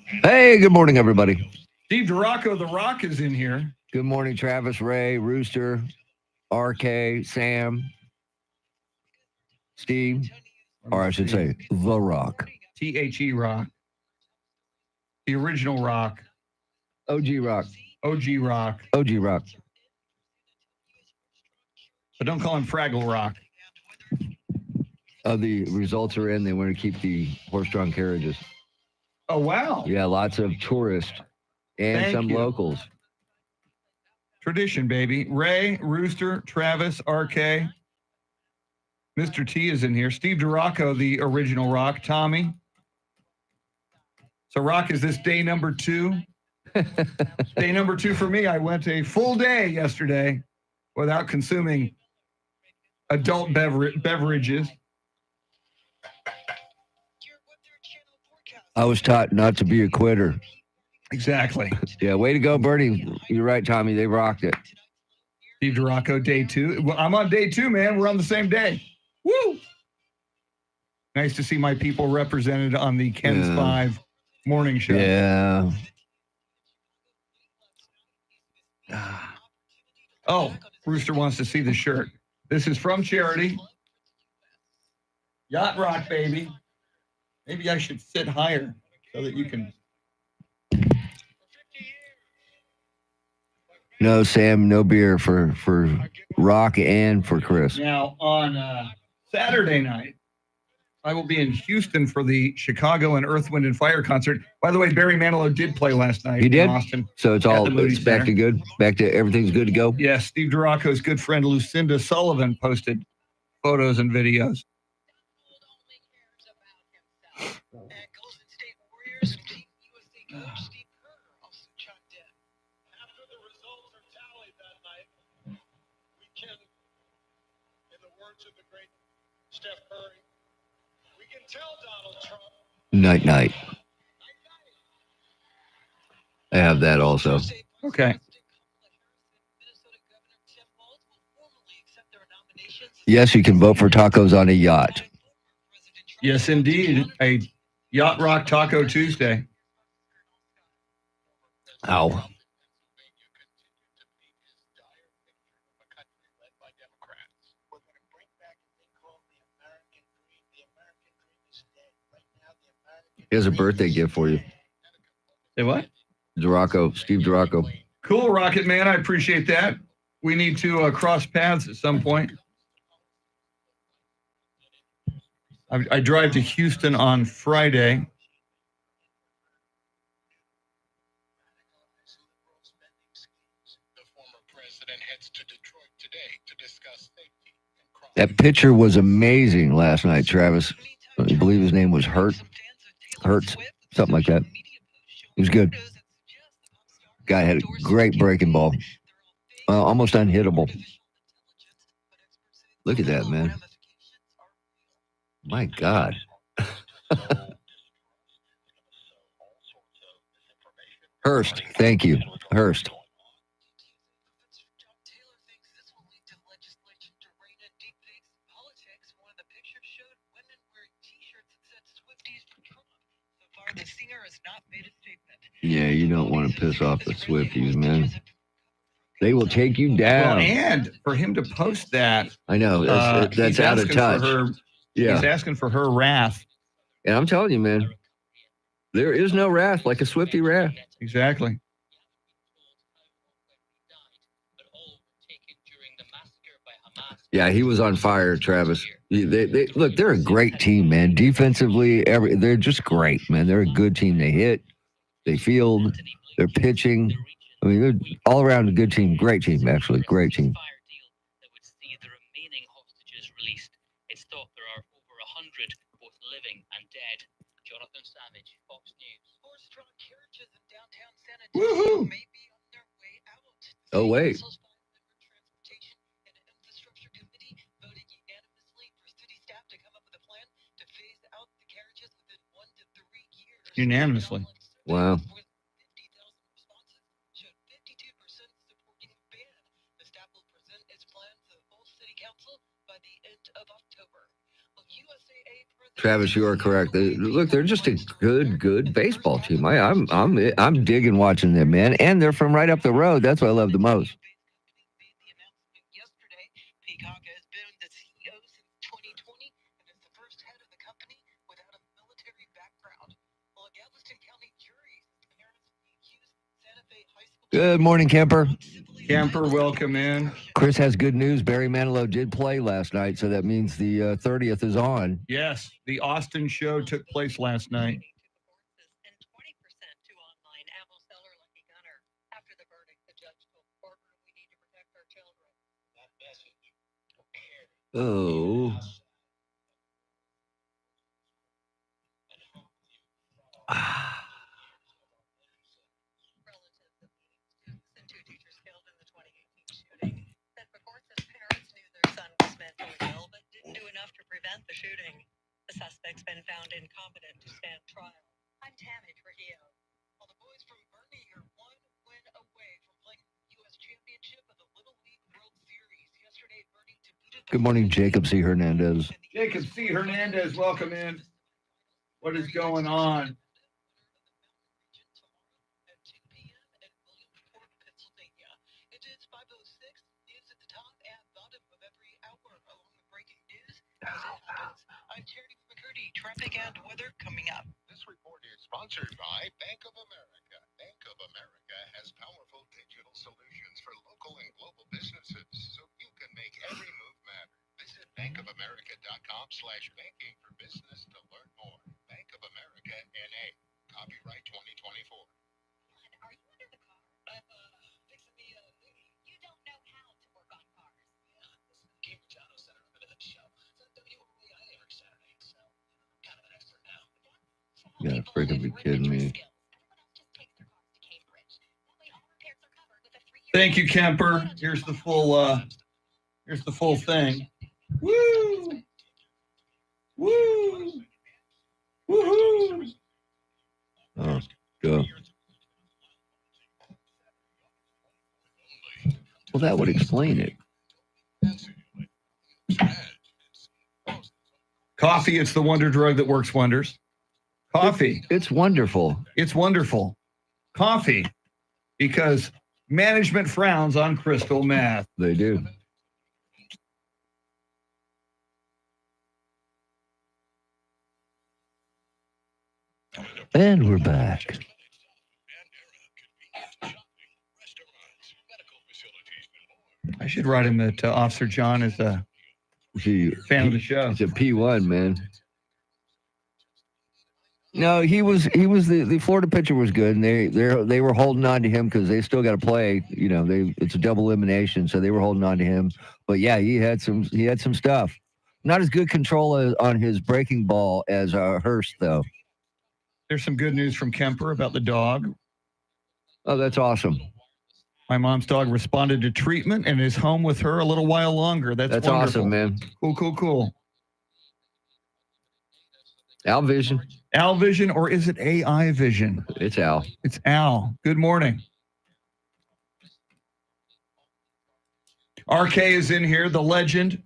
Hey, good morning, everybody. Steve DeRocco, The Rock, is in here. Good morning, Travis, Ray, Rooster, RK, Sam, Steve, or I should say, The Rock. THE Rock. The original Rock. OG Rock. OG Rock. OG Rock. But don't call him Fraggle Rock. The results are in. They want to keep the horse-drawn carriages. Oh, wow. Yeah, lots of tourists and Thank some you. locals. Tradition, baby. Ray, Rooster, Travis, RK. Mr. T is in here. Steve DeRocco, the original Rock. Tommy. So, Rock, is this day number 2? Day number 2 for me. I went a full day yesterday without consuming adult beverages. I was taught not to be a quitter. Exactly. Yeah, way to go, Bernie. You're right, Tommy. They rocked it. Steve DeRocco, day 2. Well, I'm on day 2, man. We're on the same day. Woo! Nice to see my people represented on the Ken's 5 morning show. Yeah. Oh, Rooster wants to see the shirt. This is from charity. Yacht Rock, baby. Maybe I should sit higher so that you can. No, Sam, no beer for Rock and for Chris. Now, on Saturday night, I will be in Houston for the Chicago and Earth, Wind, and Fire concert. By the way, Barry Manilow did play last night He did? in Austin. So it's back to good? Back to everything's good to go? Yes, Steve DeRocco's good friend Lucinda Sullivan posted photos and videos. Night, night. I have that also. Okay. Yes, you can vote for tacos on a yacht. Yes, indeed. A Yacht Rock Taco Tuesday. Ow. Here's a birthday gift for you. Say what? DeRocco, Steve DeRocco. Cool, Rocket Man. I appreciate that. We need to cross paths at some point. I drive to Houston on Friday. That pitcher was amazing last night, Travis. I believe his name was Hurts, something like that. He was good. Guy had a great breaking ball. Almost unhittable. Look at that, man. My God. Hurst, thank you. Hurst. Yeah, you don't want to piss off the Swifties, man. They will take you down. Well, and for him to post that, I know that's out of touch. He's asking for her wrath. And I'm telling you, man, there is no wrath like a Swiftie wrath. Exactly. Yeah, he was on fire, Travis. Look, they're a great team, man. Defensively, they're just great, man. They're a good team. They hit, they field, they're pitching. I mean, they're all around a good team. Great team, actually. Great team. It's thought there are over 100, both living and dead. Jonathan Savage, Fox News. Horse-drawn carriages in downtown San Antonio may be on their way out. Oh, wait. Transportation and Infrastructure Committee voted unanimously for city staff to come up with a plan to phase out the carriages within 1 to 3 years. Unanimously. Wow. Travis, you are correct. Look, they're just a good baseball team. I'm digging watching them, man. And they're from right up the road. That's what I love the most. Peacock has been the CEO since 2020 and is the first head of the company without a military background. While a Galveston County jury parents accused Santa Fe High School. Good morning, Kemper. Kemper, welcome in. Chris has good news. Barry Manilow did play last night, so that means the 30th is on. Yes, the Austin show took place last night. And 20% to online ammo seller Lucky Gunner. After the verdict, the judge told the courtroom we need to protect our children. That message. Oh. Relatives of students and 2 teachers killed in the 2018 shooting said Pecorza's parents knew their son was mentally ill but didn't do enough to prevent the shooting. The suspect's been found incompetent to stand trial. I'm Tammy Trujillo. Well, the boys from Bernie are 1 win away from playing the U.S. Championship of the Little League World Series. Yesterday, Bernie defeated. Good morning, Jacob C. Hernandez. Jacob C. Hernandez, welcome in. What is going on? At 2 p.m. at Williamsport, Pennsylvania. It is 5:06. News at the top and bottom of every hour along with breaking news as it happens. I'm Charity McCurdy. Traffic and weather coming up. This report is sponsored by Bank of America. Bank of America has powerful digital solutions for local and global businesses, so you can make every move matter. Visit bankofamerica.com/banking for business to learn more. Bank of America N.A. Copyright 2024. Are you under the car? I'm fixing me a movie. You don't know how to work on cars. Yeah, this is the Cambridge Auto Center. I'm at the show. It's on WOAI every Saturday, so I'm kind of an expert now. You gotta freaking be kidding me. Thank you, Kemper. Here's the full thing. Woo! Woo! Woohoo! Oh, go. Well, that would explain it. Coffee, it's the wonder drug that works wonders. Coffee, It's wonderful. it's wonderful. Coffee, because management frowns on crystal meth. They do. And we're back. I should write him that Officer John is a See, fan of the show. He's a P1, man. No, he was the Florida pitcher was good, and they were holding on to him because they still got to play. You know, it's a double elimination, so they were holding on to him. But yeah, he had some stuff. Not as good control on his breaking ball as Hurst, though. There's some good news from Kemper about the dog. Oh, that's awesome. My mom's dog responded to treatment and is home with her a little while longer. That's wonderful. Awesome, man. Cool. Al Vision. Al Vision, or is it AI Vision? It's Al. It's Al. Good morning. RK is in here, the legend.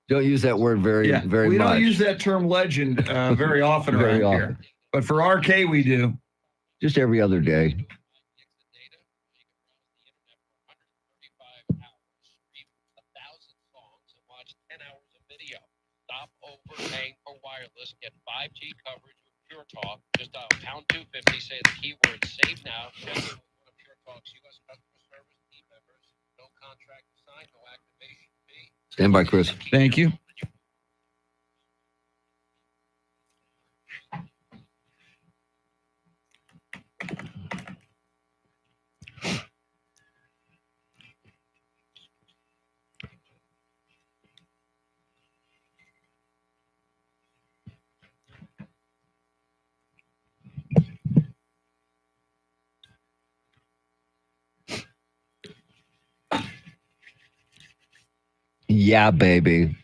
Don't use that word very much. We don't use that term legend very often Very around often. here. But for RK, we do. Just every other day. Stop overpaying for wireless. Get 5G coverage with Pure Talk. Just dial #250. Say the keyword "save now." Check in with one of Pure Talk's U.S. customer service team members. No contract to sign. No activation fee. Stand by, Chris. Thank you. Yeah, baby.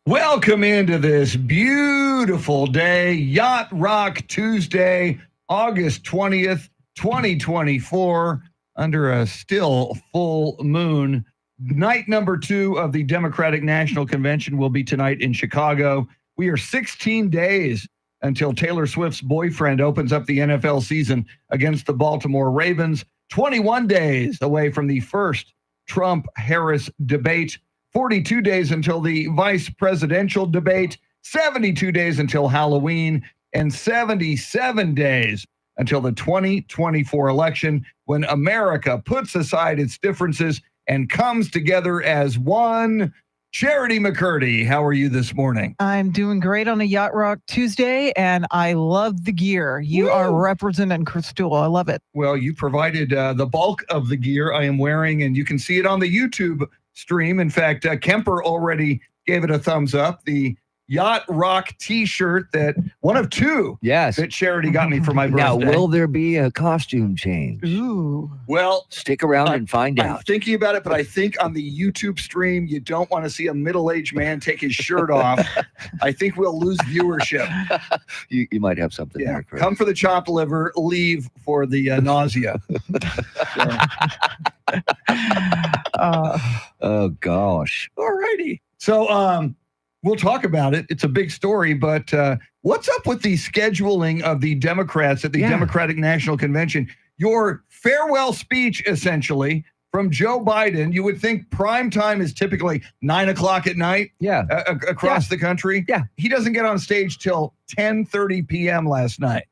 Welcome into this beautiful day, Yacht Rock Tuesday August 20th, 2024, under a still full moon. Night number 2 of the Democratic National Convention will be tonight in Chicago. We are 16 days until Taylor Swift's boyfriend opens up the NFL season against the Baltimore Ravens. 21 days away from the first Trump-Harris debate. 42 days until the vice presidential debate. 72 days until Halloween. And 77 days until the 2024 election, when America puts aside its differences and comes together as one. Charity McCurdy, how are you this morning? I'm doing great on a Yacht Rock Tuesday, and I love the gear. You are representing Crystal. I love it. Well, you provided the bulk of the gear I am wearing, and you can see it on the YouTube stream. In fact, Kemper already gave it a thumbs up. The Yacht Rock T-shirt, that one of 2 Yes. that Charity got me for my birthday. Now, will there be a costume change? Ooh. Well, Stick around and find I'm out. thinking about it, but I think on the YouTube stream, you don't want to see a middle-aged man take his shirt off. I think we'll lose viewership. You might have something Yeah, there, Chris. come for the chopped liver, leave for the nausea. Oh, gosh. All righty. So we'll talk about it. It's a big story, but what's up with the scheduling of the Democrats at the Democratic National Convention? Your farewell speech, essentially, from Joe Biden. You would think prime time is typically 9 o'clock at night Yeah. across the country. Yeah. He doesn't get on stage till 10:30 p.m. last night.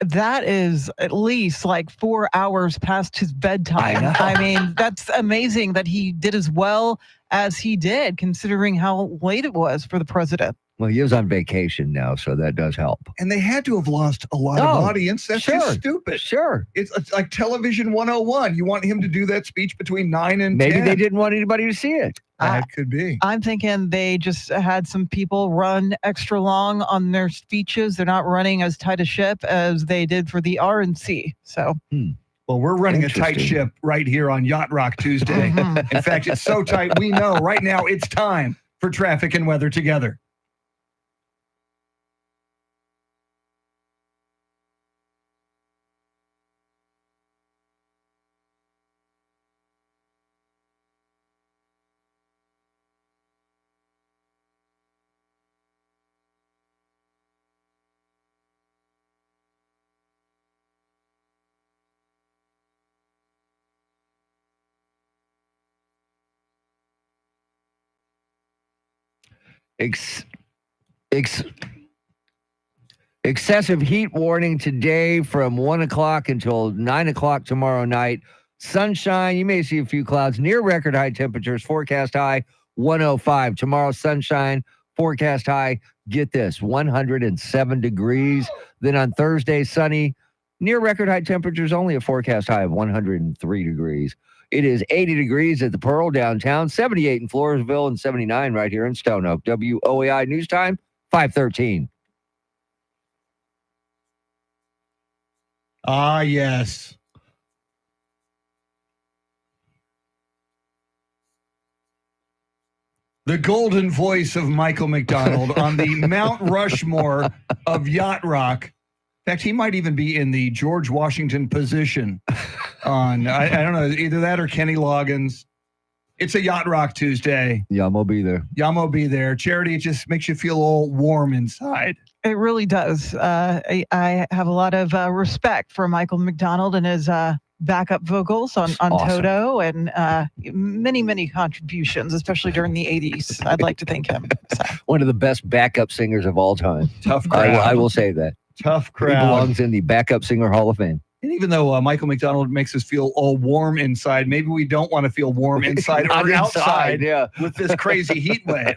That is at least like 4 hours past his bedtime. I mean, that's amazing that he did as well as he did, considering how late it was for the president. Well, he is on vacation now, so that does help. And they had to have lost a lot of audience. That's sure. just stupid. Sure. It's like television 101. You want him to do that speech between 9 and 10. Maybe they didn't want anybody to see it. That could be. I'm thinking they just had some people run extra long on their speeches. They're not running as tight a ship as they did for the RNC. So, Well, we're running a tight Interesting. ship right here on Yacht Rock Tuesday. In fact, it's so tight, we know right now it's time for traffic and weather together. Excessive heat warning today from 1 o'clock until 9 o'clock tomorrow night. Sunshine, you may see a few clouds, near record high temperatures, forecast high 105. Tomorrow, sunshine, forecast high, get this, 107 degrees. Then on Thursday, sunny, near record high temperatures, only a forecast high of 103 degrees. It is 80 degrees at the Pearl downtown, 78 in Floresville, and 79 right here in Stone Oak. WOAI News Time, 5:13. Ah, yes. The golden voice of Michael McDonald on the Mount Rushmore of Yacht Rock. In fact, he might even be in the George Washington position on, I don't know, either that or Kenny Loggins. It's a Yacht Rock Tuesday. Yamo be there. Yamo be there. Charity, it just makes you feel all warm inside. it really does. I have a lot of respect for Michael McDonald and his backup vocals on Awesome. Toto and many contributions, especially during the 80s. I'd like to thank him. So. One of the best backup singers of all time. Tough crowd. I will say that. Tough He crowd. belongs in the Backup Singer Hall of Fame. And even though Michael McDonald makes us feel all warm inside, maybe we don't want to feel warm inside Not or outside yeah. with this crazy heat wave.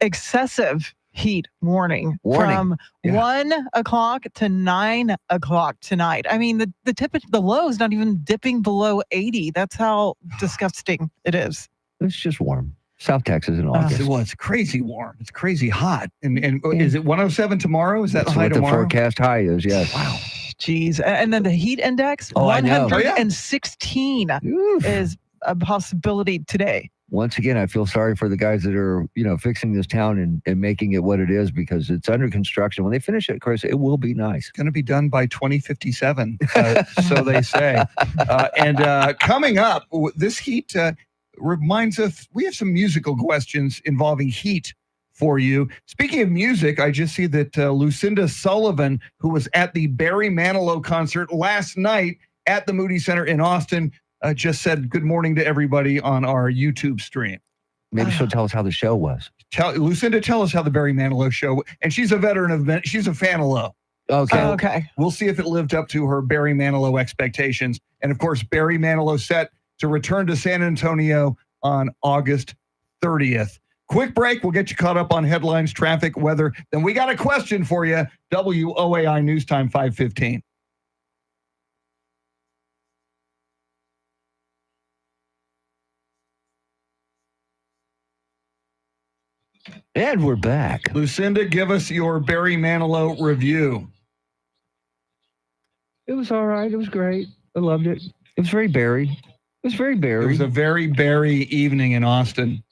Excessive heat warning. Warning. From Yeah. 1 o'clock to 9 o'clock tonight. I mean, the low is not even dipping below 80. That's how disgusting it is. It's just warm. South Texas in Well, August. it's crazy warm. It's crazy hot. And is it 107 tomorrow? Is that That's high what the tomorrow? forecast high is, yes. Wow. Jeez. And then the heat index, Oh, I know. 116 Oof. is a possibility today. once again, I feel sorry for the guys that are, fixing this town and making it what it is because it's under construction. When they finish it, Chris, it will be nice. It's going to be done by 2057, so they say. And coming up, this heat reminds us, we have some musical questions involving heat for you. Speaking of music, I just see that Lucinda Sullivan, who was at the Barry Manilow concert last night at the Moody Center in Austin, just said good morning to everybody on our YouTube stream. Maybe she'll tell us how the show was. Lucinda, tell us how the Barry Manilow show, and she's a veteran of, she's a fan of Low. Okay. Okay. We'll see if it lived up to her Barry Manilow expectations. And of course, Barry Manilow set to return to San Antonio on August 30th. Quick break. We'll get you caught up on headlines, traffic, weather. Then we got a question for you. WOAI News Time 5:15. And we're back. Lucinda, give us your Barry Manilow review. It was all right. It was great. I loved it. It was very Barry. It was very Barry. It was a very Barry evening in Austin.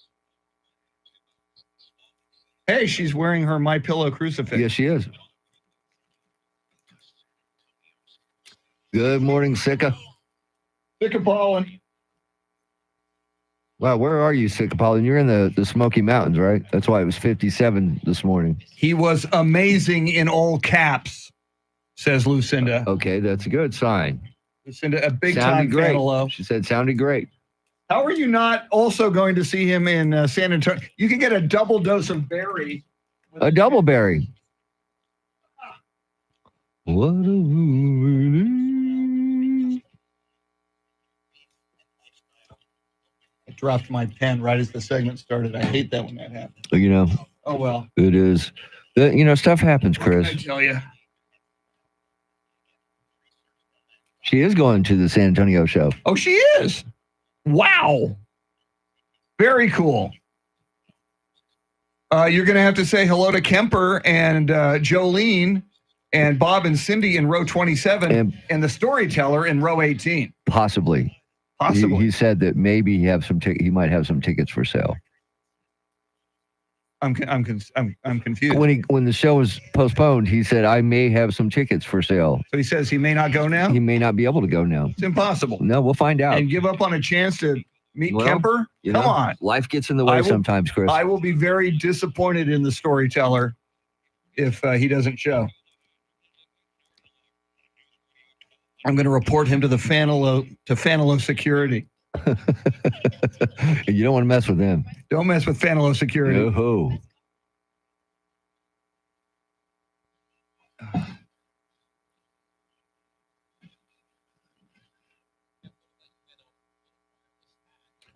Hey, she's wearing her My Pillow crucifix. Yes, she is. Good morning, Sika. Sika Pollen. Wow, where are you, Sika Pollen? You're in the Smoky Mountains, right? That's why it was 57 this morning. He was amazing in all caps, says Lucinda. Okay, that's a good sign. Lucinda, a big Sounded time great. fan of Low. She said sounded great. How are you not also going to see him in San Antonio? You can get a double dose of Barry. A double Barry. What a woman. I dropped my pen right as the segment started. I hate that when that happens. You know, Oh, well. it is. Stuff happens, What can Chris. I tell you? She is going to the San Antonio show. Oh, she is. Wow. Very cool. You're going to have to say hello to Kemper and Jolene and Bob and Cindy in row 27 and the storyteller in row 18. Possibly. Possibly. He said that maybe he might have some tickets for sale. I'm confused. When the show was postponed, he said, I may have some tickets for sale. So he says he may not go now? He may not be able to go now. It's impossible. No, we'll find out. And give up on a chance to meet Well, Kemper? Come on. Life gets in the way sometimes, Chris. I will be very disappointed in the storyteller if he doesn't show. I'm going to report him to the Fanalo security. You don't want to mess with them. Don't mess with Fanalo security. No.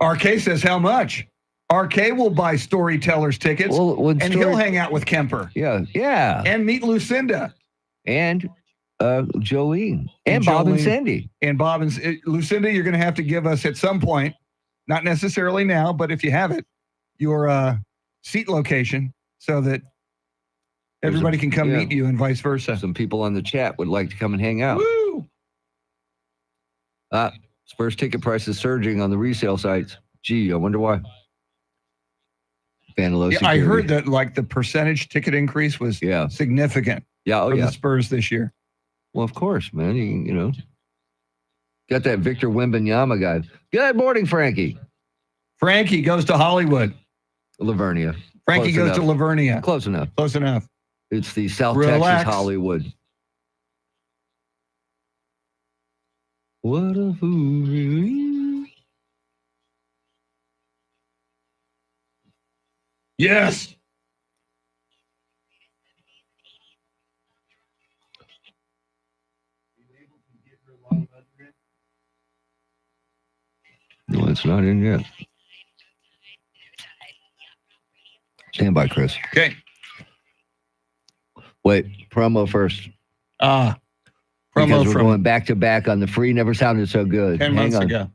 RK says how much? RK will buy storytellers tickets, and he'll hang out with Kemper. Yeah. And meet Lucinda. And Jolene. And Bob and Cindy. And Bob and Lucinda, you're going to have to give us at some point, not necessarily now, but if you have it, your seat location so that everybody can come meet you and vice versa. Some people on the chat would like to come and hang out. Woo! Spurs ticket prices surging on the resale sites. Gee, I wonder why. Yeah, I heard that like the percentage ticket increase was significant for the Spurs this year. Well, of course, man. You know, got that Victor Wembanyama guy. Good morning, Frankie. Frankie goes to Hollywood. Lavernia. Frankie goes to Lavernia. Close enough. Close enough. It's the South Texas Hollywood. What a fool. Yes. No, it's not in yet. Stand by, Chris. Okay. Wait, promo first. Promo because we're from going back to back on the free. Never sounded so good. 10 months ago.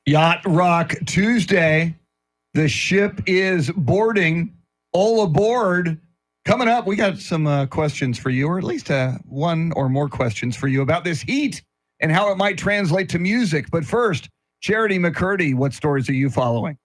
Yacht Rock Tuesday. The ship is boarding. All aboard. Coming up, we got some questions for you, or at least one or more questions for you about this heat and how it might translate to music. But first, Charity McCurdy, what stories are you following?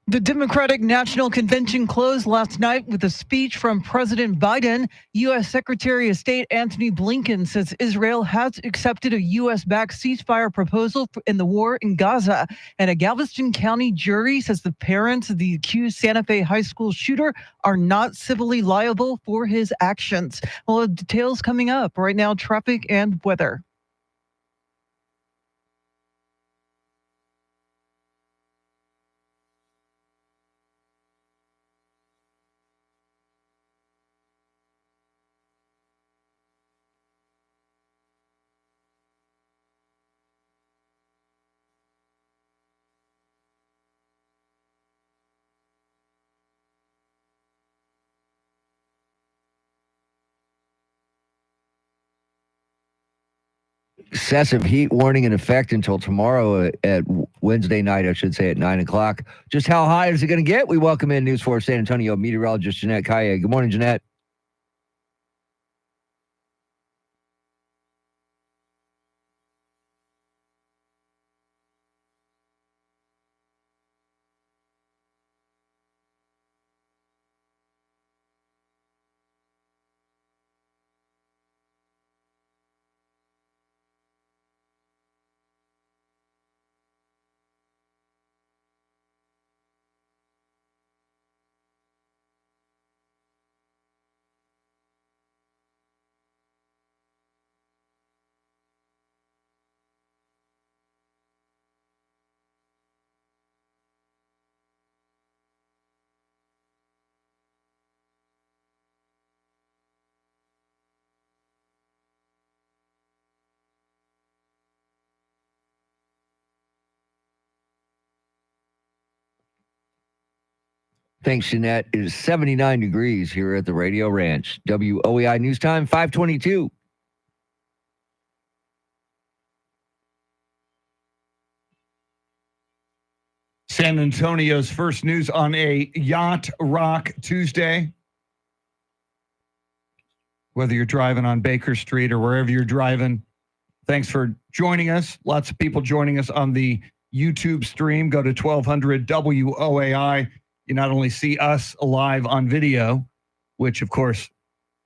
The Democratic National Convention closed last night with a speech from President Biden. U.S. Secretary of State Antony Blinken says Israel has accepted a U.S.-backed ceasefire proposal in the war in Gaza. And a Galveston County jury says the parents of the accused Santa Fe High School shooter are not civilly liable for his actions. Well, details coming up. Right now, traffic and weather. Excessive heat warning in effect until tomorrow at Wednesday night, I should say, at 9 o'clock. Just how high is it going to get? We welcome in News 4 San Antonio meteorologist Jeanette Kaya. Good morning, Jeanette. Thanks, Jeanette. It is 79 degrees here at the Radio Ranch. WOEI News Time, 522. San Antonio's first news on a Yacht Rock Tuesday. Whether you're driving on Baker Street or wherever you're driving, thanks for joining us. Lots of people joining us on the YouTube stream. Go to 1200 WOAI. You not only see us live on video, which, of course,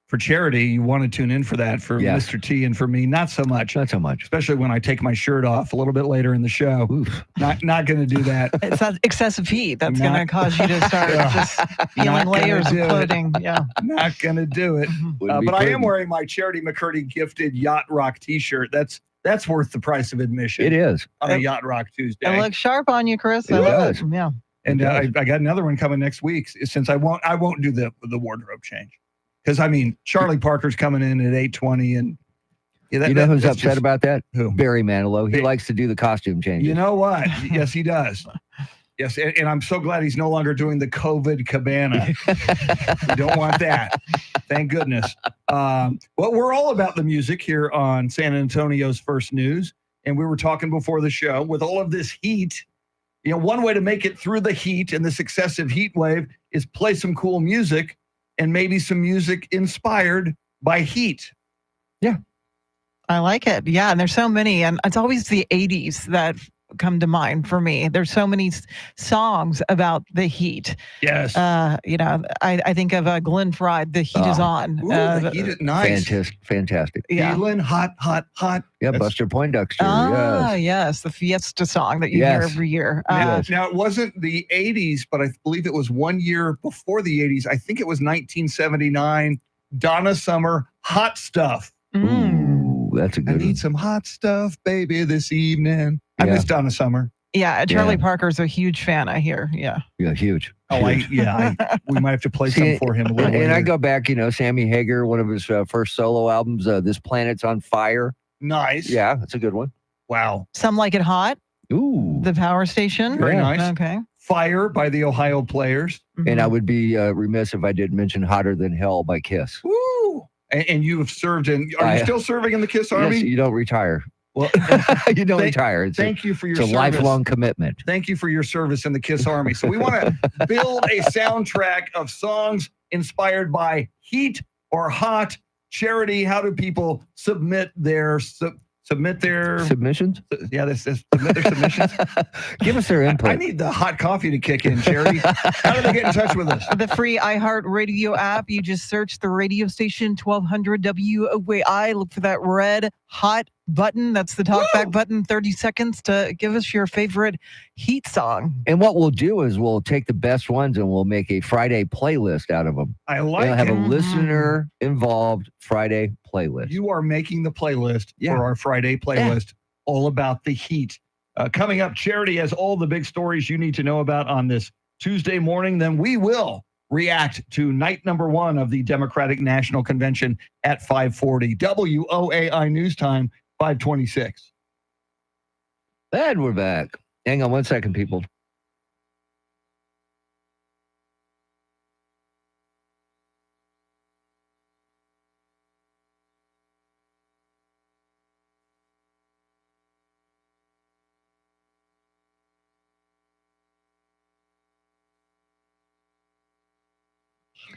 for Charity, you want to tune in for that. For Yes. Mr. T and for me, not so much. Not so much. Especially when I take my shirt off a little bit later in the show. Oof. Not going to do that. It's that excessive heat that's Not- going to cause you to start just feeling Not gonna layers of do it. clothing. Yeah. Not going to do it. Wouldn't be But I am prudent. wearing my Charity McCurdy gifted Yacht Rock T-shirt. That's worth the price of admission. It is. On a Yacht Rock Tuesday. It looks sharp on you, Chris. It I love does. it. Yeah. And It I does. got another one coming next week. Since I won't do the wardrobe change, because I mean Charlie Parker's coming in at 8:20, and yeah, You know who's that's upset just- about that? who? Barry Manilow. He Ba- likes to do the costume changes. You know what? Yes, he does. Yes, and I'm so glad he's no longer doing the COVID cabana. You don't want that. Thank goodness. Well, we're all about the music here on San Antonio's First News, and we were talking before the show. With all of this heat, one way to make it through the heat and this excessive heat wave is play some cool music, and maybe some music inspired by heat. I like it. Yeah. And there's so many. And it's always the 80s that come to mind for me. There's so many songs about the heat. Yes. I think of Glenn Fry, The Heat Is On. Ooh, the heat is nice. Fantastic. Yeah. Feeling hot, hot, hot. Yeah, That's- Buster Poindexter. Ah, Yes. yes. The Fiesta song that you hear Yes. every year. Now, it wasn't the 80s, but I believe it was 1 year before the 80s. I think it was 1979. Donna Summer, Hot Stuff. Ooh, that's a I good need one. some hot stuff, baby, this evening. I Yeah. miss Donna Summer. Yeah. Charlie Yeah. Parker's a huge fan, I hear. Yeah. Yeah, huge. Oh, Huge. we might have to play some See, for him a little And later. I go back, Sammy Hagar, one of his first solo albums, This Planet's on Fire. Nice. Yeah, that's a good one. Wow. Some Like It Hot, Ooh. the power station. Very Yeah. nice. Okay. Fire by the Ohio Players. And I Mhm. would be remiss if I didn't mention Hotter Than Hell by Kiss. Woo! And you have served in, are you I- still serving in the KISS Army? Yes, you don't retire. Well, You don't Thank- retire. It's thank you for your a service. lifelong commitment. Thank you for your service in the Kiss Army. So we want to build a soundtrack of songs inspired by heat or hot. Charity, how do people submit their submit their Submissions? this submit their submissions? Give us their input. I need the hot coffee to kick in, Charity. How do they get in touch with us? The free iHeartRadio app. You just search the radio station 1200 WOAI. Look for that red hot button. That's the talkback button. 30 seconds to give us your favorite heat song. And what we'll do is we'll take the best ones and we'll make a Friday playlist out of them. I like We'll have it. a listener involved Friday playlist. You are making the playlist Yeah. for our Friday playlist, all about the heat. Coming up, Charity has all the big stories you need to know about on this Tuesday morning. Then we will react to night number 1 of the Democratic National Convention at 5:40. WOAI News Time, 5:26. And we're back. Hang on one second, people.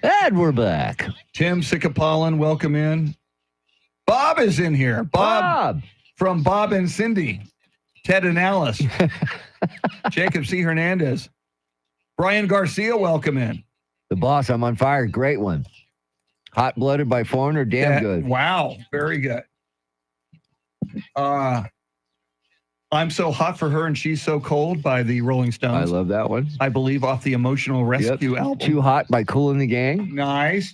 And we're back. Tim Sikapalan, welcome in. Bob is in here. Bob from Bob and Cindy. Ted and Alice. Jacob C. Hernandez. Brian Garcia, welcome in. The boss, I'm on fire. Great one. Hot blooded by foreigner. Damn good. Wow, very good. I'm So Hot for Her and She's So Cold by the Rolling I Stones. love that one. I believe off the Emotional Rescue album. Too Hot by Kool and the Gang. Nice.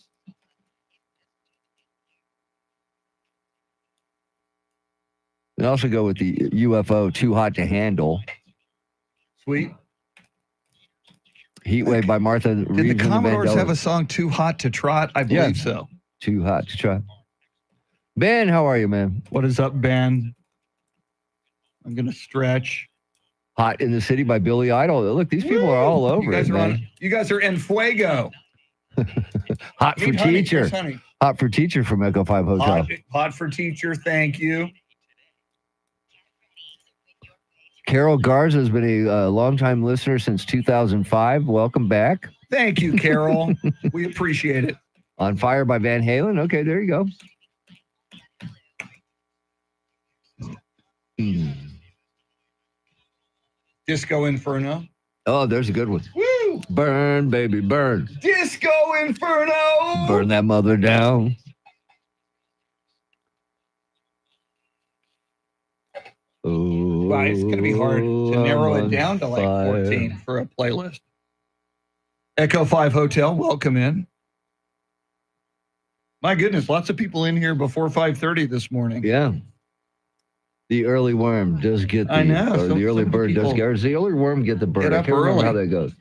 And also go with the UFO, Too Hot to Handle. Sweet. Heat Wave by Martha Did Reeves the and the Commodores Vandellas. have a song Too Hot to Trot? I believe so. Too Hot to Try. Ben, how are you, man? What is up, Ben? I'm going to stretch. Hot in the City by Billy Idol. Look, these people are all over you guys it, are man. you guys are en fuego. Hot for Need honey, Teacher. here's honey. Hot for Teacher from Echo 5 Hotel. Hot for Teacher. Thank you. Carol Garza has been a longtime listener since 2005. Welcome back. Thank you, Carol. We appreciate it. On Fire by Van Halen. Okay, there you go. Disco Inferno. Oh, there's a good one. Woo! Burn, baby, burn. Disco Inferno. Burn that mother down. Oh, Wow, it's going to be hard to narrow I'm it down to like on 14 for a playlist. Echo 5 Hotel, welcome in. My goodness, lots of people in here before 5:30 this morning. Yeah. The early worm does get the, I know. or the early Some bird does people get, or does the early worm get the bird? get I up can't remember early. how that goes.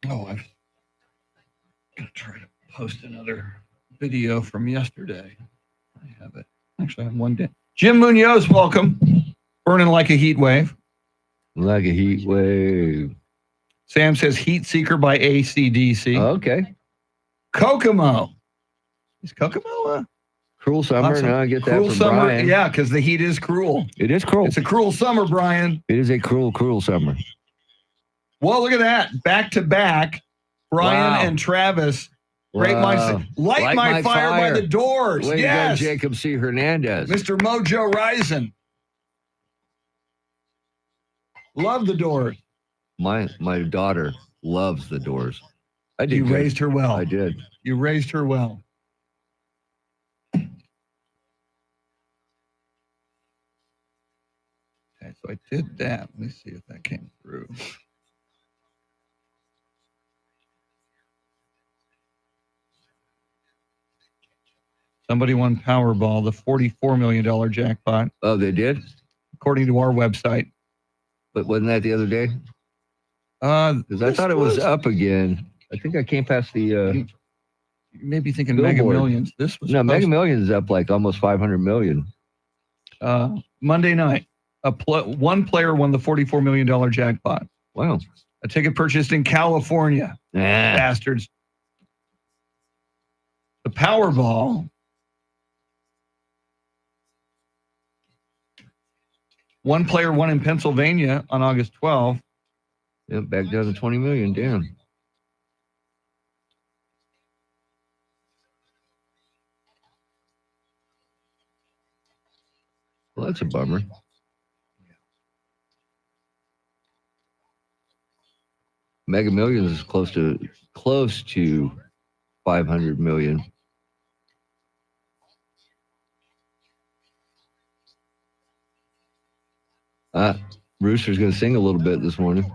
Oh, I'm going to try to post another video from yesterday. I have it. Actually, I have one day. Jim Munoz, welcome. Burning like a heat wave. Like a heat wave. Sam says Heat Seeker by AC/DC. Okay. Kokomo. Is Kokomo Cruel Summer. awesome? Now I get that Cruel from summer? Brian. Yeah, because the heat is cruel. It is cruel. It's a cruel summer, Brian. It is a cruel, cruel summer. Well, look at that. Back to back. Brian Wow. and Travis. Great Wow. minds. Light my fire by the Doors. Way Yes. to go, Jacob C. Hernandez. Mr. Mojo Rising. Love the Doors. My daughter loves the Doors. I did. You good. raised her well. I did. You raised her well. Okay, so I did that. Let me see if that came through. Somebody won Powerball, the $44 million jackpot, Oh, they did? according to our website. But wasn't that the other day? Because I This thought it was up again. I think I came past the. You You may be thinking Mega Billboard. Millions. This was No, Mega posted, Millions is up like almost 500 million. Monday night. One player won the $44 million jackpot. Wow. A ticket purchased in California. Bastards. The Powerball. One player won in Pennsylvania on August 12th. Yep, back down to 20 million. Damn. Well, that's a bummer. Mega Millions is close to 500 million. Rooster's going to sing a little bit this morning.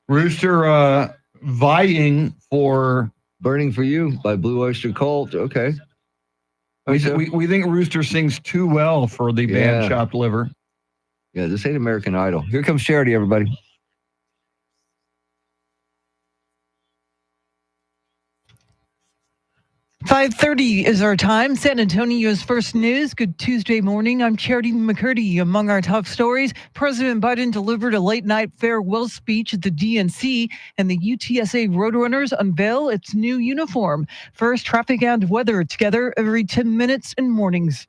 Rooster vying for Burning for You by Blue Oyster Cult. Okay. we think Rooster sings too well for the band Yeah. Chopped Liver. Yeah, this ain't American Idol. Here comes Charity, everybody. .5:30 is our time. San Antonio's first news. Good Tuesday morning. I'm Charity McCurdy. Among our top stories, President Biden delivered a late-night farewell speech at the DNC, and the UTSA Roadrunners unveil its new uniform. First, traffic and weather together every 10 minutes in mornings.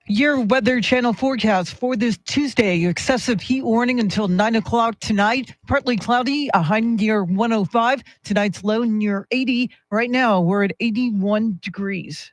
Your Weather Channel forecast for this Tuesday. Excessive heat warning until 9 o'clock tonight. Partly cloudy, a high near 105. Tonight's low near 80. Right now, we're at 81 degrees.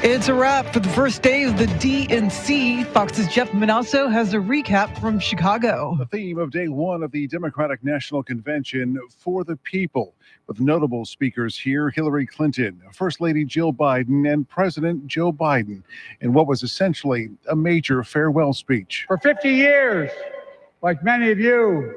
It's a wrap for the first day of the DNC. Fox's Jeff Manasso has a recap from Chicago. The theme of day one of the Democratic National Convention, For the People, with notable speakers here, Hillary Clinton, First Lady Jill Biden, and President Joe Biden, in what was essentially a major farewell speech. For 50 years, like many of you,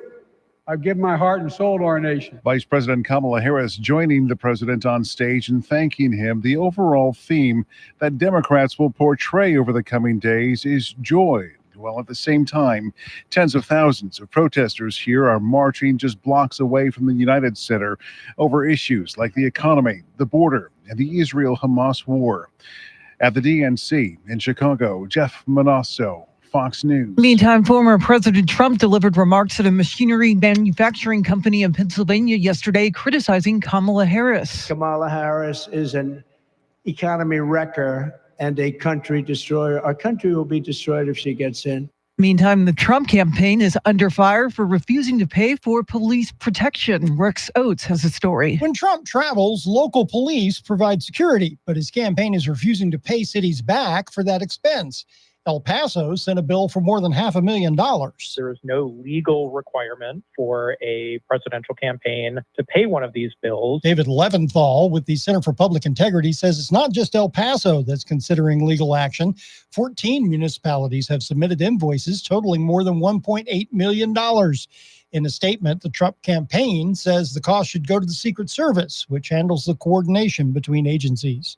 I've given my heart and soul to our nation. Vice President Kamala Harris joining the president on stage and thanking him. The overall theme that Democrats will portray over the coming days is joy. While at the same time, tens of thousands of protesters here are marching just blocks away from the United Center over issues like the economy, the border, and the Israel-Hamas war. At the DNC in Chicago, Jeff Manasso, Fox News. Meantime, former President Trump delivered remarks at a machinery manufacturing company in Pennsylvania yesterday, criticizing Kamala Harris. Kamala Harris is an economy wrecker and a country destroyer. Our country will be destroyed if she gets in. Meantime, the Trump campaign is under fire for refusing to pay for police protection. Rex Oates has a story. When Trump travels, local police provide security, but his campaign is refusing to pay cities back for that expense. El Paso sent a bill for more than $500,000. There is no legal requirement for a presidential campaign to pay one of these bills. David Leventhal with the Center for Public Integrity says it's not just El Paso that's considering legal action. 14 municipalities have submitted invoices totaling more than $1.8 million. In a statement, the Trump campaign says the cost should go to the Secret Service, which handles the coordination between agencies.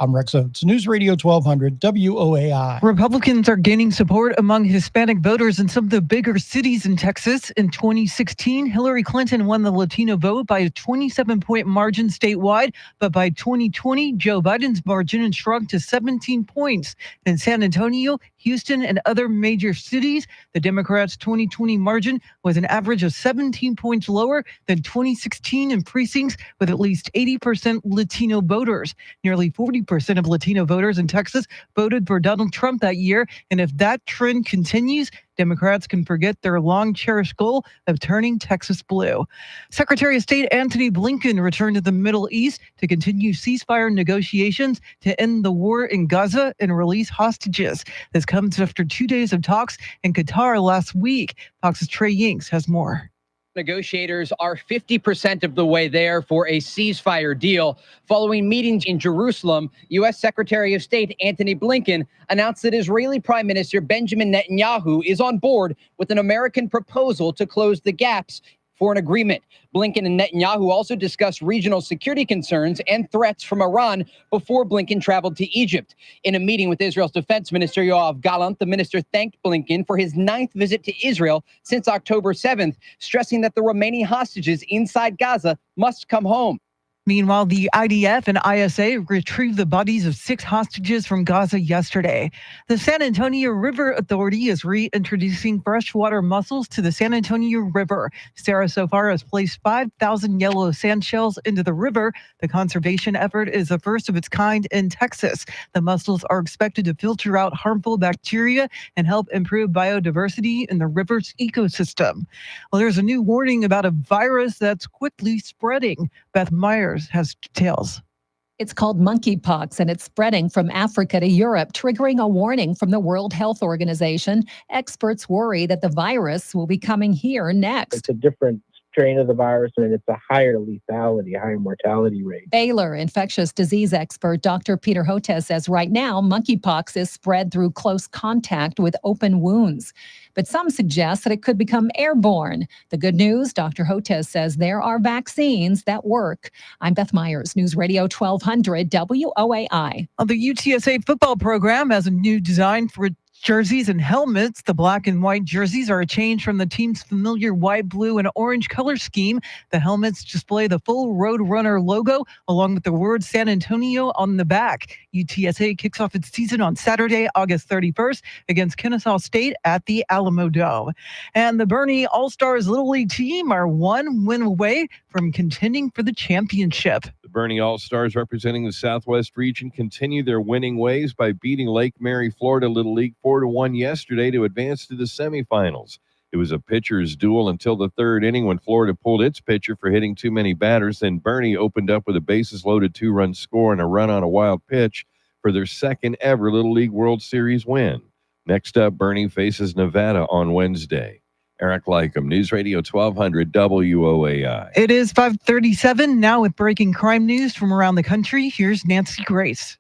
I'm Rex Oates, News Radio 1200 WOAI. Republicans are gaining support among Hispanic voters in some of the bigger cities in Texas. In 2016, Hillary Clinton won the Latino vote by a 27-point margin statewide, but by 2020, Joe Biden's margin shrunk to 17 points. In San Antonio, Houston, and other major cities, the Democrats' 2020 margin was an average of 17 points lower than 2016 in precincts with at least 80% Latino voters. Nearly 40% 82% of Latino voters in Texas voted for Donald Trump that year. And if that trend continues, Democrats can forget their long cherished goal of turning Texas blue. Secretary of State Antony Blinken returned to the Middle East to continue ceasefire negotiations to end the war in Gaza and release hostages. This comes after 2 days of talks in Qatar last week. Fox's Trey Yinks has more. Negotiators are 50% of the way there for a ceasefire deal. Following meetings in Jerusalem, U.S. Secretary of State Antony Blinken announced that Israeli Prime Minister Benjamin Netanyahu is on board with an American proposal to close the gaps for an agreement. Blinken and Netanyahu also discussed regional security concerns and threats from Iran before Blinken traveled to Egypt. In a meeting with Israel's Defense Minister Yoav Gallant, the minister thanked Blinken for his 9th visit to Israel since October 7th, stressing that the remaining hostages inside Gaza must come home. Meanwhile, the IDF and ISA retrieved the bodies of 6 hostages from Gaza yesterday. The San Antonio River Authority is reintroducing freshwater mussels to the San Antonio River. Sarah so far has placed 5,000 yellow sand shells into the river. The conservation effort is the first of its kind in Texas. The mussels are expected to filter out harmful bacteria and help improve biodiversity in the river's ecosystem. Well, there's a new warning about a virus that's quickly spreading. Beth Myers has details. It's called monkeypox, and it's spreading from Africa to Europe, triggering a warning from the World Health Organization. Experts worry that the virus will be coming here next. It's a different strain of the virus, and it's a higher lethality, a higher mortality rate. Baylor infectious disease expert Dr. Peter Hotez says right now, monkeypox is spread through close contact with open wounds. But some suggest that it could become airborne. The good news, Dr. Hotez says there are vaccines that work. I'm Beth Myers, News Radio 1200 WOAI. The UTSA football program has a new design for jerseys and helmets. The black and white jerseys are a change from the team's familiar white, blue, and orange color scheme. The helmets display the full Roadrunner logo along with the word San Antonio on the back. UTSA kicks off its season on Saturday, August 31st against Kennesaw State at the Alamo Dome. And the Bernie All-Stars Little League team are 1 win away from contending for the championship. The Bernie All-Stars representing the Southwest region continue their winning ways by beating Lake Mary, Florida Little League 4-1 yesterday to advance to the semifinals. It was a pitcher's duel until the 3rd inning when Florida pulled its pitcher for hitting too many batters. Then Bernie opened up with a bases-loaded 2-run score and a run on a wild pitch for their 2nd ever Little League World Series win. Next up, Bernie faces Nevada on Wednesday. Eric Lycum, News Radio 1200 WOAI. It is 5:37 now with breaking crime news from around the country. Here's Nancy Grace.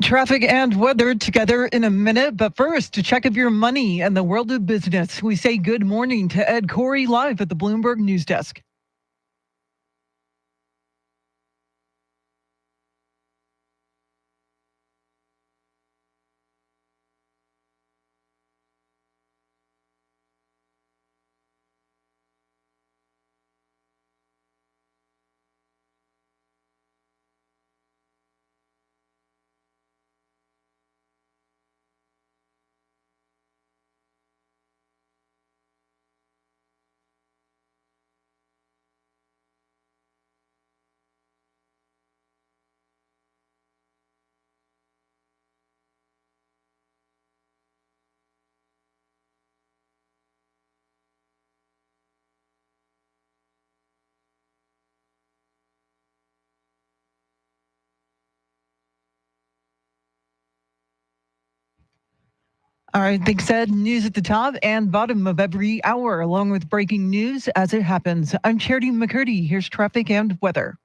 Traffic and weather together in a minute, but first, to check of your money and the world of business, we say good morning to Ed Corey live at the Bloomberg News Desk. All right, thanks, Ed. News at the top and bottom of every hour, along with breaking news as it happens. I'm Charity McCurdy. Here's traffic and weather.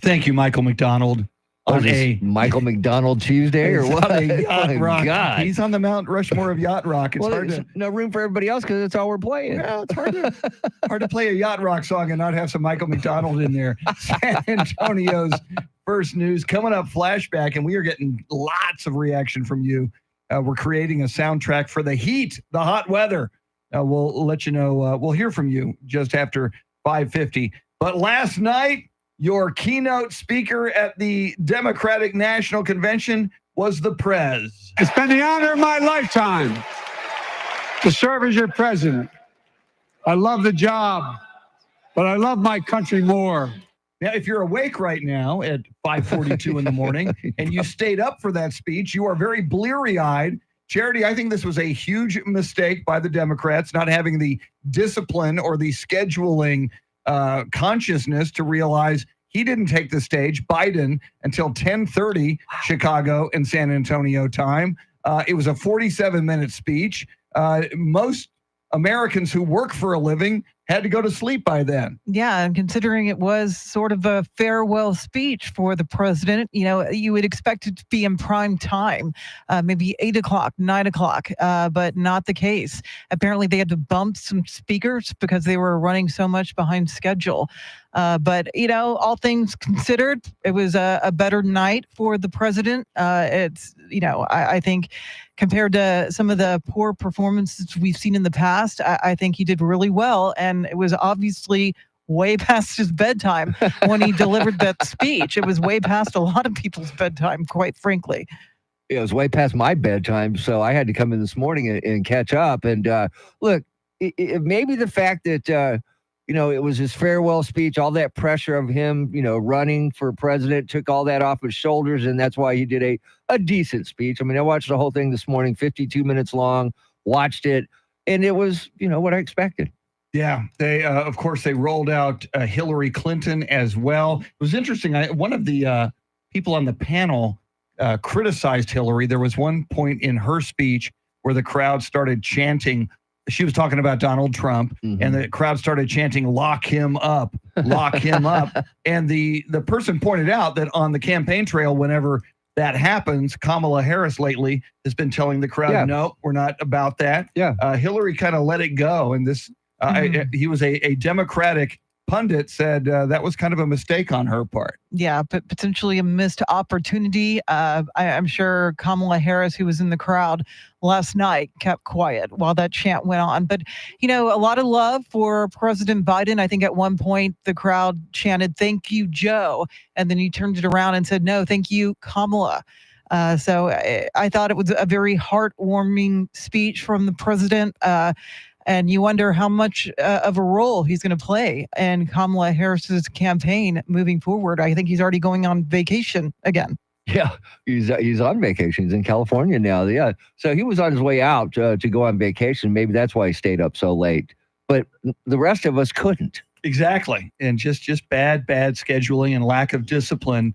Thank you, Michael McDonald. On a Michael McDonald Tuesday or what? on a Yacht My Rock. God. He's on the Mount Rushmore of Yacht Rock. It's Well, hard there's to no room for everybody else because that's all we're playing. Well, it's hard to play a Yacht Rock song and not have some Michael McDonald in there. San Antonio's first news coming up, flashback, and we are getting lots of reaction from you. We're creating a soundtrack for the heat, the hot weather. We'll let you know. We'll hear from you just after 5:50. But last night, your keynote speaker at the Democratic National Convention was the Prez. It's been the honor of my lifetime to serve as your president. I love the job, but I love my country more. Now, if you're awake right now at 5:42 in the morning and you stayed up for that speech, you are very bleary-eyed. Charity, I think this was a huge mistake by the Democrats, not having the discipline or the scheduling consciousness to realize he didn't take the stage, Biden, until 10:30 Chicago and San Antonio time. It was a 47-minute speech. Most Americans who work for a living had to go to sleep by then. Yeah, and considering it was sort of a farewell speech for the president, you know, you would expect it to be in prime time, maybe 8 o'clock, 9 o'clock, but not the case. Apparently, they had to bump some speakers because they were running so much behind schedule. But, you know, all things considered, it was a better night for the president. It's, you know, I think compared to some of the poor performances we've seen in the past, I think he did really well. And it was obviously way past his bedtime when he delivered that speech. It was way past a lot of people's bedtime, quite frankly. It was way past my bedtime, so I had to come in this morning and catch up. And look, maybe the fact that you know, it was his farewell speech, all that pressure of him, you know, running for president took all that off his shoulders, and that's why he did a decent speech. I mean, I watched the whole thing this morning, 52 minutes long, watched it, and it was, you know, what I expected. Yeah, they of course they rolled out Hillary Clinton as well. It was interesting. One of the people on the panel criticized Hillary. There was one point in her speech where the crowd started chanting. She was talking about Donald Trump, and the crowd started chanting, "Lock him up, lock him up." And the person pointed out that on the campaign trail, whenever that happens, Kamala Harris lately has been telling the crowd, "No, we're not about that." Yeah, Hillary kind of let it go, and this he was a Democratic pundit said that was kind of a mistake on her part. Yeah, but potentially a missed opportunity. I'm sure Kamala Harris, who was in the crowd last night, kept quiet while that chant went on. But, you know, a lot of love for President Biden. I think at one point the crowd chanted, "Thank you, Joe." And then he turned it around and said, "No, thank you, Kamala." So I thought it was a very heartwarming speech from the president. And you wonder how much of a role he's going to play in Kamala Harris's campaign moving forward. I think he's already going on vacation again. Yeah, he's on vacation. He's in California now. Yeah, so he was on his way out to go on vacation. Maybe that's why he stayed up so late. But the rest of us couldn't. Exactly. And just bad scheduling and lack of discipline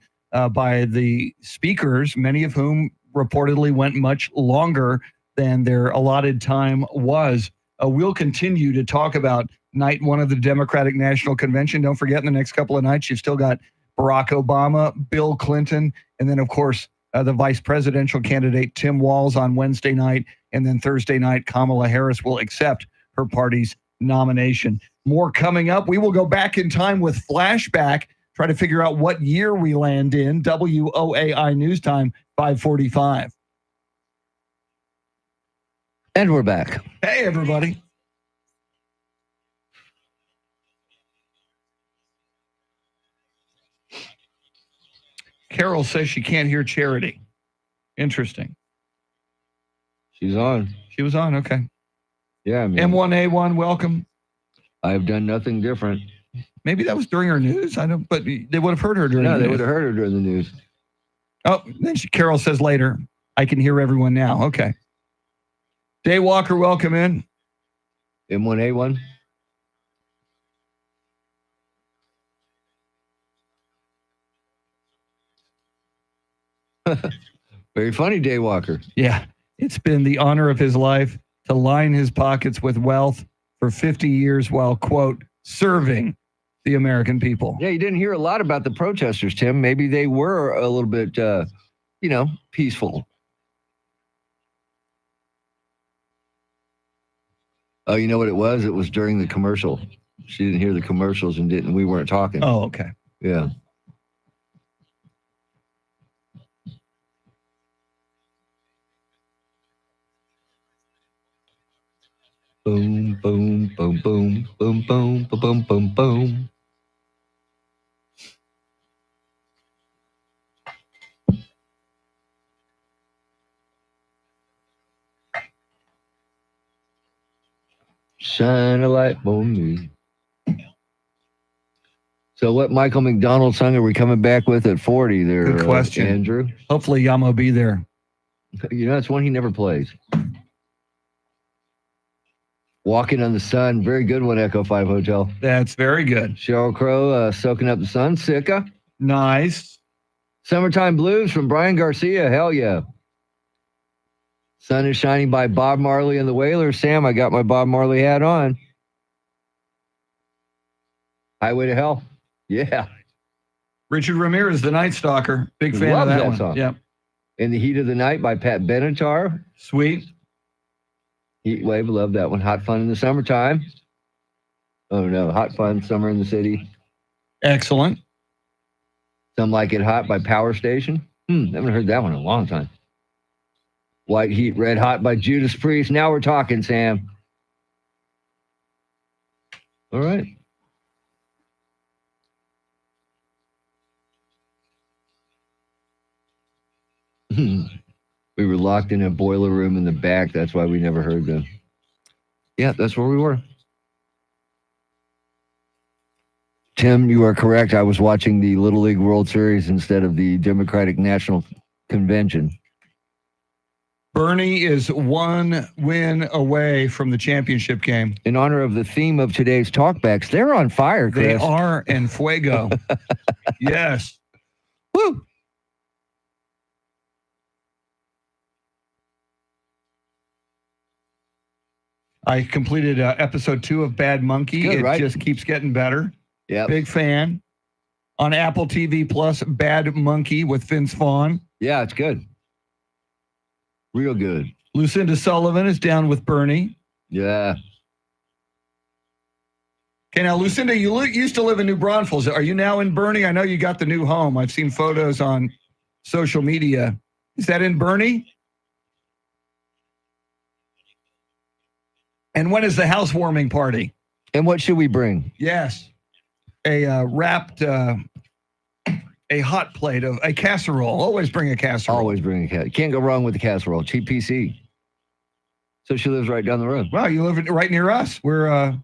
by the speakers, many of whom reportedly went much longer than their allotted time was. We'll continue to talk about night one of the Democratic National Convention. Don't forget, in the next couple of nights, you've still got Barack Obama, Bill Clinton, and then, of course, the vice presidential candidate, Tim Walz, on Wednesday night. And then Thursday night, Kamala Harris will accept her party's nomination. More coming up. We will go back in time with Flashback, try to figure out what year we land in. WOAI News Time, 5:45. And we're back. Hey, everybody. Carol says she can't hear Charity. Interesting. She's on. She was on. Okay. Yeah, man. M1A1, welcome. I've done nothing different. Maybe that was during her news. I don't. But they would have heard her during. No, the they news. would have heard her during the news. Oh, then Carol says later, I can hear everyone now. Okay. Day Walker, welcome in. M1A1. Very funny, Day Walker. Yeah. It's been the honor of his life to line his pockets with wealth for 50 years while, quote, serving the American people. Yeah, you didn't hear a lot about the protesters, Tim. Maybe they were a little bit, peaceful. Oh, you know what it was? It was during the commercial. She didn't hear the commercials and we weren't talking. Oh, okay. Yeah. Boom, boom, boom, boom, boom, boom, boom, boom, boom, boom. Shine a light on me. So what Michael McDonald song are we coming back with at 40 there, Good question. Andrew? Hopefully Yama will be there. You know, it's one he never plays. Walking on the Sun, very good one, Echo 5 Hotel. That's very good. Sheryl Crow, Soaking Up the Sun, Sika. Nice. Summertime Blues from Brian Garcia, hell yeah. Sun is Shining by Bob Marley and the Wailers. Sam, I got my Bob Marley hat on. Highway to Hell, yeah. Richard Ramirez, The Night Stalker. Big fan Love of that that one. song. Yeah. In the Heat of the Night by Pat Benatar. Sweet. Heat Wave, love that one. Hot Fun in the Summertime. Oh no, Hot Fun, Summer in the City. Excellent. Some Like It Hot by Power Station. Haven't heard that one in a long time. White Heat, Red Hot by Judas Priest. Now we're talking, Sam. All right. We were locked in a boiler room in the back. That's why we never heard them. Yeah, that's where we were. Tim, you are correct. I was watching the Little League World Series instead of the Democratic National Convention. Bernie is one win away from the championship game. In honor of the theme of today's talkbacks, they're on fire, Chris. They are en fuego. Yes. Woo! I completed episode 2 of Bad Monkey. Good, it right? just keeps getting better. Yeah. Big fan. On Apple TV Plus, Bad Monkey with Vince Vaughn. Yeah, it's good. Real good. Lucinda Sullivan is down with Bernie. Yeah. Okay, now, Lucinda, you used to live in New Braunfels. Are you now in Bernie? I know you got the new home. I've seen photos on social media. Is that in Bernie? And when is the housewarming party? And what should we bring? Yes. A wrapped A hot plate of a casserole. Always bring a casserole. Always bring a casserole. Can't go wrong with the casserole. Cheap PC. So she lives right down the road. Wow, you live right near us. Where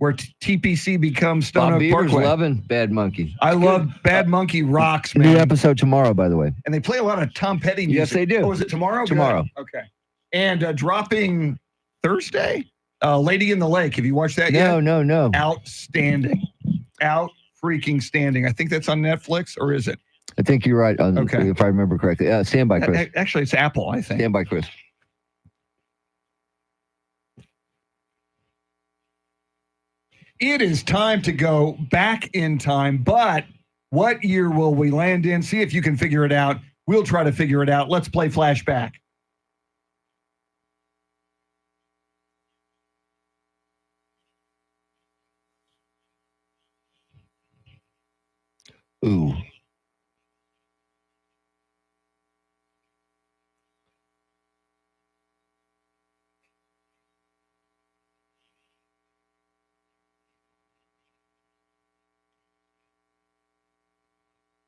TPC becomes Stone Bob Oak Beaver's Parkway. loving Bad Monkey. I love Bad Monkey rocks, man. New episode tomorrow, by the way. And they play a lot of Tom Petty music. Yes, they do. Oh, is it tomorrow? Tomorrow. Good. Okay. And dropping Thursday, Lady in the Lake. Have you watched that yet? No. Outstanding. Out freaking standing. I think that's on Netflix, or is it? I think you're right. Okay. If I remember correctly. Stand by, Chris. Actually, it's Apple, I think. Stand by, Chris. It is time to go back in time, but what year will we land in? See if you can figure it out. We'll try to figure it out. Let's play flashback. Ooh.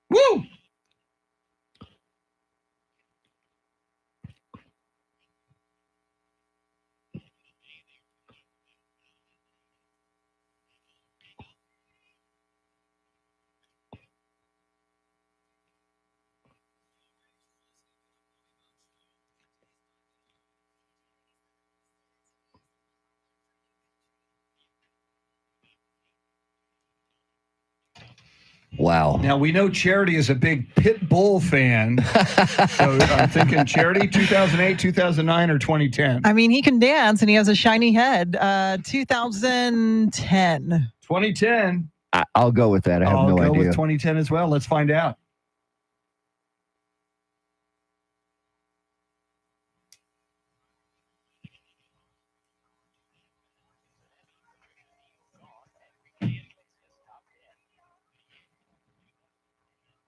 Woo! Wow. Now, we know Charity is a big Pit Bull fan. So I'm thinking Charity, 2008, 2009, or 2010? I mean, he can dance and he has a shiny head. 2010. 2010. I'll go with that. I have I'll no go idea. with 2010 as well. Let's find out.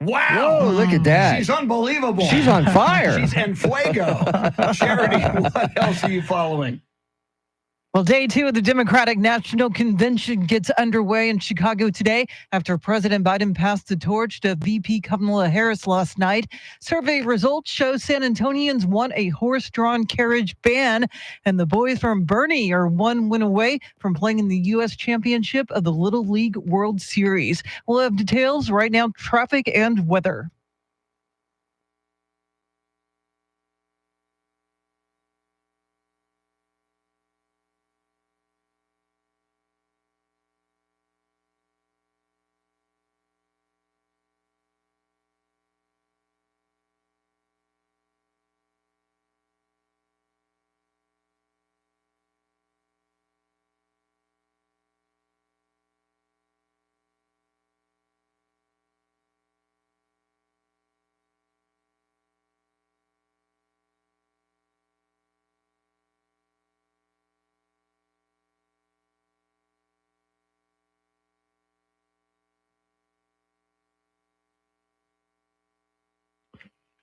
Wow. Whoa, look at that. She's unbelievable. She's on fire. She's en fuego. Charity, what else are you following? Well, day 2 of the Democratic National Convention gets underway in Chicago today after President Biden passed the torch to VP Kamala Harris last night. Survey results show San Antonians want a horse-drawn carriage ban, and the boys from Bernie are one win away from playing in the U.S. Championship of the Little League World Series. We'll have details right now, traffic and weather.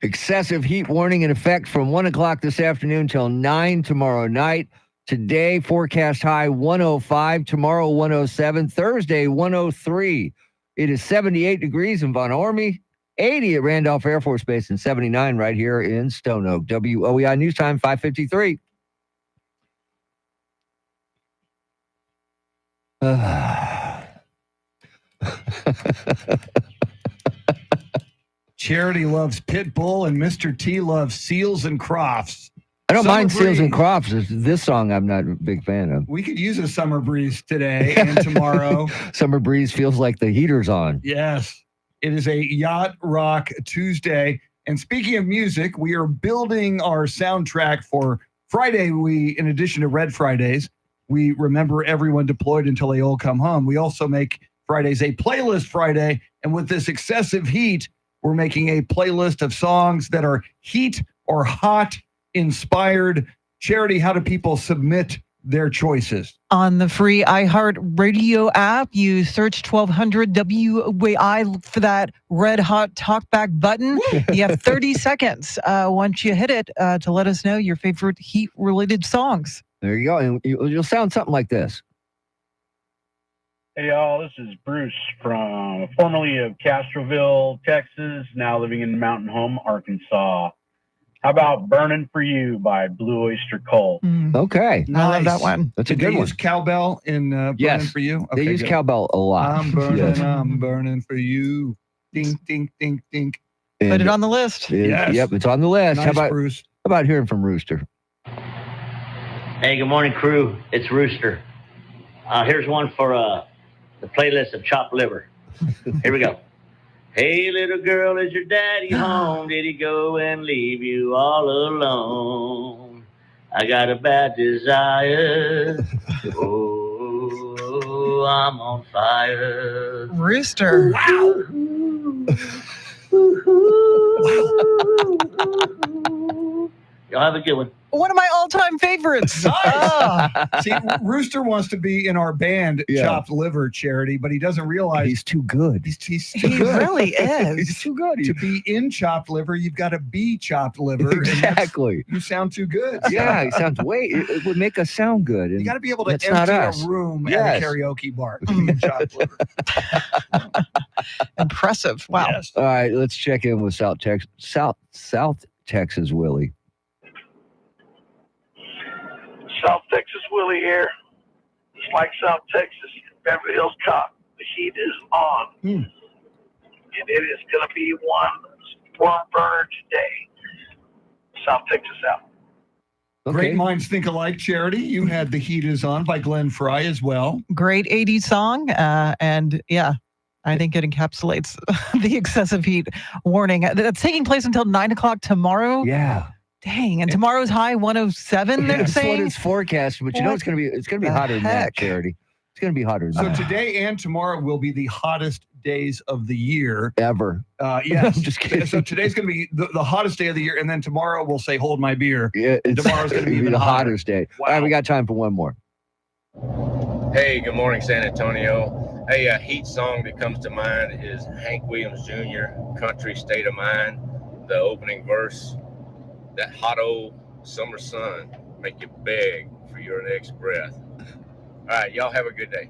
Excessive heat warning in effect from 1 o'clock this afternoon till 9 tomorrow night. Today, forecast high 105. Tomorrow, 107. Thursday, 103. It is 78 degrees in Von Ormy, 80 at Randolph Air Force Base, and 79 right here in Stone Oak. WOEI News Time, 5:53. Charity loves Pit Bull, and Mr. T loves Seals and Crofts. I don't Summer mind Seals and Breeze. Crofts. This song I'm not a big fan of. We could use a summer breeze today and tomorrow. Summer breeze feels like the heater's on. Yes, it is a Yacht Rock Tuesday. And speaking of music, we are building our soundtrack for Friday. In addition to Red Fridays, we remember everyone deployed until they all come home. We also make Fridays a playlist Friday. And with this excessive heat, we're making a playlist of songs that are heat or hot inspired. Charity, how do people submit their choices? On the free iHeartRadio app, you search 1200 WOEI for that red hot talkback button. You have 30 seconds once you hit it to let us know your favorite heat-related songs. There you go. And you'll sound something like this. Hey y'all, this is Bruce from formerly of Castroville, Texas, now living in Mountain Home, Arkansas. How about Burning for You by Blue Oyster Cult? Okay. I love that one. That's a Did good they one. use cowbell in Burning Yes. for You? They use good. cowbell a lot. Yes. I'm burning for you. Ding, ding, ding, ding. Put And it on the list. Yes. Yep, it's on the list. Nice, how about Bruce. How about hearing from Rooster? Hey, good morning, crew. It's Rooster. Here's one for the playlist of chopped liver. Here we go. Hey, little girl, is your daddy home? Did he go and leave you all alone? I got a bad desire. Oh, I'm on fire. Rooster. Y'all have a good one. One of my all-time favorites. Nice. Ah. See, Rooster wants to be in our band, Yeah. Chopped Liver Charity, but he doesn't realize He's too good. he's too He good. really He's is. too good. To be in Chopped Liver, you've got to be Chopped Liver. and that's- Exactly. You sound too good. Yeah, it sounds it would make us sound good. You And got to be able to that's not empty us. a room Yes. at a karaoke bar. to be in Chopped Liver. Impressive. Wow. Yes. All right, let's check in with South Texas Willie. South Texas Willie here. It's like South Texas, Beverly Hills Cop. The heat is on. And it is going to be one warm burner today. South Texas out. Great minds think alike, Charity. You had The Heat Is On by Glenn Fry as well. Great 80s song. And yeah, I think it encapsulates the excessive heat warning. That's taking place until 9 o'clock tomorrow. Yeah. Dang. And tomorrow's high 107, they're That's what saying. it's forecast, but you know What it's gonna be the hotter than that, heck? Charity. It's gonna be hotter than So that. today and tomorrow will be the hottest days of the year. Ever. Yes. I'm just kidding. So today's going to be the hottest day of the year, and then tomorrow we'll say, hold my beer. Yeah, Tomorrow's going to be it'll even the hotter. hottest day. All right, we got time for one more. Hey, good morning, San Antonio. Hey, a Heat song that comes to mind is Hank Williams Jr., Country State of Mind. The opening verse, that hot old summer sun make you beg for your next breath. All right, y'all have a good day.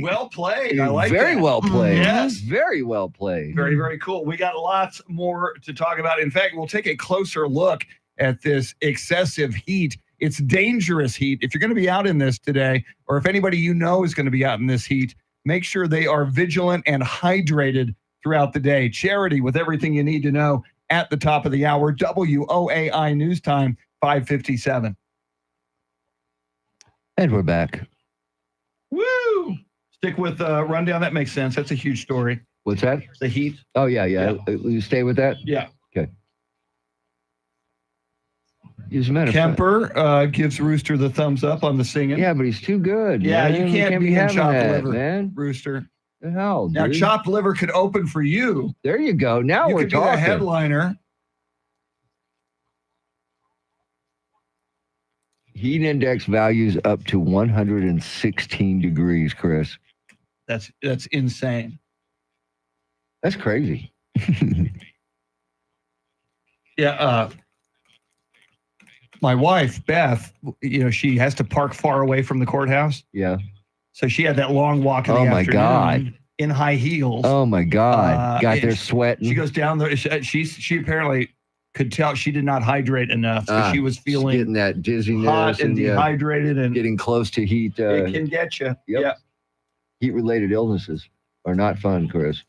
Well played. I like Very that. well played. Yes. Very well played. Very, very cool. We got lots more to talk about. In fact, we'll take a closer look at this excessive heat. It's dangerous heat. If you're going to be out in this today, or if anybody you know is going to be out in this heat, make sure they are vigilant and hydrated throughout the day. Charity with everything you need to know at the top of the hour. WOAI News Time, 5:57. And we're back. Woo! Stick with rundown. That makes sense. That's a huge story. What's that? The heat. Oh, yeah. You stay with that? Yeah. Okay. As a matter of fact- Kemper gives Rooster the thumbs up on the singing. Yeah, but he's too good. Yeah, man. you can't be in having chopped that, liver, man. Rooster. The hell, Now, dude? chopped liver could open for you. There you go. Now You we're could be the talking. headliner. Heat index values up to 116 degrees, Chris. That's insane. That's crazy. Yeah. My wife, Beth, she has to park far away from the courthouse. Yeah. So she had that long walk in Oh, the my afternoon God. in high heels. Oh, my God. Got there and sweating. She goes down there. She apparently could tell she did not hydrate enough. So she was just feeling getting that dizziness hot and yeah, dehydrated, and getting close to heat. it can get you. Yep. Yeah. Heat-related illnesses are not fun, Chris.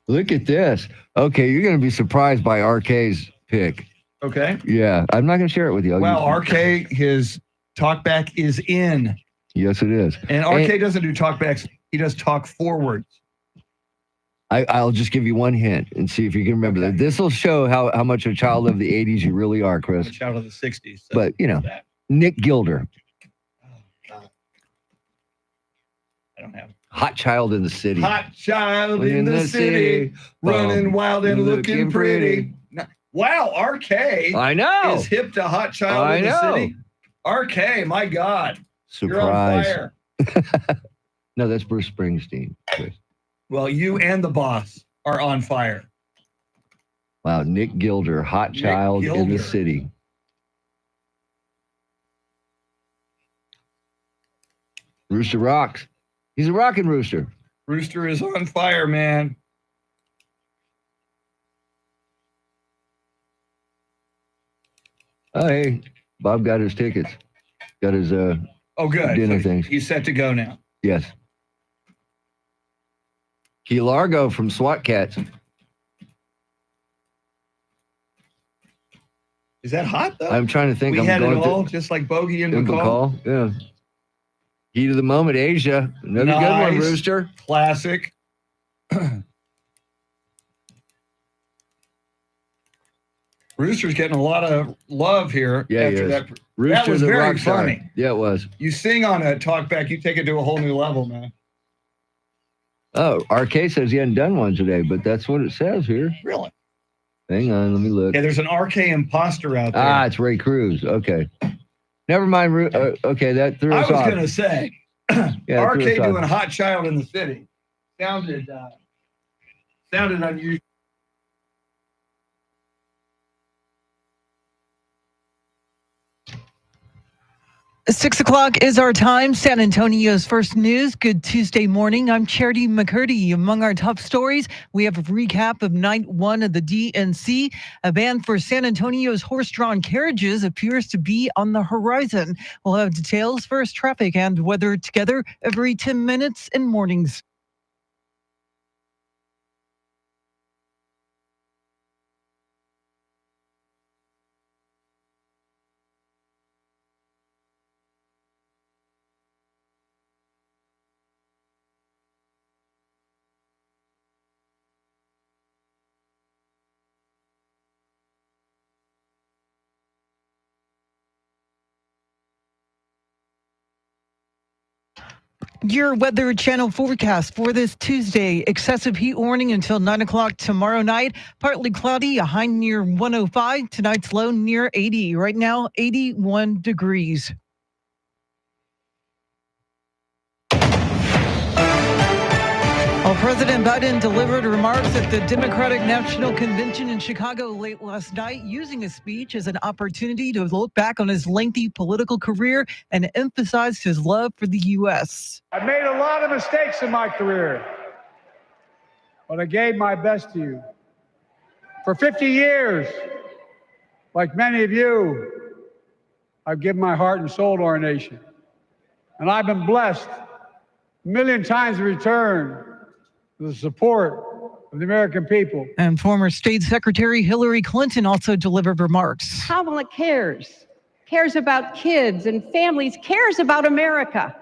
Look at this. Okay, you're going to be surprised by RK's pick. Okay. Yeah, I'm not going to share it with you. Well, RK, his talkback is in. Yes, it is. And RK doesn't do talkbacks. He does talk forwards. I'll just give you one hint and see if you can remember that. This will show how much a child of the 80s you really are, Chris. A child of the 60s. So But, Nick Gilder, I don't have it. hot child in the city. Hot child in the city, running wild and looking pretty. Wow, RK I know. is hip to hot child I in the know. city. RK, my God. Surprise. You're on fire. No, that's Bruce Springsteen, Chris. Well, you and the boss are on fire. Wow, Nick Gilder, hot Nick child in the Gilder. city. Rooster rocks. He's a rocking rooster. Rooster is on fire, man. Oh, hey, Bob got his tickets. Got his Oh, good. dinner So things. he's set to go now. Yes. Key Largo from SWAT Cats. Is that hot though? I'm trying to think. We I'm had it going all, just like Bogey and to McCall. Yeah. Heat of the moment, Asia. Another good one, Nice. Rooster. Classic. Rooster's getting a lot of love here. Yeah, he after is. that. Rooster, that was the very rock star. funny. Yeah, it was. You sing on a talkback, you take it to a whole new level, man. Oh, RK says he hadn't done one today, but that's what it says here. Really? Hang on, let me look. Yeah, there's an RK imposter out there. Ah, it's Ray Cruz. Okay. Never mind. Okay, that threw I us was off. going to say, Yeah, RK threw us off. doing Hot Child in the City sounded unusual. Six o'clock is our time. San Antonio's first news. Good Tuesday morning. I'm Charity McCurdy. Among our top stories, we have a recap of night one of the DNC. A ban for San Antonio's horse-drawn carriages appears to be on the horizon. We'll have details, first traffic and weather together every 10 minutes in mornings. Your Weather Channel forecast for this Tuesday. Excessive heat warning until 9 o'clock tomorrow night. Partly cloudy, a high near 105. Tonight's low near 80. Right now, 81 degrees. Well, President Biden delivered remarks at the Democratic National Convention in Chicago late last night, using his speech as an opportunity to look back on his lengthy political career and emphasize his love for the U.S. I made a lot of mistakes in my career, but I gave my best to you. For 50 years, like many of you, I've given my heart and soul to our nation. And I've been blessed a million times in return for the support of the American people. And former State Secretary Hillary Clinton also delivered remarks. Kamala cares about kids and families, cares about America.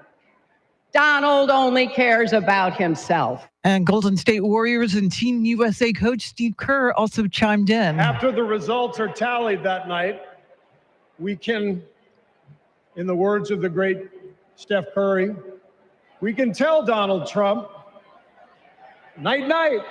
Donald only cares about himself. And Golden State Warriors and Team USA coach Steve Kerr also chimed in. After the results are tallied that night, we can, in the words of the great Steph Curry, we can tell Donald Trump, night, night.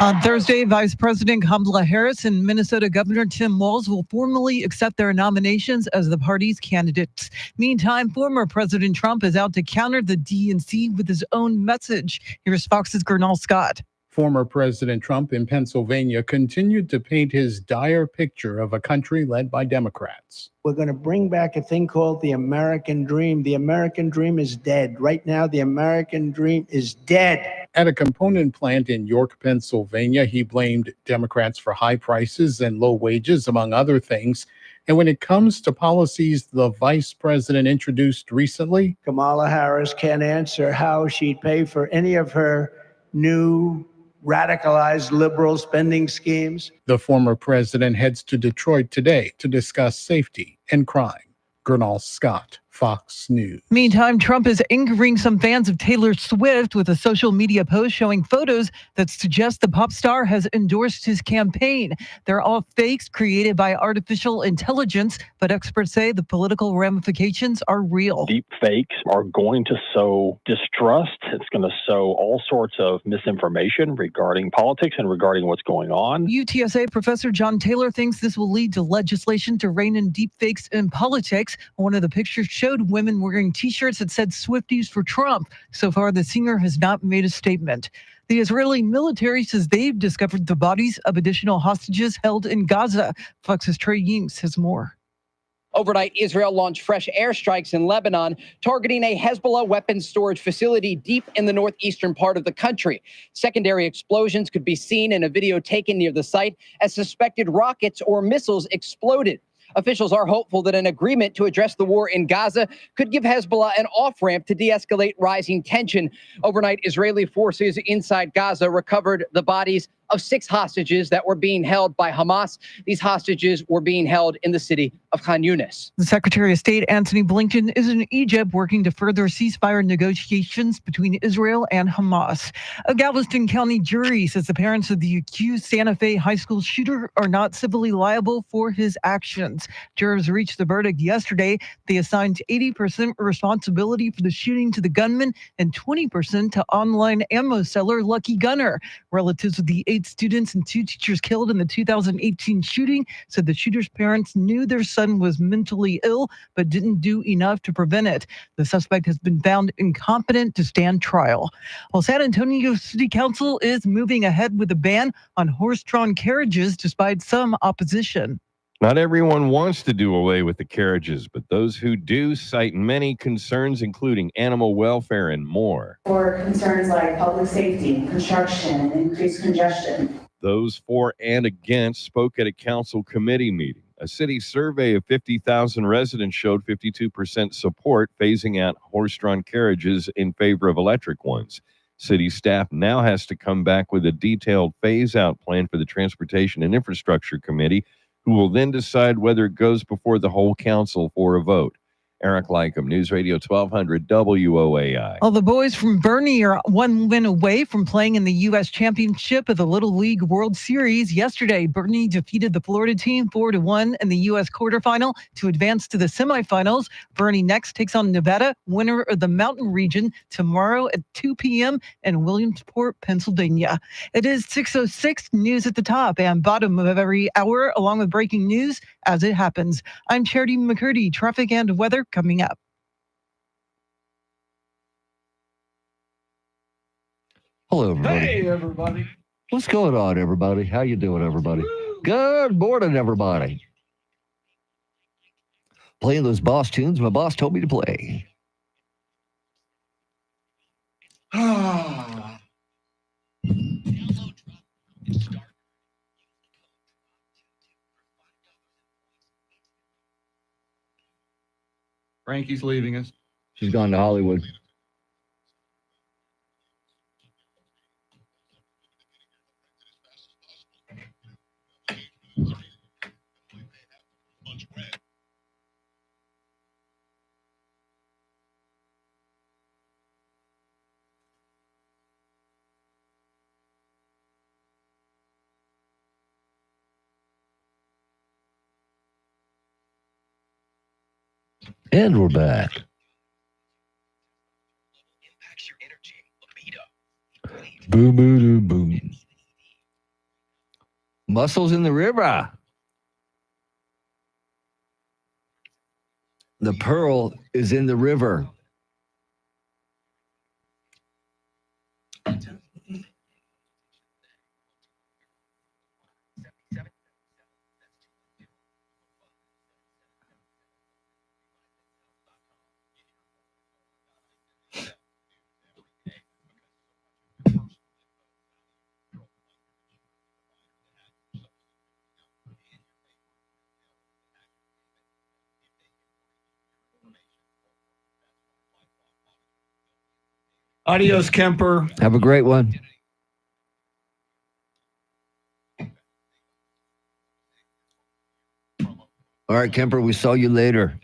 On Thursday, Vice President Kamala Harris and Minnesota Governor Tim Walz will formally accept their nominations as the party's candidates. Meantime, former President Trump is out to counter the DNC with his own message. Here's Fox's Gernal Scott. Former President Trump in Pennsylvania continued to paint his dire picture of a country led by Democrats. We're going to bring back a thing called the American dream. The American dream is dead. Right now, the American dream is dead. At a component plant in York, Pennsylvania, he blamed Democrats for high prices and low wages, among other things. And when it comes to policies the vice president introduced recently, Kamala Harris can't answer how she'd pay for any of her new radicalized liberal spending schemes. the former president heads to Detroit today to discuss safety and crime. Gernal Scott, Fox News. Meantime, Trump is angering some fans of Taylor Swift with a social media post showing photos that suggest the pop star has endorsed his campaign. They're all fakes created by artificial intelligence, but experts say the political ramifications are real. Deep fakes are going to sow distrust. It's going to sow all sorts of misinformation regarding politics and regarding what's going on. UTSA professor John Taylor thinks this will lead to legislation to rein in deep fakes in politics. One of the pictures showed women wearing T-shirts that said Swifties for Trump. So far, the singer has not made a statement. The Israeli military says they've discovered the bodies of additional hostages held in Gaza. Fox's Trey Yingst has more. Overnight, Israel launched fresh airstrikes in Lebanon, targeting a Hezbollah weapons storage facility deep in the northeastern part of the country. Secondary explosions could be seen in a video taken near the site as suspected rockets or missiles exploded. Officials are hopeful that an agreement to address the war in Gaza could give Hezbollah an off-ramp to de-escalate rising tension. Overnight, Israeli forces inside Gaza recovered the bodies of 6 hostages that were being held by Hamas. These hostages were being held in the city of Khan Yunis. The Secretary of State Antony Blinken is in Egypt working to further ceasefire negotiations between Israel and Hamas. A Galveston County jury says the parents of the accused Santa Fe high school shooter are not civilly liable for his actions. Jurors reached the verdict yesterday. They assigned 80% responsibility for the shooting to the gunman and 20% to online ammo seller Lucky Gunner. Relatives of the 8 students and 2 teachers killed in the 2018 shooting said the shooter's parents knew their son was mentally ill but didn't do enough to prevent it. The suspect has been found incompetent to stand trial. Well, San Antonio City Council is moving ahead with a ban on horse-drawn carriages despite some opposition. Not everyone wants to do away with the carriages, but those who do cite many concerns, including animal welfare and more. For concerns like public safety, construction, and increased congestion. Those for and against spoke at a council committee meeting. A city survey of 50,000 residents showed 52% support phasing out horse-drawn carriages in favor of electric ones. City staff now has to come back with a detailed phase-out plan for the Transportation and Infrastructure Committee, who will then decide whether it goes before the whole council for a vote. Eric Lycum, News Radio 1200 WOAI. Well, the boys from Bernie are 1 win away from playing in the U.S. Championship of the Little League World Series. Yesterday, Bernie defeated the Florida team 4-1 in the U.S. quarterfinal to advance to the semifinals. Bernie next takes on Nevada, winner of the Mountain Region, tomorrow at 2 p.m. in Williamsport, Pennsylvania. It is 6:06, news at the top and bottom of every hour, along with breaking news as it happens. I'm Charity McCurdy. Traffic and weather coming up. Hello, everybody. Hey, everybody. What's going on, everybody? How you doing, everybody? Good morning, everybody. Playing those boss tunes my boss told me to play. Frankie's leaving us. She's gone to Hollywood. And we're back. Boom, boom, boom, boom. Mussels in the river. The pearl is in the river. Adios, Kemper. Have a great one. All right, Kemper, we saw you later.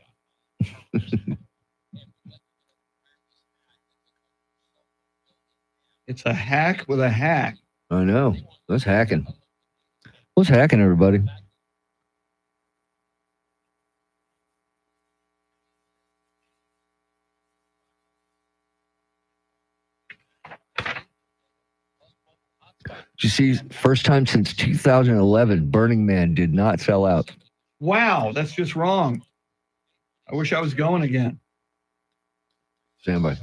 It's a hack with a hack. I know. What's hacking? What's hacking, everybody? Did you see, first time since 2011, Burning Man did not sell out. Wow, that's just wrong. I wish I was going again. Stand by.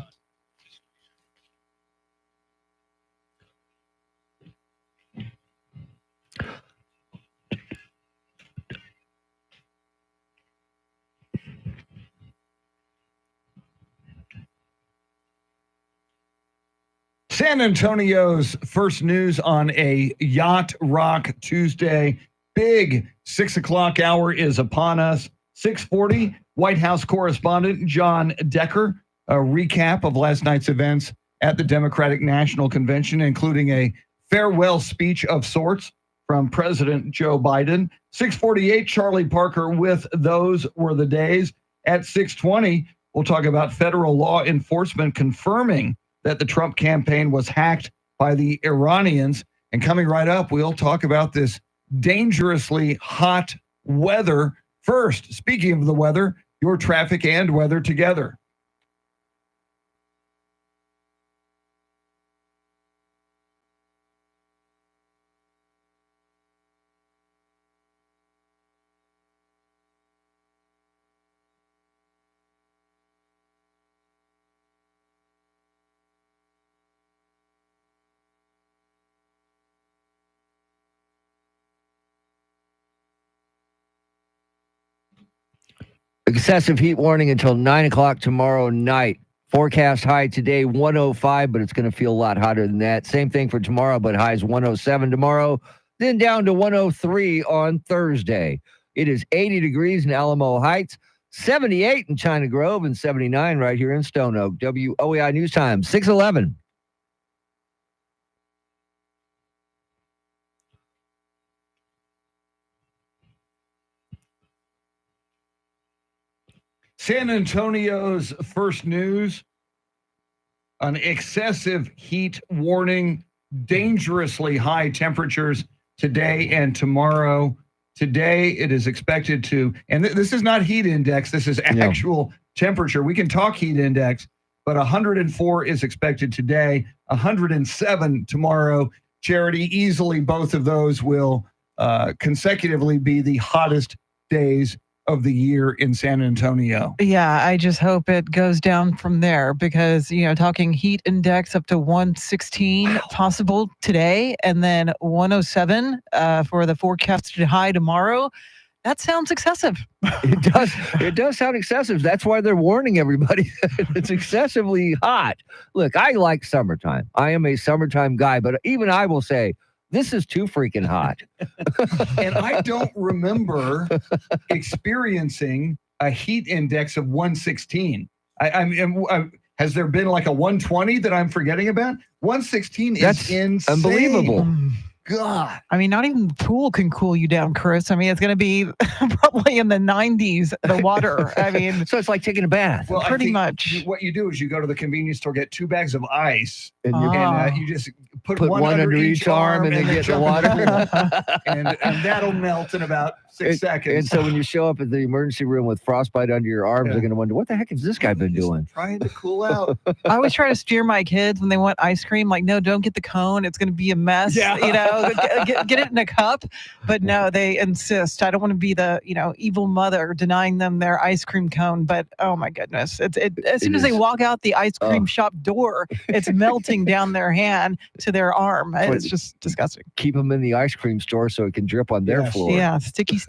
San Antonio's first news on a Yacht Rock Tuesday. Big 6 o'clock hour is upon us. 6:40, White House correspondent John Decker, a recap of last night's events at the Democratic National Convention, including a farewell speech of sorts from President Joe Biden. 6:48, Charlie Parker with Those Were the Days. At 6:20, we'll talk about federal law enforcement confirming that the Trump campaign was hacked by the Iranians. And coming right up, we'll talk about this dangerously hot weather. First, speaking of the weather, your traffic and weather together. Excessive heat warning until 9 o'clock tomorrow night. Forecast high today, 105, but it's going to feel a lot hotter than that. Same thing for tomorrow, but highs 107 tomorrow, then down to 103 on Thursday. It is 80 degrees in Alamo Heights, 78 in China Grove, and 79 right here in Stone Oak. WOEI News Time, 6:11. San Antonio's first news, an excessive heat warning, dangerously high temperatures today and tomorrow. Today, it is expected to, and this is not heat index, this is actual temperature. We can talk heat index, but 104 is expected today, 107 tomorrow. Charity, easily both of those will consecutively be the hottest days of the year in San Antonio. Yeah, I just hope it goes down from there because, talking heat index up to 116 possible today and then 107 for the forecasted high tomorrow. That sounds excessive. It does sound excessive. That's why they're warning everybody. It's excessively hot. Look, I like summertime. I am a summertime guy, but even I will say, this is too freaking hot. And I don't remember experiencing a heat index of 116. Has there been like a 120 that I'm forgetting about? 116 That's is insane. unbelievable. God. I mean, not even the pool can cool you down, Chris. I mean, it's going to be probably in the 90s, the water. I mean, so it's like taking a bath. Well, pretty much. What you do is you go to the convenience store, get 2 bags of ice, and you just put one under each arm and then get the water. and that'll melt in about 6 seconds. And so when you show up at the emergency room with frostbite under your arms, they're going to wonder, what the heck has this guy been doing? Trying to cool out. I always try to steer my kids when they want ice cream. Like, no, don't get the cone. It's going to be a mess. Yeah. Get it in a cup. But no, they insist. I don't want to be the, evil mother denying them their ice cream cone. But oh my goodness. As soon as they walk out the ice cream shop door, it's melting down their hand to their arm. It's just disgusting. Keep them in the ice cream store so it can drip on their floor. Yeah, sticky.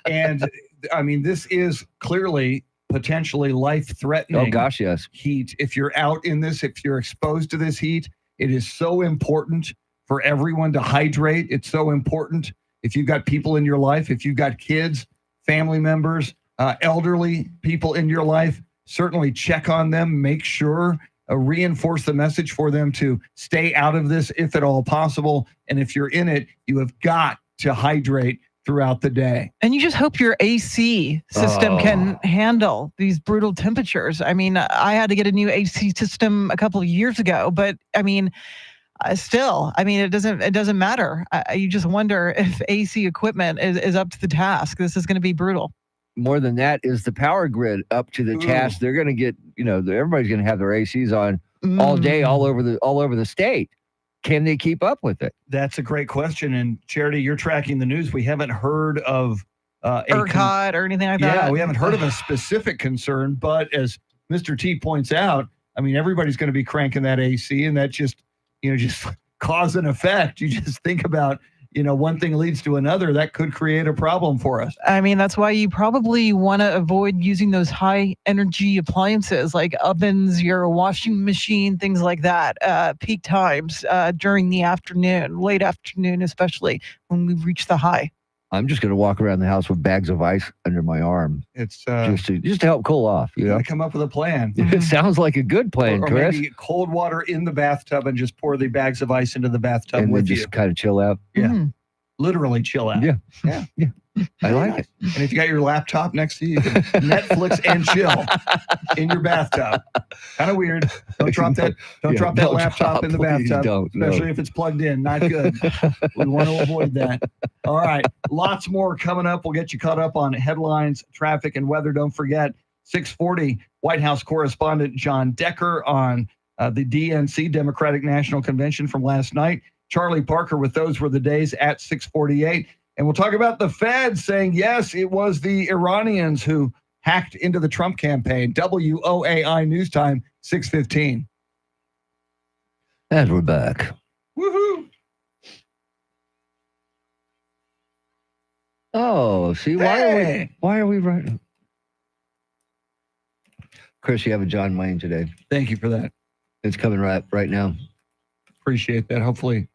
And I mean, this is clearly potentially life-threatening. Oh gosh, yes. Heat. If you're out in this, if you're exposed to this heat, it is so important for everyone to hydrate. It's so important if you've got people in your life, if you've got kids, family members, elderly people in your life, certainly check on them, make sure, reinforce the message for them to stay out of this if at all possible. And if you're in it, you have got to hydrate throughout the day. And you just hope your AC system can handle these brutal temperatures. I mean, I had to get a new AC system a couple of years ago, but I mean, still, it doesn't matter. You just wonder if AC equipment is up to the task. This is going to be brutal. More than that is the power grid up to the task. They're going to get, everybody's going to have their ACs on all day, all over the state. Can they keep up with it? That's a great question. And Charity, you're tracking the news. We haven't heard of ERCOT or anything like that. Yeah, we haven't heard of a specific concern. But as Mr. T points out, everybody's going to be cranking that AC, and that just cause and effect. You just think about one thing leads to another, that could create a problem for us. I mean, that's why you probably want to avoid using those high energy appliances like ovens, your washing machine, things like that, peak times during the afternoon, late afternoon, especially when we reach the high. I'm just going to walk around the house with bags of ice under my arm. It's just to help cool off. You got to come up with a plan. It sounds like a good plan, or Chris. Maybe cold water in the bathtub and just pour the bags of ice into the bathtub and with then just kind of chill out. Yeah. Literally chill out. Yeah. Yeah. I like it. And if you got your laptop next to you, you can Netflix and chill in your bathtub. Kind of weird. Don't drop that. Don't drop that laptop in the bathtub, especially if it's plugged in. Not good. We want to avoid that. All right, lots more coming up. We'll get you caught up on headlines, traffic, and weather. Don't forget 6:40. White House correspondent John Decker on the DNC Democratic National Convention from last night. Charlie Parker with Those Were the Days at 6:48. And we'll talk about the Fed saying, yes, it was the Iranians who hacked into the Trump campaign. WOAI News Time, 6:15. And we're back. Woohoo! Oh, see, why are we right? Chris, you have a John Wayne today. Thank you for that. It's coming right now. Appreciate that. Hopefully.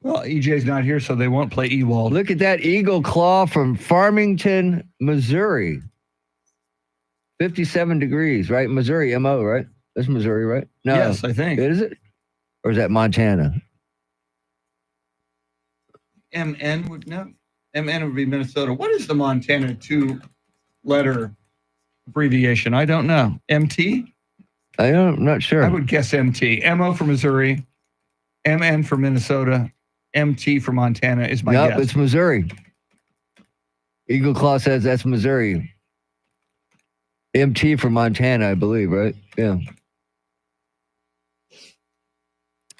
Well, EJ's not here, so they won't play Ewald. Look at that eagle claw from Farmington, Missouri. 57 degrees, right? Missouri, MO, right? That's Missouri, right? No. Yes, I think. Is it? Or is that Montana? MN would be Minnesota. What is the Montana 2-letter abbreviation? I don't know. MT? I'm not sure. I would guess MT. MO for Missouri, MN for Minnesota, MT for Montana is my guess. It's Missouri. Eagle Claw says that's Missouri. MT for Montana, I believe, right? Yeah.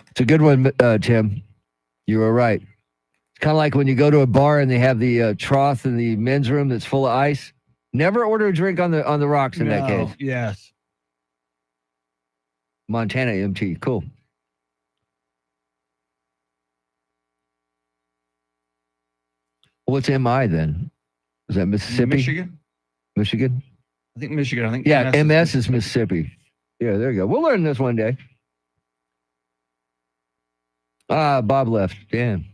It's a good one, Tim. You were right. It's kind of like when you go to a bar and they have the trough in the men's room that's full of ice. Never order a drink on the rocks in that case. Yes. Montana MT. Cool. What's MI then? Is that Mississippi? Michigan? I think Michigan. I think MS is Mississippi. Yeah, there you go. We'll learn this one day. Bob left. Damn.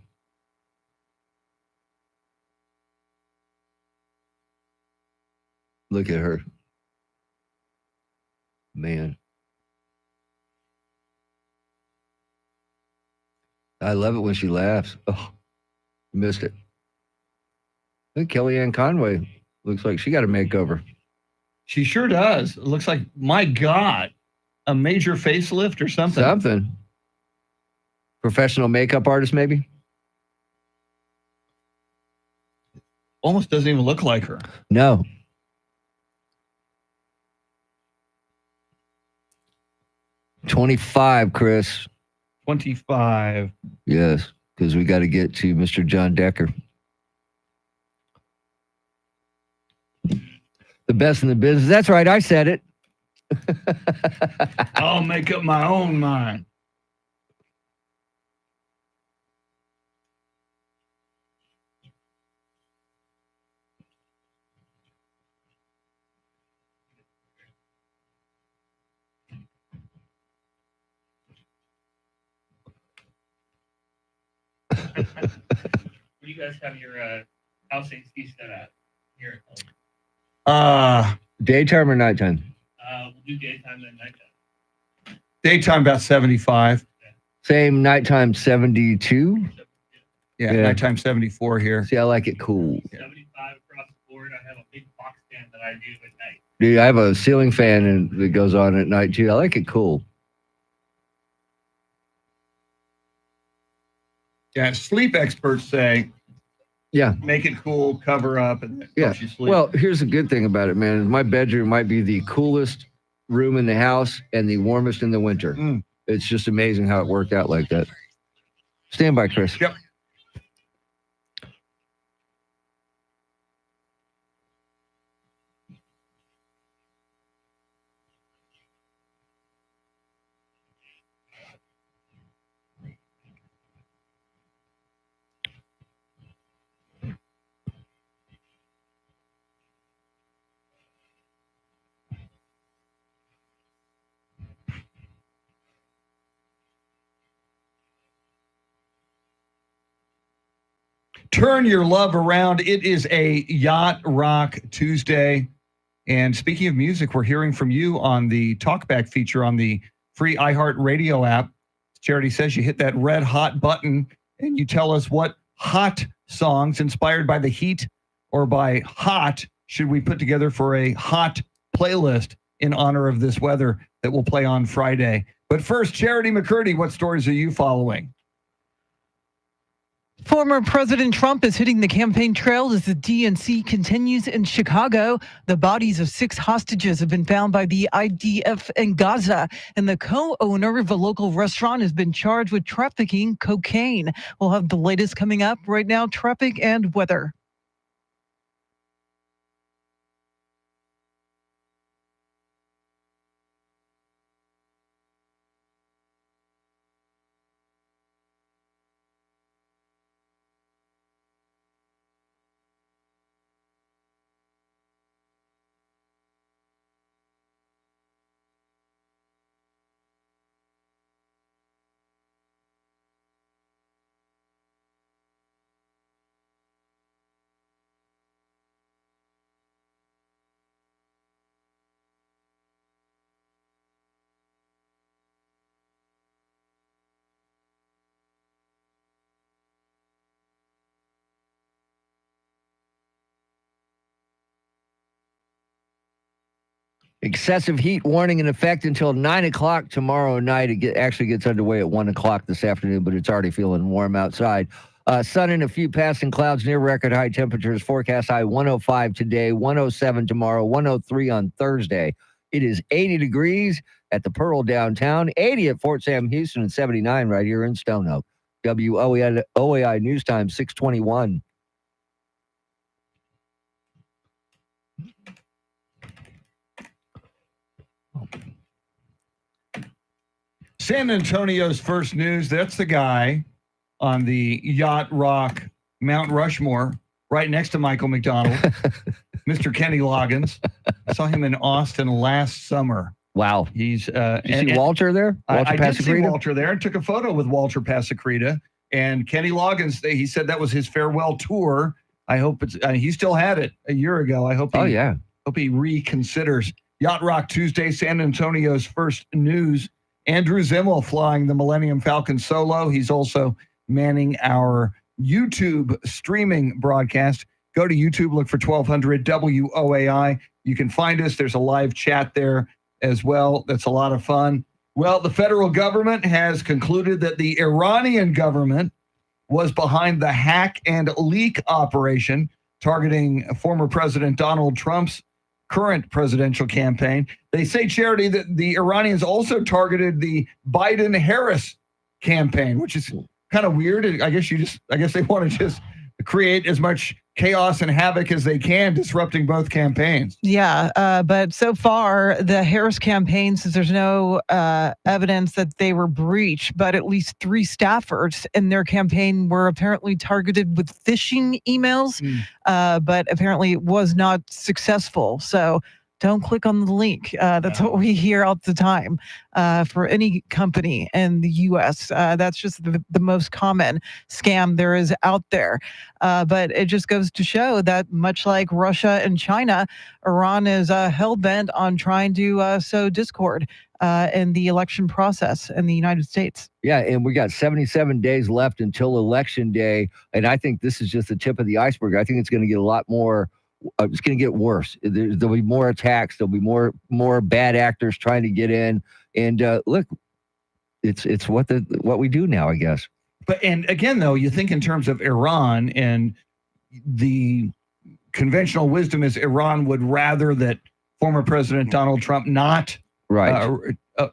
Look at her. Man. I love it when she laughs. Oh, missed it. I think Kellyanne Conway looks like she got a makeover. She sure does. It looks like, my God, a major facelift or something. Something. Professional makeup artist, maybe? Almost doesn't even look like her. No. $25, Chris. 25. Yes, because we got to get to Mr. John Decker. The best in the business. That's right. I said it. I'll make up my own mind. Where do you guys have your house AC set at here at home? Daytime or nighttime? We'll do daytime and nighttime. Daytime about 75. Same nighttime 72. Yeah, nighttime 74 here. See, I like it cool. 75 across the board. I have a big box fan that I do at night. Dude, I have a ceiling fan that goes on at night too. I like it cool. Yeah, sleep experts say, make it cool, cover up, and it helps you sleep. Well, here's the good thing about it, man. My bedroom might be the coolest room in the house and the warmest in the winter. It's just amazing how it worked out like that. Stand by, Chris. Yep. Turn your love around. It is a Yacht Rock Tuesday. And speaking of music, we're hearing from you on the Talkback feature on the free iHeartRadio app. Charity says you hit that red hot button and you tell us what hot songs inspired by the heat or by hot should we put together for a hot playlist in honor of this weather that will play on Friday. But first, Charity McCurdy, what stories are you following? Former President Trump is hitting the campaign trail as the DNC continues in Chicago. The bodies of 6 hostages have been found by the IDF in Gaza, and the co-owner of a local restaurant has been charged with trafficking cocaine. We'll have the latest coming up right now, traffic and weather. Excessive heat warning in effect until 9 o'clock tomorrow night. It actually gets underway at 1 o'clock this afternoon, but it's already feeling warm outside. Sun and a few passing clouds near record high temperatures. Forecast high 105 today, 107 tomorrow, 103 on Thursday. It is 80 degrees at the Pearl downtown, 80 at Fort Sam Houston, and 79 right here in Stone Oak. WOAI News Time, 621. San Antonio's first news. That's the guy on the Yacht Rock Mount Rushmore right next to Michael McDonald, Mr. Kenny Loggins. I saw him in Austin last summer. Wow. He's Did you see Walter there? Walter I did see Pasacreta? Walter there and took a photo with Walter Pasacreta. And Kenny Loggins, he said that was his farewell tour. I hope it's he still had it a year ago. I hope hope he reconsiders. Yacht Rock Tuesday, San Antonio's first news. Andrew Zimmel flying the Millennium Falcon solo. He's also manning our YouTube streaming broadcast. Go to YouTube, look for 1200 WOAI. You can find us. There's a live chat there as well. That's a lot of fun. Well, the federal government has concluded that the Iranian government was behind the hack and leak operation targeting former President Donald Trump's current presidential campaign. They say, Charity, that the Iranians also targeted the Biden-Harris campaign, which is kind of weird. I guess they want to just create as much chaos and havoc as they can, disrupting both campaigns. Yeah, but so far, the Harris campaign says there's no evidence that they were breached, but at least 3 staffers in their campaign were apparently targeted with phishing emails, but apparently it was not successful. So don't click on the link. That's what we hear all the time for any company in the U.S. That's just the most common scam there is out there. But it just goes to show that much like Russia and China, Iran is hell-bent on trying to sow discord in the election process in the United States. Yeah, and we got 77 days left until Election Day, and I think this is just the tip of the iceberg. I think it's going to get a lot more. It's going to get worse. There'll be more attacks. There'll be more bad actors trying to get in. And look, it's what we do now, I guess. But and again, though, you think in terms of Iran, and the conventional wisdom is Iran would rather that former President Donald Trump not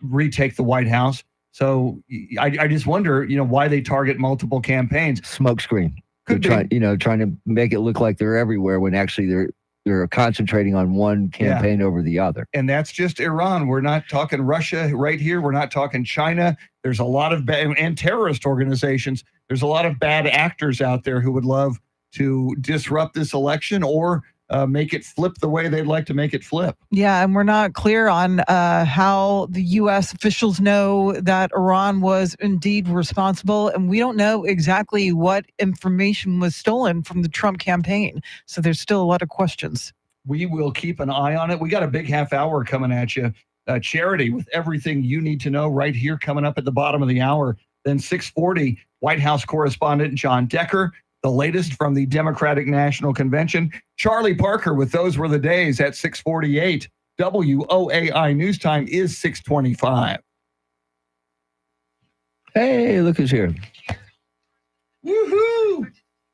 retake the White House. So I just wonder, why they target multiple campaigns. Smokescreen. Trying to make it look like they're everywhere when actually they're concentrating on one campaign over the other. And that's just Iran. We're not talking Russia right here. We're not talking China. There's a lot of and terrorist organizations. There's a lot of bad actors out there who would love to disrupt this election or make it flip the way they'd like to make it flip. Yeah, and we're not clear on how the U.S. officials know that Iran was indeed responsible, and we don't know exactly what information was stolen from the Trump campaign. So there's still a lot of questions. We will keep an eye on it. We got a big half hour coming at you. Charity with everything you need to know right here coming up at the bottom of the hour. Then 6:40, White House correspondent John Decker, the latest from the Democratic National Convention. Charlie Parker with Those Were the Days at 6:48. WOAI News Time is 6:25. Hey, look who's here. Woohoo!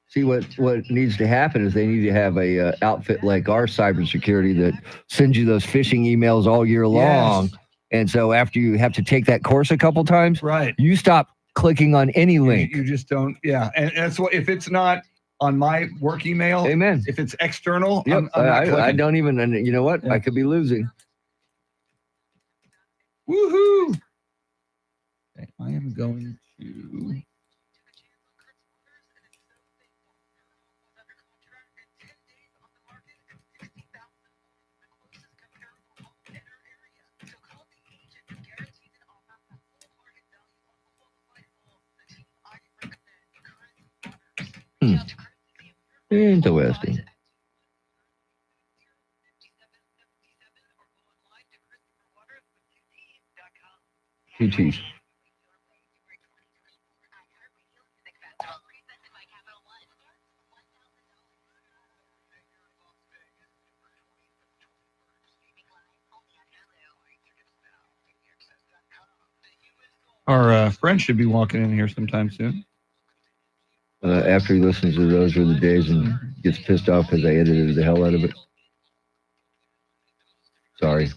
See, what needs to happen is they need to have a outfit like our cybersecurity that sends you those phishing emails all year long. Yes. And so after you have to take that course a couple times, right, you stop clicking on any link. You just don't. Yeah, and that's what if it's not on my work email. Amen. If it's external, Yep. I'm not I clicking. don't even. And you know what? I could be losing. Woohoo! Okay, I am going to. Interesting. QT. Our friend should be walking in here sometime soon. After he listens to Those Were the Days and gets pissed off because I edited the hell out of it. Sorry.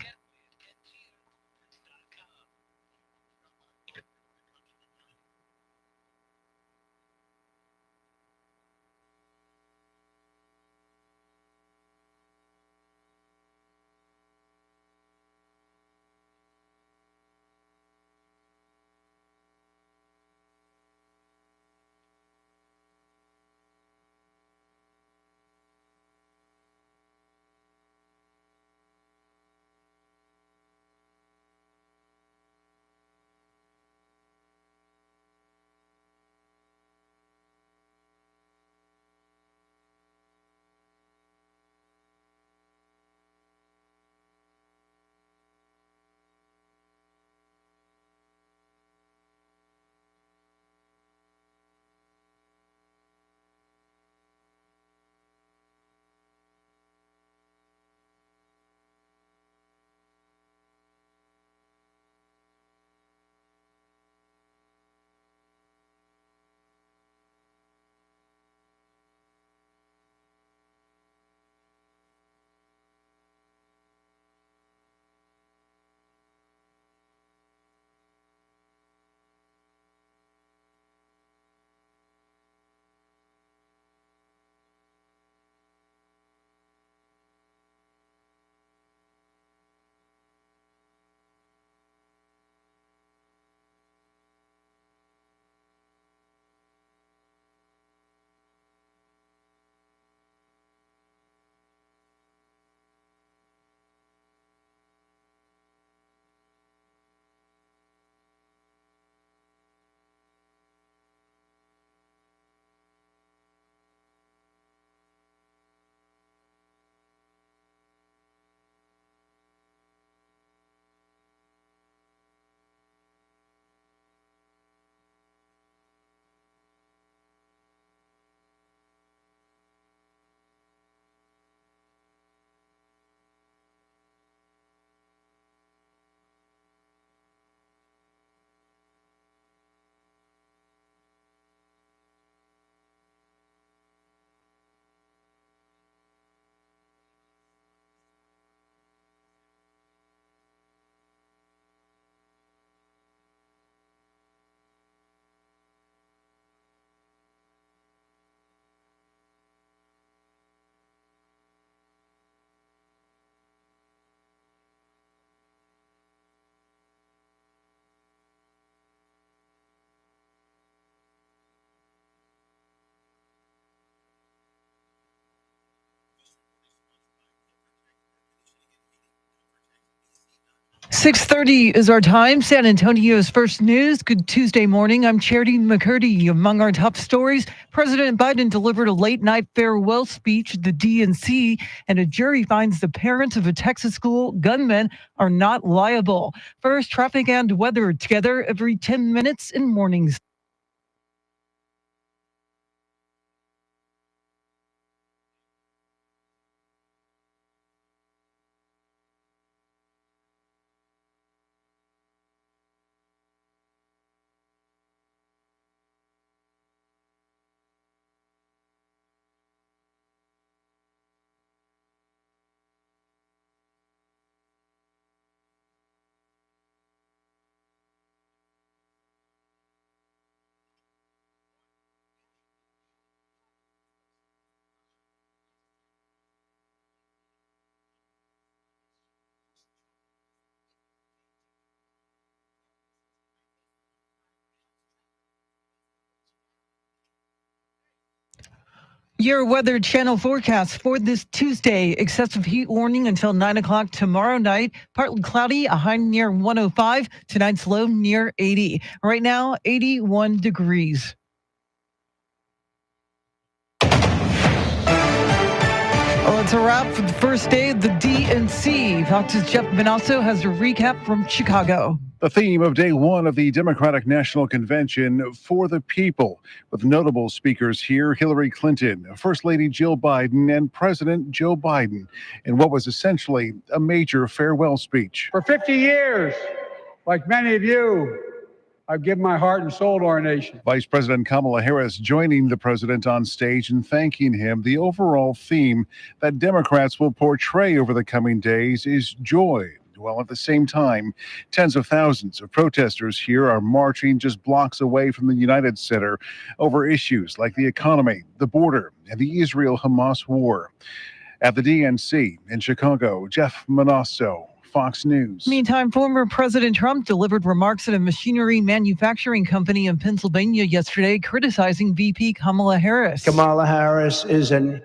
6:30 is our time. San Antonio's first news. Good Tuesday morning. I'm Charity McCurdy. Among our top stories, President Biden delivered a late-night farewell speech at the DNC, and a jury finds the parents of a Texas school gunmen are not liable. First, traffic and weather together every 10 minutes in mornings. Your Weather Channel forecast for this Tuesday. Excessive heat warning until 9 o'clock tomorrow night. Partly cloudy, a high near 105. Tonight's low near 80. Right now, 81 degrees. Well, it's a wrap for the first day of the DNC. Fox's Jeff Manasso has a recap from Chicago. The theme of day one of the Democratic National Convention, For the People, with notable speakers here, Hillary Clinton, First Lady Jill Biden, and President Joe Biden, in what was essentially a major farewell speech. For 50 years, like many of you, I've given my heart and soul to our nation. Vice President Kamala Harris joining the president on stage and thanking him. The overall theme that Democrats will portray over the coming days is joy. While at the same time, tens of thousands of protesters here are marching just blocks away from the United Center over issues like the economy, the border, and the Israel-Hamas war. At the DNC in Chicago, Jeff Manasso, Fox News. Meantime, former President Trump delivered remarks at a machinery manufacturing company in Pennsylvania yesterday, criticizing VP Kamala Harris. Kamala Harris is an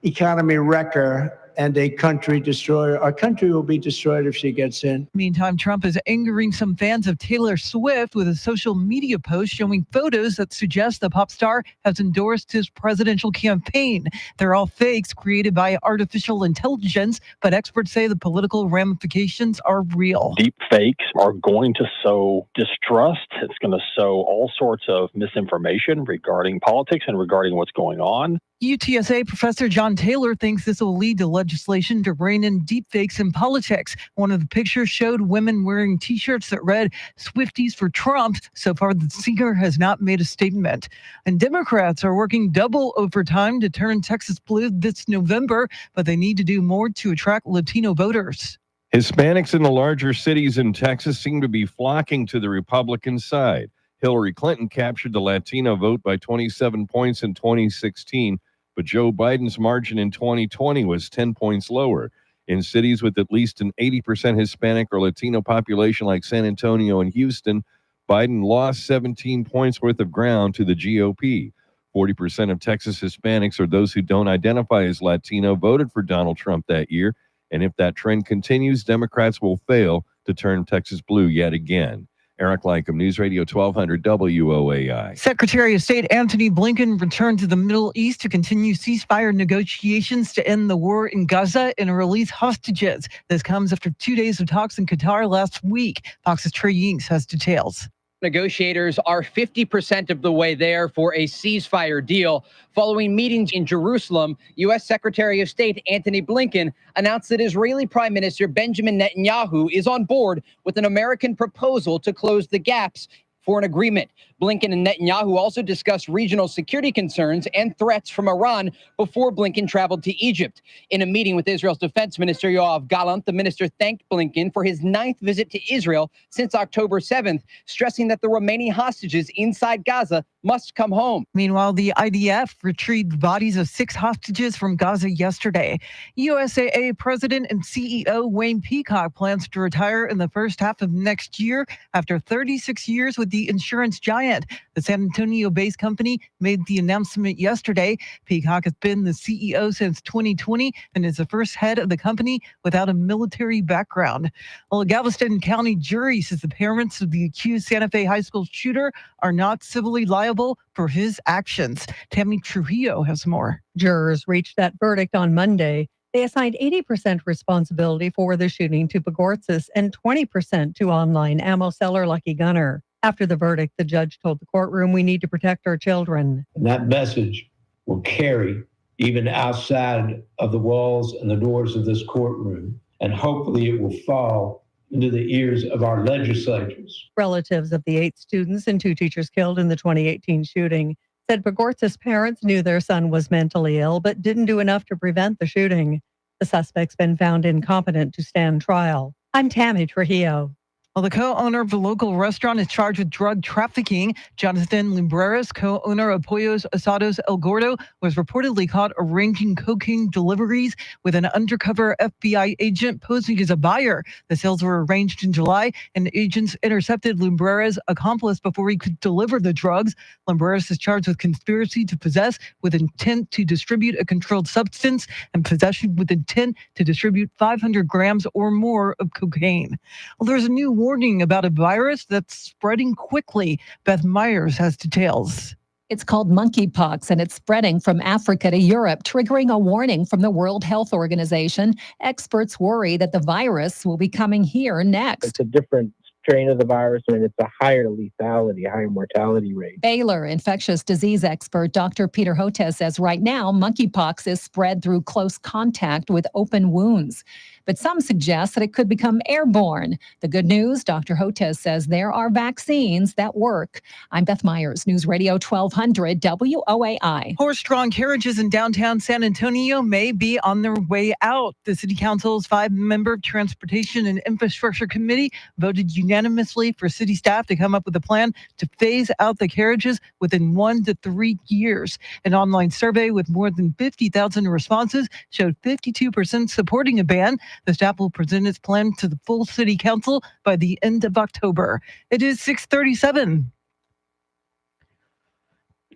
economy wrecker and a country destroyer. Our country will be destroyed if she gets in. Meantime, Trump is angering some fans of Taylor Swift with a social media post showing photos that suggest the pop star has endorsed his presidential campaign. They're all fakes created by artificial intelligence, but experts say the political ramifications are real. Deep fakes are going to sow distrust. It's going to sow all sorts of misinformation regarding politics and regarding what's going on. UTSA professor John Taylor thinks this will lead to legislation to rein in deepfakes in politics. One of the pictures showed women wearing T-shirts that read "Swifties for Trump." So far, the singer has not made a statement. And Democrats are working double overtime to turn Texas blue this November, but they need to do more to attract Latino voters. Hispanics in the larger cities in Texas seem to be flocking to the Republican side. Hillary Clinton captured the Latino vote by 27 points in 2016, but Joe Biden's margin in 2020 was 10 points lower. In cities with at least an 80% Hispanic or Latino population like San Antonio and Houston, Biden lost 17 points worth of ground to the GOP. 40% of Texas Hispanics, or those who don't identify as Latino, voted for Donald Trump that year. And if that trend continues, Democrats will fail to turn Texas blue yet again. Eric Lycum, News Radio 1200 WOAI. Secretary of State Antony Blinken returned to the Middle East to continue ceasefire negotiations to end the war in Gaza and release hostages. This comes after 2 days of talks in Qatar last week. Fox's Trey Yinks has details. Negotiators are 50% of the way there for a ceasefire deal. Following meetings in Jerusalem, U.S. Secretary of State Antony Blinken announced that Israeli Prime Minister Benjamin Netanyahu is on board with an American proposal to close the gaps for an agreement. Blinken and Netanyahu also discussed regional security concerns and threats from Iran before Blinken traveled to Egypt. In a meeting with Israel's Defense Minister Yoav Gallant, the minister thanked Blinken for his 9th visit to Israel since October 7th, stressing that the remaining hostages inside Gaza must come home. Meanwhile, the IDF retrieved bodies of 6 hostages from Gaza yesterday. USAA President and CEO Wayne Peacock plans to retire in the first half of next year after 36 years with the insurance giant. client. The San Antonio-based company made the announcement yesterday. Peacock has been the CEO since 2020 and is the first head of the company without a military background. Well, a Galveston County jury says the parents of the accused Santa Fe High School shooter are not civilly liable for his actions. Tammy Trujillo has more. Jurors reached that verdict on Monday. They assigned 80% responsibility for the shooting to Pagortzis and 20% to online ammo seller Lucky Gunner. After the verdict, the judge told the courtroom, "We need to protect our children." And that message will carry even outside of the walls and the doors of this courtroom. And hopefully it will fall into the ears of our legislators. Relatives of the 8 students and 2 teachers killed in the 2018 shooting said Pagortzis' parents knew their son was mentally ill, but didn't do enough to prevent the shooting. The suspect's been found incompetent to stand trial. I'm Tammy Trujillo. Well, the co-owner of the local restaurant is charged with drug trafficking. Jonathan Lumbreras, co-owner of Pollos Asados El Gordo, was reportedly caught arranging cocaine deliveries with an undercover FBI agent posing as a buyer. The sales were arranged in July, and agents intercepted Lumbreras' accomplice before he could deliver the drugs. Lumbreras is charged with conspiracy to possess with intent to distribute a controlled substance and possession with intent to distribute 500 grams or more of cocaine. Well, there's a new warning about a virus that's spreading quickly. Beth Myers has details. It's called monkeypox, and it's spreading from Africa to Europe, triggering a warning from the World Health Organization. Experts worry that the virus will be coming here next. It's a different strain of the virus, and it's a higher lethality, a higher mortality rate. Baylor infectious disease expert Dr. Peter Hotez says right now, monkeypox is spread through close contact with open wounds. But some suggest that it could become airborne. The good news, Dr. Hotez says there are vaccines that work. I'm Beth Myers, News Radio 1200 WOAI. Horse-drawn carriages in downtown San Antonio may be on their way out. The City Council's 5-member Transportation and Infrastructure Committee voted unanimously for city staff to come up with a plan to phase out the carriages within 1 to 3 years. An online survey with more than 50,000 responses showed 52% supporting a ban. The staff will present its plan to the full City Council by the end of October. It is 6:37.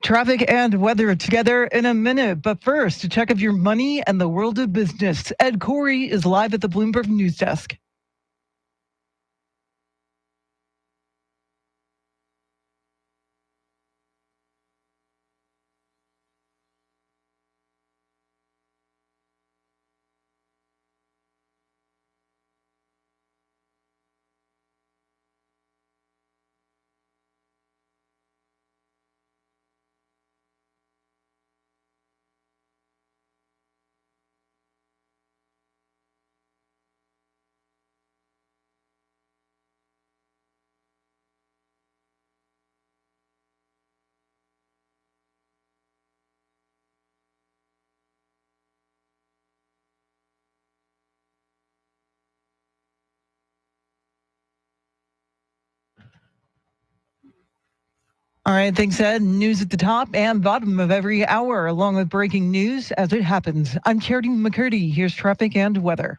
Traffic and weather together in a minute. But first, a check of your money and the world of business. Ed Corey is live at the Bloomberg News Desk. All right, thanks, Ed. News at the top and bottom of every hour, along with breaking news as it happens. I'm Charity McCurdy. Here's traffic and weather.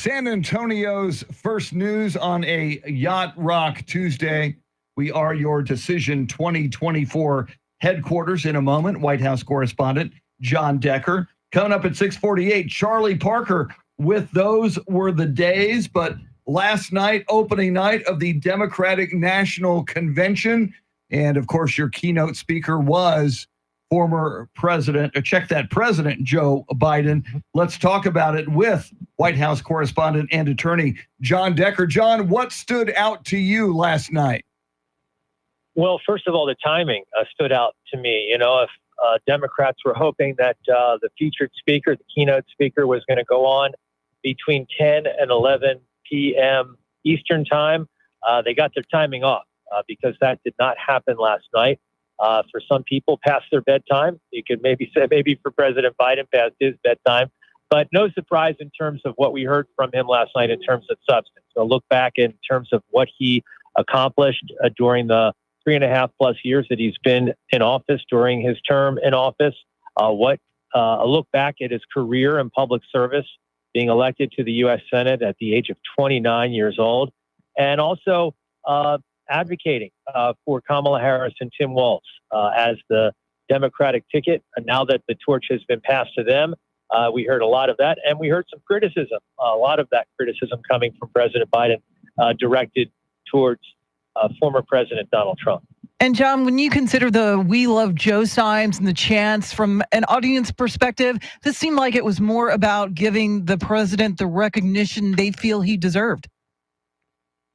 San Antonio's first news on a Yacht Rock Tuesday. We are your Decision 2024 headquarters in a moment. White House correspondent John Decker. Coming up at 6:48, Charlie Parker with Those Were the Days. But last night, opening night of the Democratic National Convention. And of course, your keynote speaker was former President, check that, President Joe Biden. Let's talk about it with White House correspondent and attorney John Decker. John, what stood out to you last night? Well, first of all, the timing stood out to me. You know, if Democrats were hoping that the featured speaker, the keynote speaker, was going to go on between 10 and 11 p.m. Eastern time, they got their timing off because that did not happen last night. For some people, past their bedtime. You could maybe say maybe for President Biden past his bedtime. But no surprise in terms of what we heard from him last night in terms of substance. So look back in terms of what he accomplished during the 3.5+ years that he's been in office, during his term in office. A look back at his career in public service, being elected to the U.S. Senate at the age of 29 years old, and also advocating for Kamala Harris and Tim Walz as the Democratic ticket. And now that the torch has been passed to them, we heard a lot of that, and we heard some criticism, a lot of that criticism coming from President Biden directed towards former President Donald Trump. And John, when you consider the "We Love Joe" signs and the chants from an audience perspective, this seemed like it was more about giving the president the recognition they feel he deserved.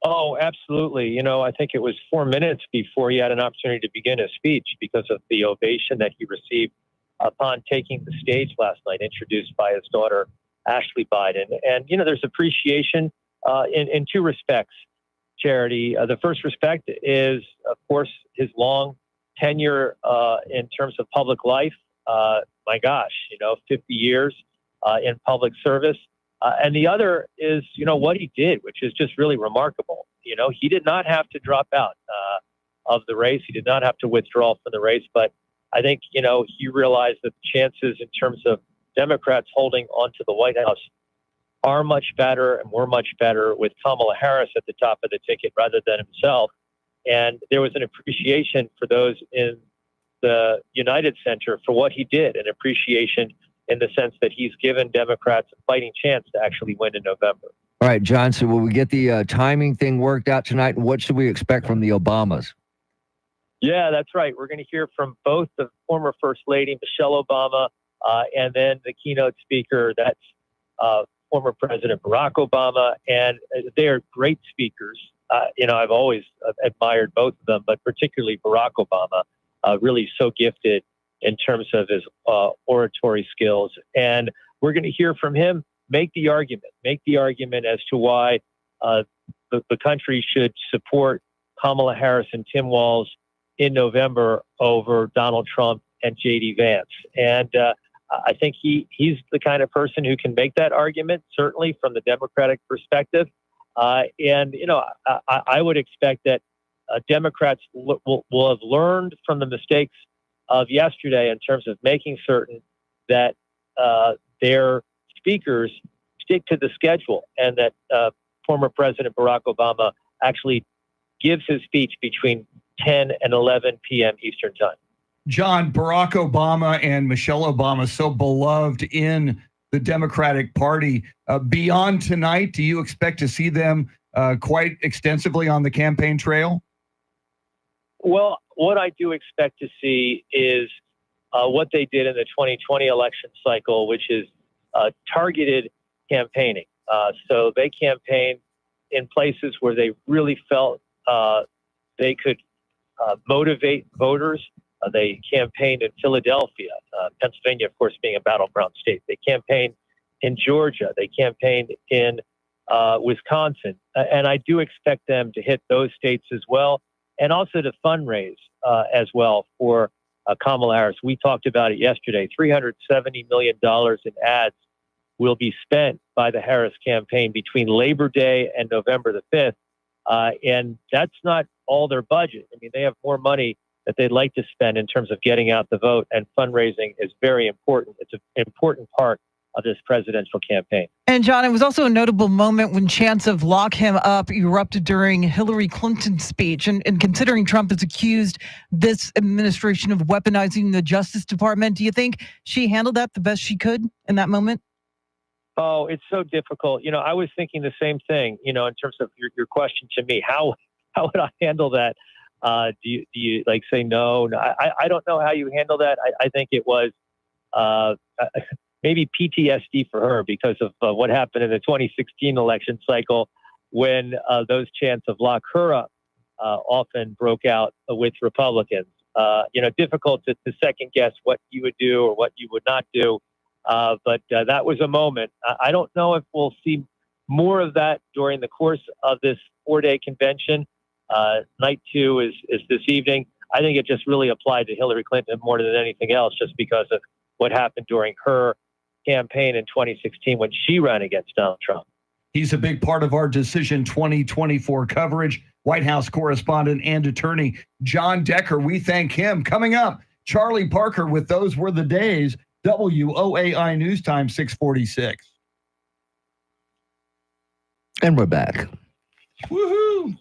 Oh, absolutely. You know, I think it was 4 minutes before he had an opportunity to begin his speech because of the ovation that he received upon taking the stage last night, introduced by his daughter, Ashley Biden. And, you know, there's appreciation in two respects, Charity. The first respect is, of course, his long tenure in terms of public life. My gosh, 50 years in public service. And the other is, what he did, which is just really remarkable. He did not have to drop out of the race. He did not have to withdraw from the race. But I think, he realized that the chances in terms of Democrats holding onto the White House are much better and were much better with Kamala Harris at the top of the ticket rather than himself. And there was an appreciation for those in the United Center for what he did, an appreciation in the sense that he's given Democrats a fighting chance to actually win in November. All right, John, so will we get the timing thing worked out tonight? And what should we expect from the Obamas? Yeah, that's right. We're going to hear from both the former First Lady, Michelle Obama, and then the keynote speaker, that's former President Barack Obama. And they are great speakers. I've always admired both of them, but particularly Barack Obama, really so gifted in terms of his oratory skills. And we're going to hear from him make the argument as to why the country should support Kamala Harris and Tim Walz in November over Donald Trump and J.D. Vance. And I think he's the kind of person who can make that argument, certainly from the Democratic perspective. I would expect that Democrats will have learned from the mistakes of yesterday in terms of making certain that their speakers stick to the schedule and that former President Barack Obama actually gives his speech between 10 and 11 p.m. Eastern time. John, Barack Obama and Michelle Obama, so beloved in the Democratic Party. Beyond tonight, do you expect to see them quite extensively on the campaign trail? Well, what I do expect to see is what they did in the 2020 election cycle, which is targeted campaigning. So they campaigned in places where they really felt they could motivate voters. They campaigned in Philadelphia, Pennsylvania, of course, being a battleground state. They campaigned in Georgia. They campaigned in Wisconsin. And I do expect them to hit those states as well, and also to fundraise as well for Kamala Harris. We talked about it yesterday. $370 million in ads will be spent by the Harris campaign between Labor Day and November the 5th. And that's not all their budget. I mean, they have more money that they'd like to spend in terms of getting out the vote, and fundraising is very important. It's an important part of this presidential campaign. And John, it was also a notable moment when chants of lock him up erupted during Hillary Clinton's speech. And considering Trump has accused this administration of weaponizing the Justice Department, do you think she handled that the best she could in that moment? Oh, it's so difficult. I was thinking the same thing, in terms of your question to me. How would I handle that? Do you like say no? I don't know how you handle that. I think it was maybe PTSD for her because of what happened in the 2016 election cycle when those chants of lock her up often broke out with Republicans. Difficult to second guess what you would do or what you would not do. But that was a moment. I don't know if we'll see more of that during the course of this 4-day convention. Night 2 is this evening. I think it just really applied to Hillary Clinton more than anything else, just because of what happened during her campaign in 2016 when she ran against Donald Trump. He's a big part of our Decision 2024 coverage. White House correspondent and attorney John Decker, we thank him. Coming up, Charlie Parker with Those Were the Days, WOAI News Time 646. And we're back. Woohoo!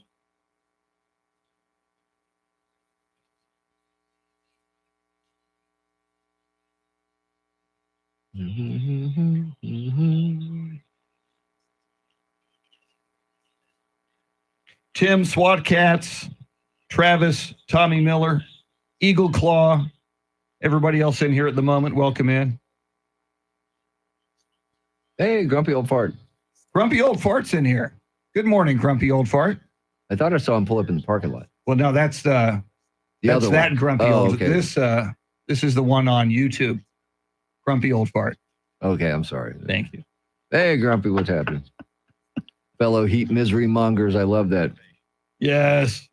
Tim, SWAT Cats, Travis, Tommy Miller, Eagle Claw, everybody else in here at the moment, welcome in. Hey, Grumpy Old Fart. Grumpy Old Fart's in here. Good morning, Grumpy Old Fart. I thought I saw him pull up in the parking lot. Well, no, that's other that one. Grumpy Oh, Old. okay. This is the one on YouTube. Grumpy Old Fart. Okay, I'm sorry. Thank you. Hey, Grumpy, what's happening? Fellow heat misery mongers, I love that. Yes.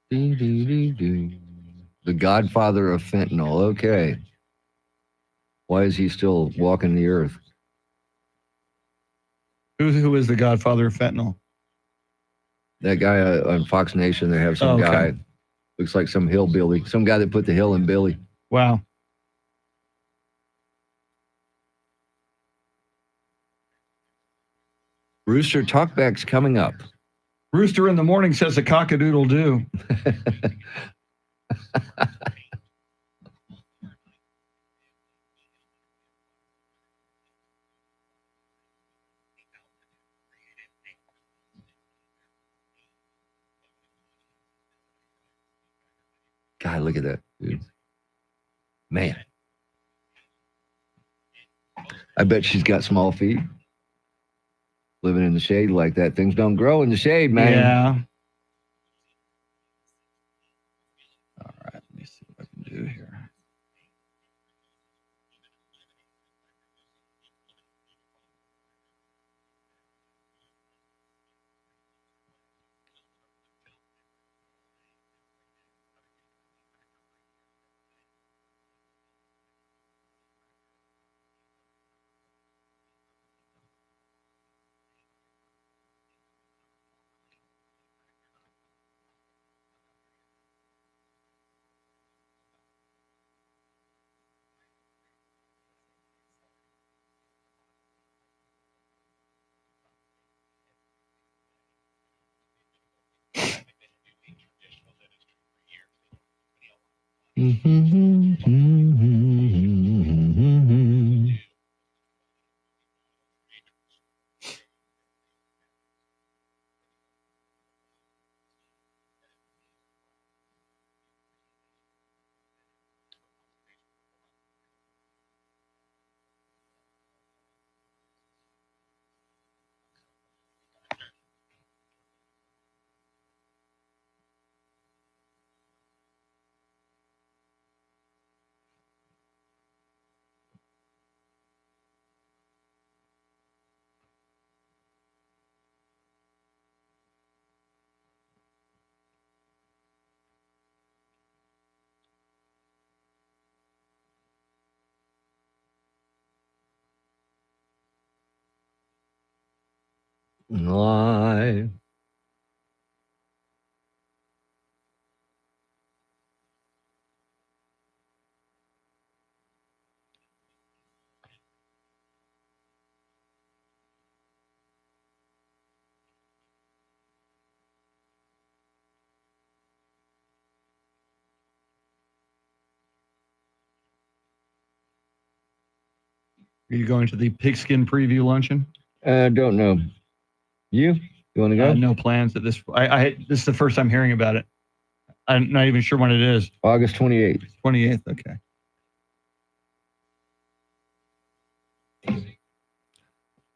The godfather of fentanyl. Okay. Why is he still walking the earth? Who is the godfather of fentanyl? That guy on Fox Nation, they have some Oh, okay. guy. Looks like some hillbilly. Some guy that put the hill in Billy. Wow. Rooster Talkback's coming up. Rooster in the morning says a cockadoodle doo. God, look at that, dude. Man. I bet she's got small feet. Living in the shade like that. Things don't grow in the shade, man. Yeah. All right, let me see what I can do here. Live. Are you going to the pigskin preview luncheon? Don't know. You want to go? No plans at this. This is the first time hearing about it. I'm not even sure when it is. August 28th. 28th. Okay.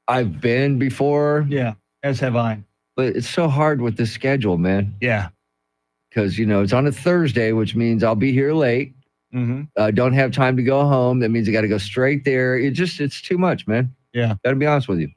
I've been before. Yeah, as have I. But it's so hard with this schedule, man. Yeah. Because, it's on a Thursday, which means I'll be here late. Mm-hmm. Don't have time to go home. That means I got to go straight there. It's too much, man. Yeah. Got to be honest with you.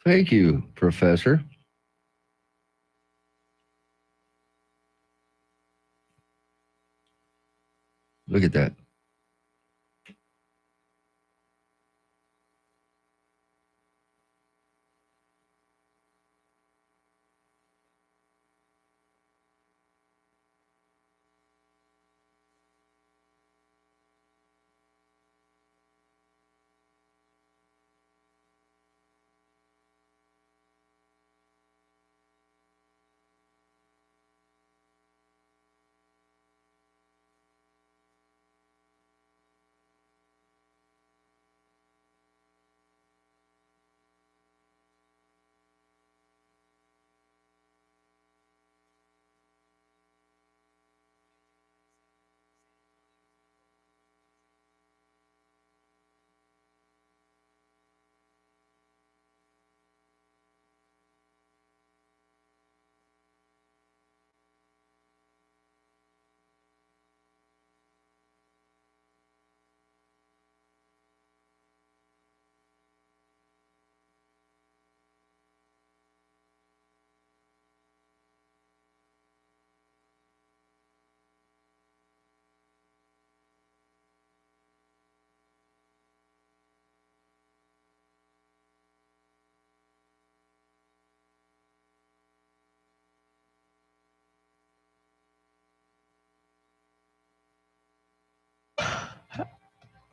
Thank you, Professor. Look at that.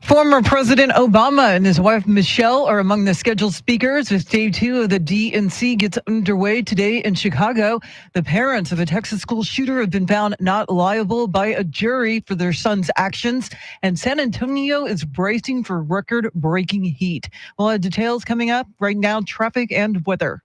Former President Obama and his wife Michelle are among the scheduled speakers as day 2 of the DNC gets underway today in Chicago. The parents of a Texas school shooter have been found not liable by a jury for their son's actions, and San Antonio is bracing for record-breaking heat. We'll have details coming up. Right now, traffic and weather.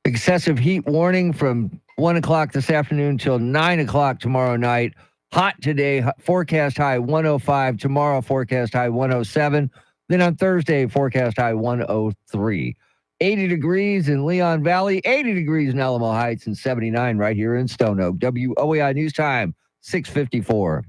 Excessive heat warning from 1 o'clock this afternoon till 9 o'clock tomorrow night. Hot today, forecast high 105. Tomorrow, forecast high 107. Then on Thursday, forecast high 103. 80 degrees in Leon Valley, 80 degrees in Alamo Heights, and 79 right here in Stone Oak. WOAI News Time, 6:54.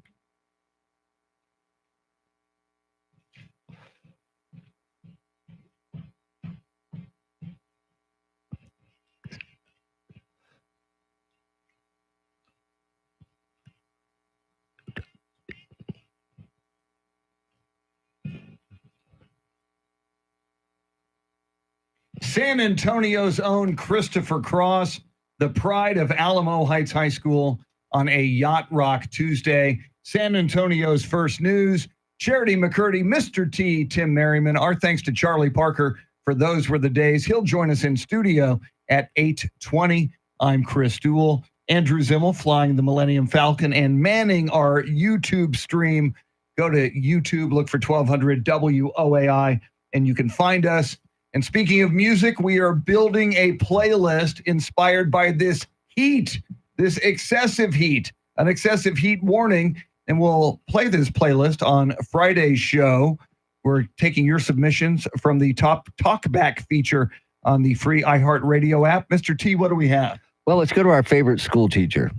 San Antonio's own Christopher Cross, the pride of Alamo Heights High School, on a Yacht Rock Tuesday. San Antonio's First News, Charity McCurdy, Mr. T, Tim Merriman. Our thanks to Charlie Parker for those were the days. He'll join us in studio at 8:20. I'm Chris Duell. Andrew Zimmel flying the Millennium Falcon and manning our YouTube stream. Go to YouTube, look for 1200 WOAI, and you can find us. And speaking of music, we are building a playlist inspired by this heat, this excessive heat, an excessive heat warning. And we'll play this playlist on Friday's show. We're taking your submissions from the top talkback feature on the free iHeartRadio app. Mr. T, what do we have? Well, let's go to our favorite school teacher.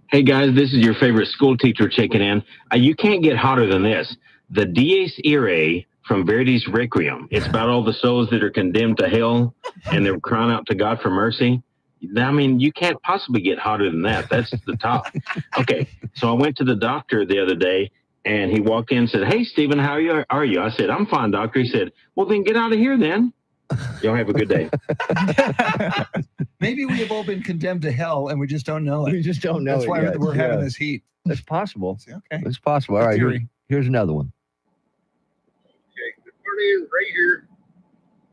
Hey guys, this is your favorite school teacher checking in. You can't get hotter than this. The Dies Irae from Verdi's Requiem. It's about all the souls that are condemned to hell and they're crying out to God for mercy. I mean, you can't possibly get hotter than that. That's the top. Okay, so I went to the doctor the other day and he walked in and said, "Hey, Stephen, how are you?" I said, "I'm fine, doctor." He said, "Well, then get out of here then." Y'all have a good day. Maybe we have all been condemned to hell and we just don't know it. We just don't know That's it why yet. we're having Yeah. this heat. That's possible. Okay. It's possible. All right, Theory. here's another one. Okay, the party is right here.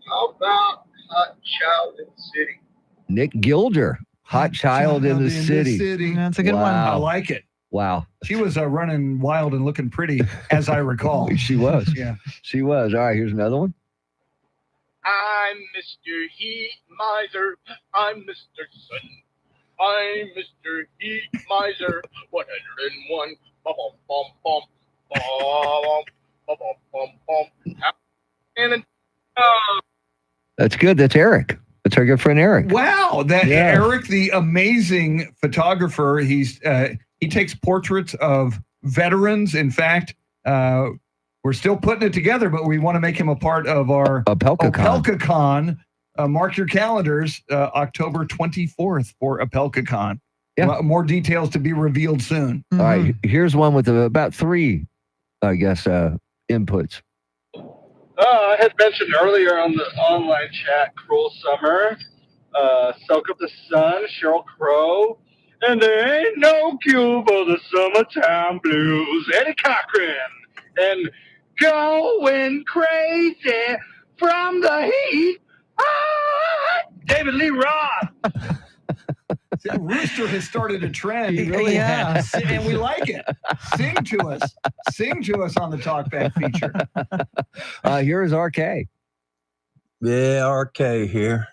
How about Hot Child in the City? Nick Gilder, Hot Child in the City. That's a good one. I Wow. like it. Wow. She was running wild and looking pretty, as I recall. She was. Yeah. She was. All right, here's another one. I'm Mr. Heat Miser. I'm Mr. Sun. I'm Mr. Heat Miser. 101. Bum, bum, bum, bum, bum, bum, bum. And That's good. That's Eric. That's our good friend Eric. Wow, that Yeah. Eric, the amazing photographer, he takes portraits of veterans. In fact, we're still putting it together, but we want to make him a part of our ApelkaCon. ApelkaCon. Mark your calendars, October 24th for ApelkaCon. Yeah. More details to be revealed soon. All right, here's one with about three, I guess, inputs. I had mentioned earlier on the online chat, Cruel Summer, Soak Up the Sun, Sheryl Crow, and there ain't no cure for the summertime blues. Eddie Cochran, and Going Crazy from the Heat. David Lee Roth. See, Rooster has started a trend. He really has. And we like it. Sing to us. Sing to us on the Talkback feature. Here is RK. Yeah, RK here.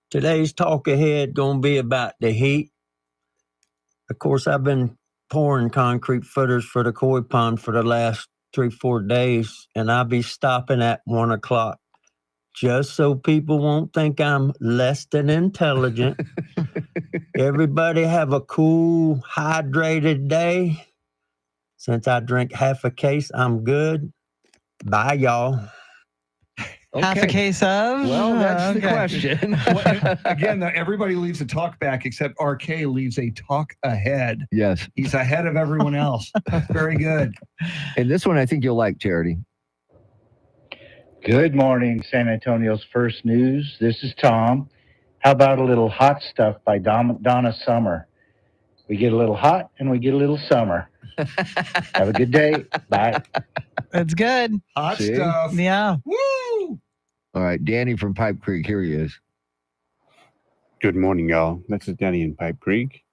Today's talk ahead gonna be about the heat. Of course, I've been pouring concrete footers for the koi pond for the last 3-4 days, and I'll be stopping at 1 o'clock. Just so people won't think I'm less than intelligent. Everybody have a cool, hydrated day. Since I drink half a case, I'm good. Bye, y'all. Half a case of? Well, that's the Okay. question. Again, everybody leaves a talk back except RK leaves a talk ahead. Yes. He's ahead of everyone else. Very good. And this one I think you'll like, Charity. Good morning, San Antonio's First News. This is Tom. How about a little hot stuff by Donna Summer? We get a little hot and we get a little summer. Have a good day. Bye. That's good. Hot See? stuff. Yeah. Woo! All right, Danny from Pipe Creek. Here he is. Good morning, y'all. This is Danny in Pipe Creek.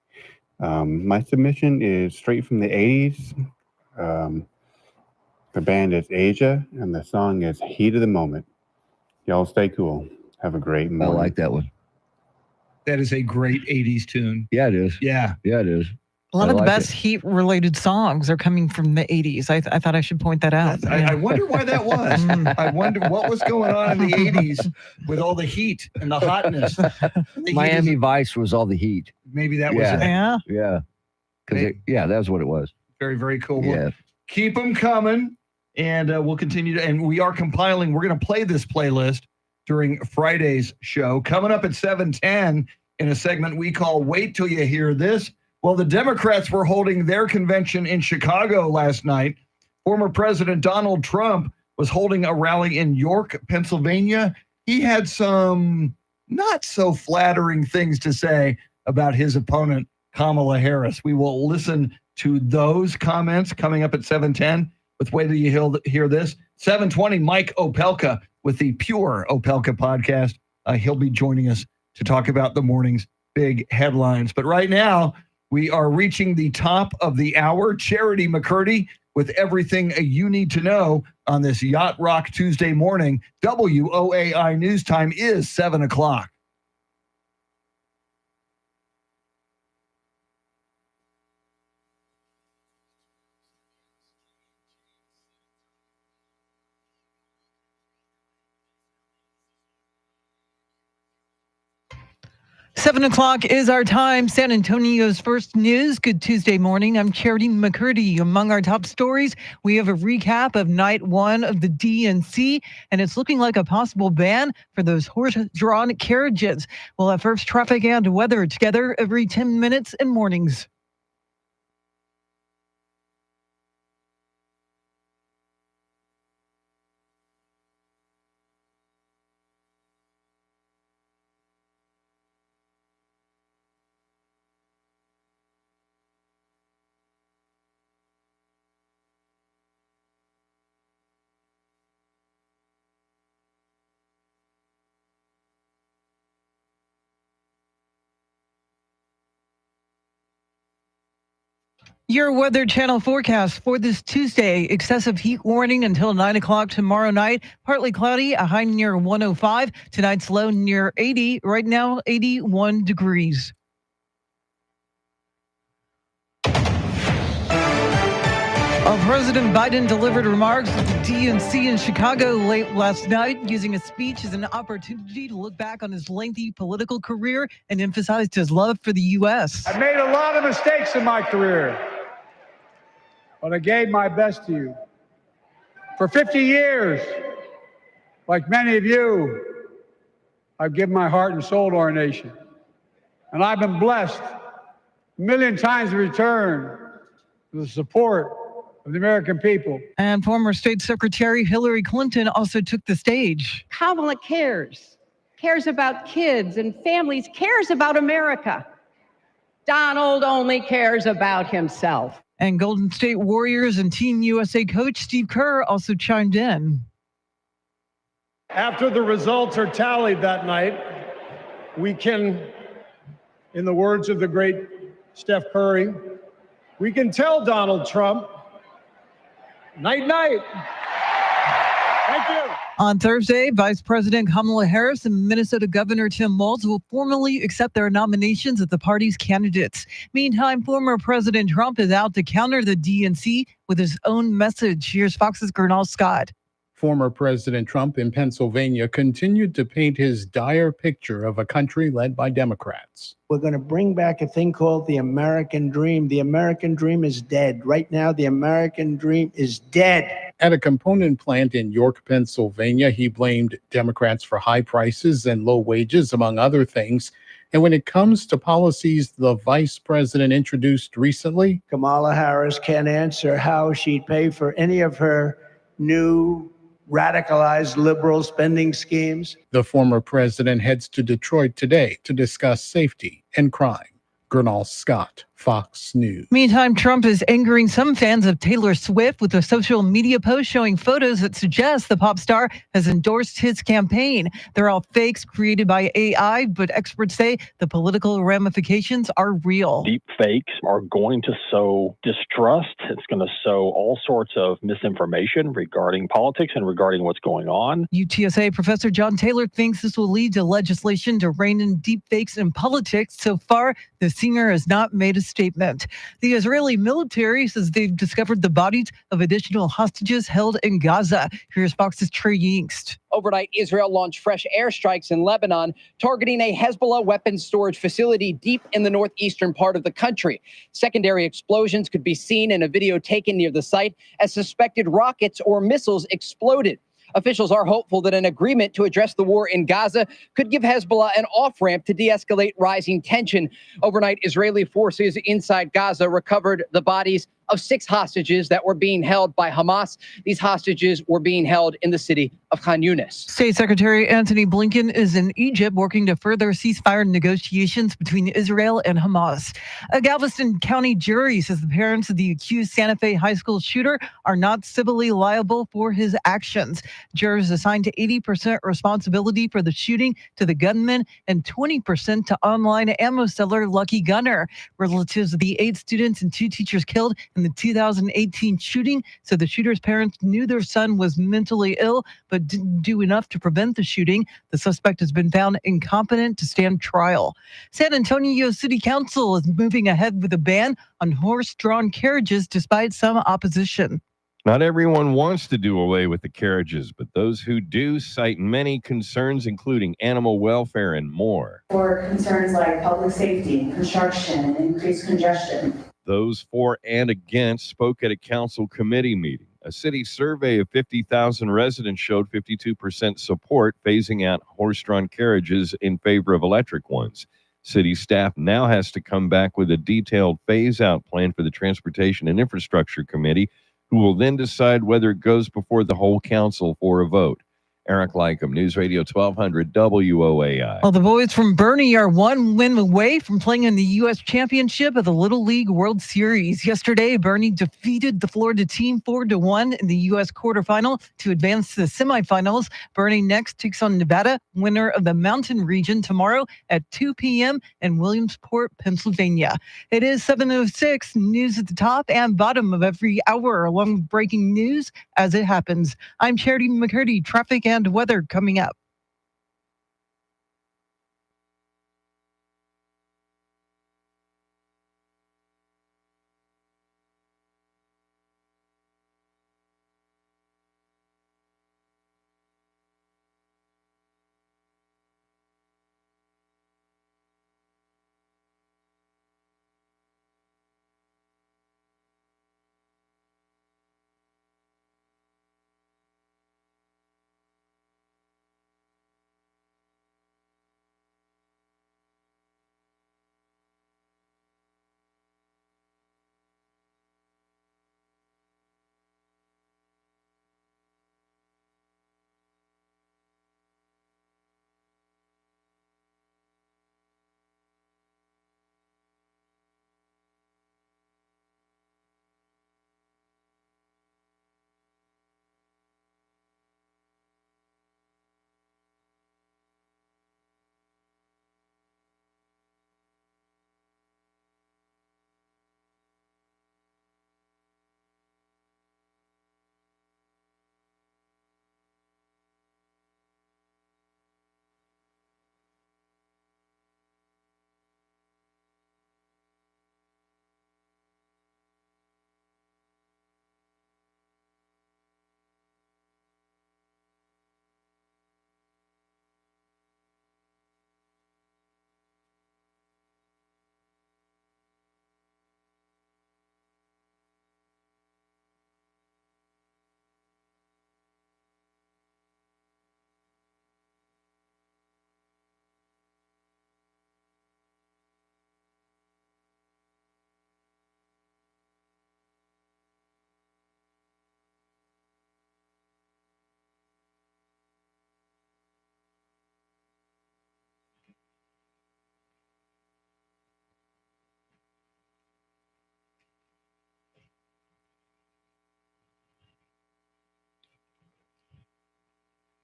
My submission is straight from the 80s. The band is Asia, and the song is Heat of the Moment. Y'all stay cool. Have a great morning. I like that one. That is a great 80s tune. Yeah, it is. Yeah. Yeah, it is. A lot I of the like best it. heat-related songs are coming from the 80s. I thought I should point that out. I wonder why that was. I wonder what was going on in the 80s with all the heat and the hotness. The heat Miami is- Vice was all the heat. Maybe that was Yeah. it. Yeah. Yeah. Yeah, that was what it was. Very, very cool. Well, Yeah. keep them coming. And we'll continue to, and we are compiling. We're going to play this playlist during Friday's show. Coming up at 7:10 in a segment we call Wait Till You Hear This. Well, the Democrats were holding their convention in Chicago last night. Former President Donald Trump was holding a rally in York, Pennsylvania. He had some not so flattering things to say about his opponent, Kamala Harris. We will listen to those comments coming up at 7:10 with Wait Till You Hear This. 7:20, Mike Opelka with the Pure Opelka podcast. He'll be joining us to talk about the morning's big headlines. But right now, we are reaching the top of the hour. Charity McCurdy with everything you need to know on this Yacht Rock Tuesday morning. WOAI News Time is 7 o'clock. Seven o'clock is our time. San Antonio's first news. Good Tuesday morning. I'm Charity McCurdy. Among our top stories, we have a recap of night one of the DNC, and it's looking like a possible ban for those horse-drawn carriages. We'll have first traffic and weather together every 10 minutes in mornings. Your Weather Channel forecast for this Tuesday. Excessive heat warning until 9 o'clock tomorrow night. Partly cloudy, a high near 105. Tonight's low near 80. Right now, 81 degrees. President Biden delivered remarks at the DNC in Chicago late last night, using a speech as an opportunity to look back on his lengthy political career and emphasized his love for the U.S. I made a lot of mistakes in my career, but I gave my best to you. For 50 years, like many of you, I've given my heart and soul to our nation. And I've been blessed a million times in return for the support of the American people. And former State Secretary Hillary Clinton also took the stage. Kamala cares about kids and families, cares about America. Donald only cares about himself. And Golden State Warriors and Team USA coach Steve Kerr also chimed in. After the results are tallied that night, we can, in the words of the great Steph Curry, we can tell Donald Trump, night, night. Thank you. On Thursday, Vice President Kamala Harris and Minnesota Governor Tim Walz will formally accept their nominations as the party's candidates. Meantime, former President Trump is out to counter the DNC with his own message. Here's Fox's Gernal Scott. Former President Trump in Pennsylvania continued to paint his dire picture of a country led by Democrats. We're going to bring back a thing called the American dream. The American dream is dead. Right now, the American dream is dead. At a component plant in York, Pennsylvania, he blamed Democrats for high prices and low wages, among other things. And when it comes to policies the vice president introduced recently, Kamala Harris can't answer how she'd pay for any of her new radicalized liberal spending schemes. The former president heads to Detroit today to discuss safety and crime. Gernal Scott, Fox News. Meantime, Trump is angering some fans of Taylor Swift with a social media post showing photos that suggest the pop star has endorsed his campaign. They're all fakes created by AI, but experts say the political ramifications are real. Deep fakes are going to sow distrust. It's going to sow all sorts of misinformation regarding politics and regarding what's going on. UTSA Professor John Taylor thinks this will lead to legislation to rein in deep fakes in politics. So far, the singer has not made a statement. The Israeli military says they've discovered the bodies of additional hostages held in Gaza. Here's Fox's Trey Yingst. Overnight, Israel launched fresh airstrikes in Lebanon, targeting a Hezbollah weapons storage facility deep in the northeastern part of the country. Secondary explosions could be seen in a video taken near the site as suspected rockets or missiles exploded. Officials are hopeful that an agreement to address the war in Gaza could give Hezbollah an off-ramp to de-escalate rising tension. Overnight, Israeli forces inside Gaza recovered the bodies of 6 hostages that were being held by Hamas. These hostages were being held in the city of of Khan Yunis. State Secretary Antony Blinken is in Egypt working to further ceasefire negotiations between Israel and Hamas. A Galveston County jury says the parents of the accused Santa Fe high school shooter are not civilly liable for his actions. Jurors assigned to 80% responsibility for the shooting to the gunman and 20% to online ammo seller Lucky Gunner. Relatives of the 8 students and 2 teachers killed in the 2018 shooting said the shooter's parents knew their son was mentally ill but didn't do enough to prevent the shooting. The suspect has been found incompetent to stand trial. San Antonio City Council is moving ahead with a ban on horse-drawn carriages despite some opposition. Not everyone wants to do away with the carriages, but those who do cite many concerns, including animal welfare and more. For concerns like public safety, construction, and increased congestion. Those for and against spoke at a council committee meeting. A city survey of 50,000 residents showed 52% support phasing out horse-drawn carriages in favor of electric ones. City staff now has to come back with a detailed phase-out plan for the Transportation and Infrastructure Committee, who will then decide whether it goes before the whole council for a vote. Eric Lycum, News Radio 1200 WOAI. Well, the boys from Bernie are one win away from playing in the U.S. Championship of the Little League World Series. Yesterday, Bernie defeated the Florida team 4-1 in the U.S. quarterfinal to advance to the semifinals. Bernie next takes on Nevada, winner of the Mountain Region, tomorrow at 2 p.m. in Williamsport, Pennsylvania. It is 7:06. News at the top and bottom of every hour, along with breaking news as it happens. I'm Charity McCurdy. Traffic and weather coming up.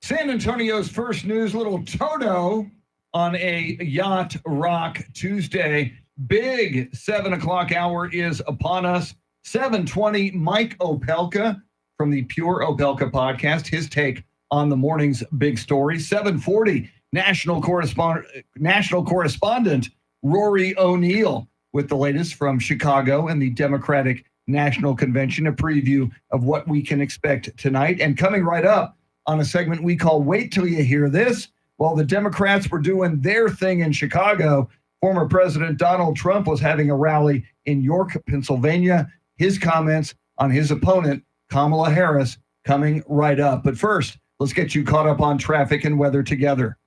San Antonio's first news, little Toto on a Yacht Rock Tuesday. Big 7 o'clock hour is upon us. 7:20, Mike Opelka from the Pure Opelka podcast, his take on the morning's big story. 7:40, national correspondent Rory O'Neill with the latest from Chicago and the Democratic National Convention, a preview of what we can expect tonight. And coming right up on a segment we call Wait Till You Hear This, while the Democrats were doing their thing in Chicago, former President Donald Trump was having a rally in York, Pennsylvania. His comments on his opponent, Kamala Harris, coming right up. But first, let's get you caught up on traffic and weather together.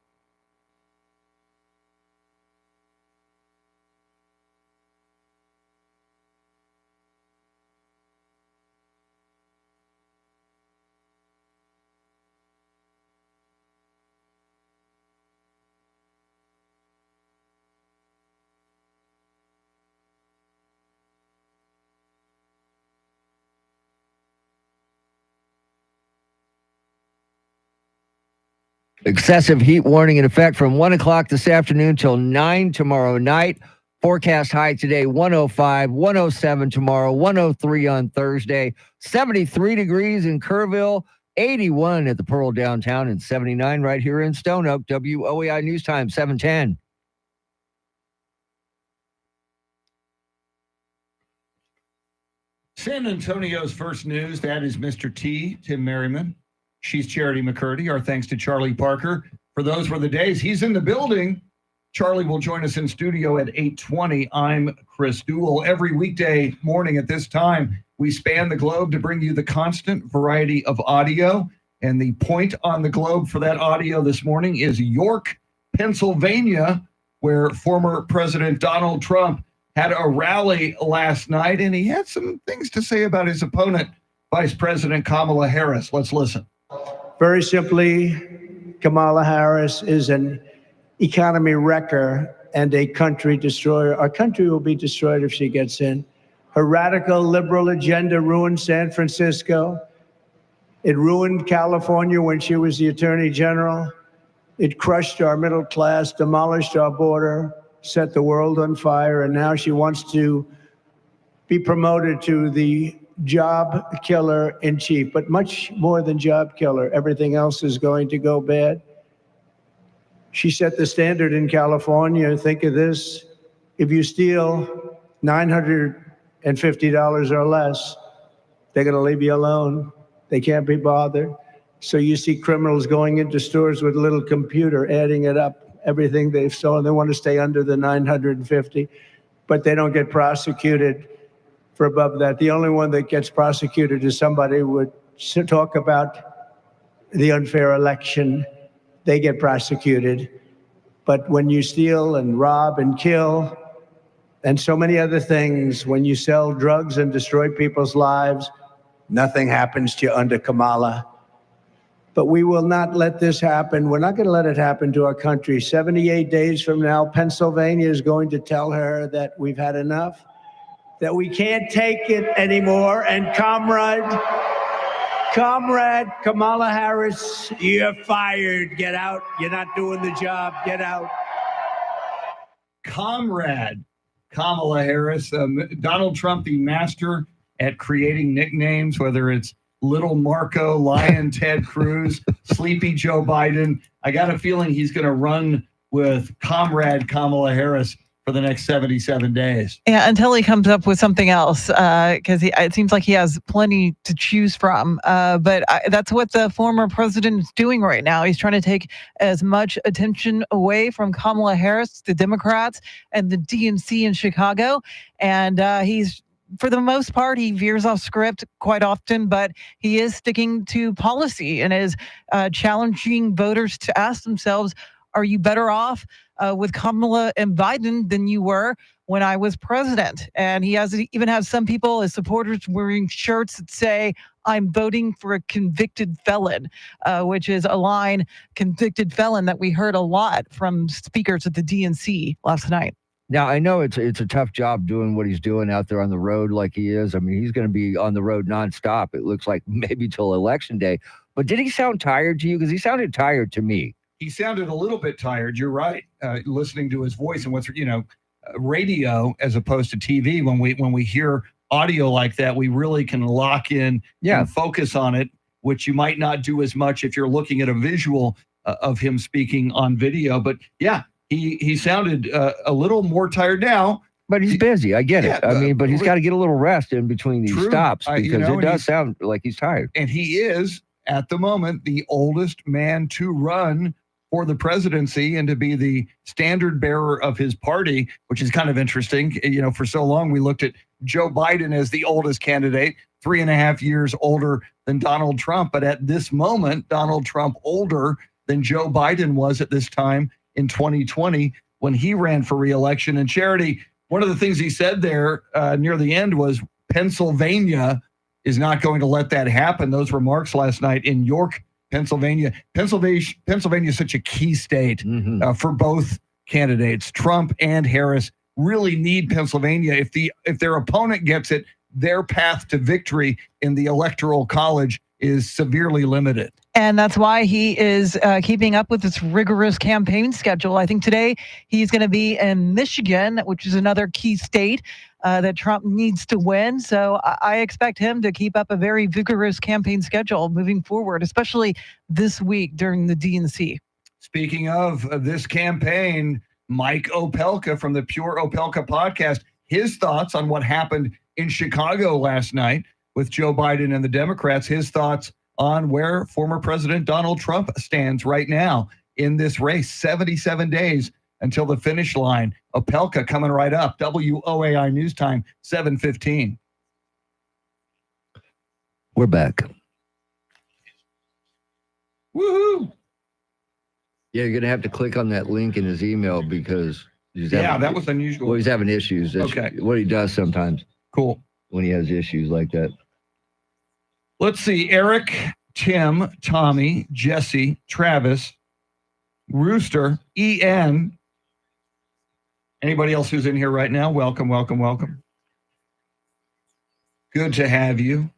Excessive heat warning in effect from 1 o'clock this afternoon till 9 tomorrow night. Forecast high today, 105, 107 tomorrow, 103 on Thursday, 73 degrees in Kerrville, 81 at the Pearl downtown, and 79 right here in Stone Oak. WOAI News Time, 710. San Antonio's first news, that is Mr. T, Tim Merriman. She's Charity McCurdy. Our thanks to Charlie Parker. For those were the days. He's in the building. Charlie will join us in studio at 8:20. I'm Chris Duell. Every weekday morning at this time, we span the globe to bring you the constant variety of audio. And the point on the globe for that audio this morning is York, Pennsylvania, where former President Donald Trump had a rally last night, and he had some things to say about his opponent, Vice President Kamala Harris. Let's listen. Very simply, Kamala Harris is an economy wrecker and a country destroyer. Our country will be destroyed if she gets in. Her radical liberal agenda ruined San Francisco. It ruined California when she was the Attorney General. It crushed our middle class, demolished our border, set the world on fire, and now she wants to be promoted to the job killer in chief. But much more than job killer, everything else is going to go bad. She set the standard in California. Think of this. If you steal $950 or less, they're going to leave you alone. They can't be bothered. So you see criminals going into stores with a little computer, adding it up, everything they've stolen. They want to stay under the 950, but they don't get prosecuted for above that. The only one that gets prosecuted is somebody who would talk about the unfair election. They get prosecuted. But when you steal and rob and kill and so many other things, when you sell drugs and destroy people's lives, nothing happens to you under Kamala. But we will not let this happen. We're not going to let it happen to our country. 78 days from now, Pennsylvania is going to tell her that we've had enough, that we can't take it anymore. And comrade Kamala Harris, you're fired. Get out. You're not doing the job. Get out. Comrade Kamala Harris, Donald Trump, the master at creating nicknames, whether it's Little Marco, Lion Ted Cruz, Sleepy Joe Biden. I got a feeling he's going to run with Comrade Kamala Harris for the next 77 days. Yeah, until he comes up with something else, because it seems like he has plenty to choose from. But that's what the former president is doing right now. He's trying to take as much attention away from Kamala Harris, the Democrats, and the DNC in Chicago. And he's, for the most part, he veers off script quite often, but he is sticking to policy and is challenging voters to ask themselves, are you better off with Kamala and Biden than you were when I was president? And he even has some people, his supporters, wearing shirts that say, I'm voting for a convicted felon, which is a line, convicted felon, that we heard a lot from speakers at the DNC last night. Now, I know it's a tough job doing what he's doing out there on the road like he is. I mean, he's going to be on the road nonstop. It looks like maybe till Election Day. But did he sound tired to you? Because he sounded tired to me. He sounded a little bit tired. You're right. Listening to his voice and what's, radio as opposed to TV. When we hear audio like that, we really can lock in and focus on it, which you might not do as much if you're looking at a visual of him speaking on video. But yeah, he sounded a little more tired now. But he's busy. I get it. I mean, but he's got to get a little rest in between these stops because it does sound like he's tired. And he is, at the moment, the oldest man to run for the presidency and to be the standard bearer of his party, which is kind of interesting. For so long, we looked at Joe Biden as the oldest candidate, 3.5 years older than Donald Trump. But at this moment, Donald Trump older than Joe Biden was at this time in 2020 when he ran for re-election. And Charity, one of the things he said there near the end was Pennsylvania is not going to let that happen. Those remarks last night in York, Pennsylvania is such a key state for both candidates. Trump and Harris really need Pennsylvania. If their opponent gets it, their path to victory in the Electoral College is severely limited. And that's why he is keeping up with this rigorous campaign schedule. I think today he's going to be in Michigan, which is another key state that Trump needs to win. So I expect him to keep up a very vigorous campaign schedule moving forward, especially this week during the DNC. Speaking of this campaign, Mike Opelka from the Pure Opelka podcast, his thoughts on what happened in Chicago last night with Joe Biden and the Democrats, his thoughts on where former President Donald Trump stands right now in this race, 77 days until the finish line. Opelka coming right up. WOAI News Time, 7:15. We're back. Woohoo! Yeah, you're going to have to click on that link in his email because that was unusual. Well, he's having issues. That's Okay. what he does sometimes. Cool. When he has issues like that. Let's see. Eric, Tim, Tommy, Jesse, Travis, Rooster, EN. Anybody else who's in here right now? Welcome, welcome, welcome. Good to have you.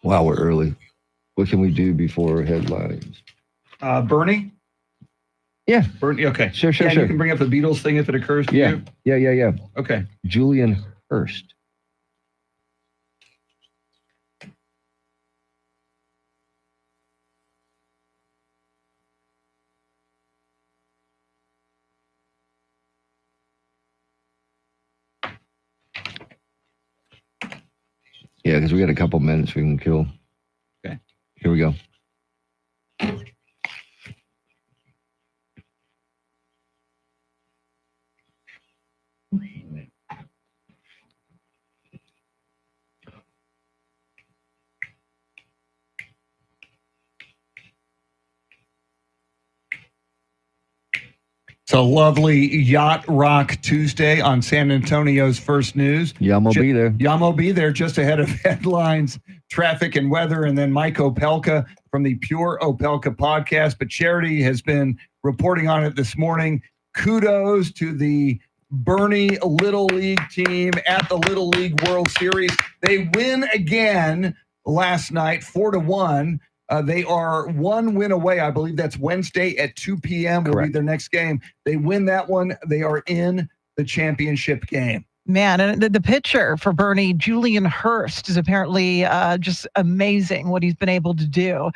Wow, we're early. What can we do before headlines? Bernie? Yeah. Bernie, okay. Sure. You can bring up the Beatles thing if it occurs to you. Yeah. Okay. Julian Hurst. Yeah, because we got a couple minutes we can kill. Okay. Here we go. It's a lovely Yacht Rock Tuesday on San Antonio's First News. Yamo be there. Yamo be there just ahead of headlines, traffic, and weather. And then Mike Opelka from the Pure Opelka podcast. But Charity has been reporting on it this morning. Kudos to the Bernie Little League team at the Little League World Series. They win again last night, 4-1. They are one win away. I believe that's Wednesday at 2 p.m. will be their next game. They win that one. They are in the championship game. Man, and the pitcher for Bernie, Julian Hurst, is apparently just amazing what he's been able to do.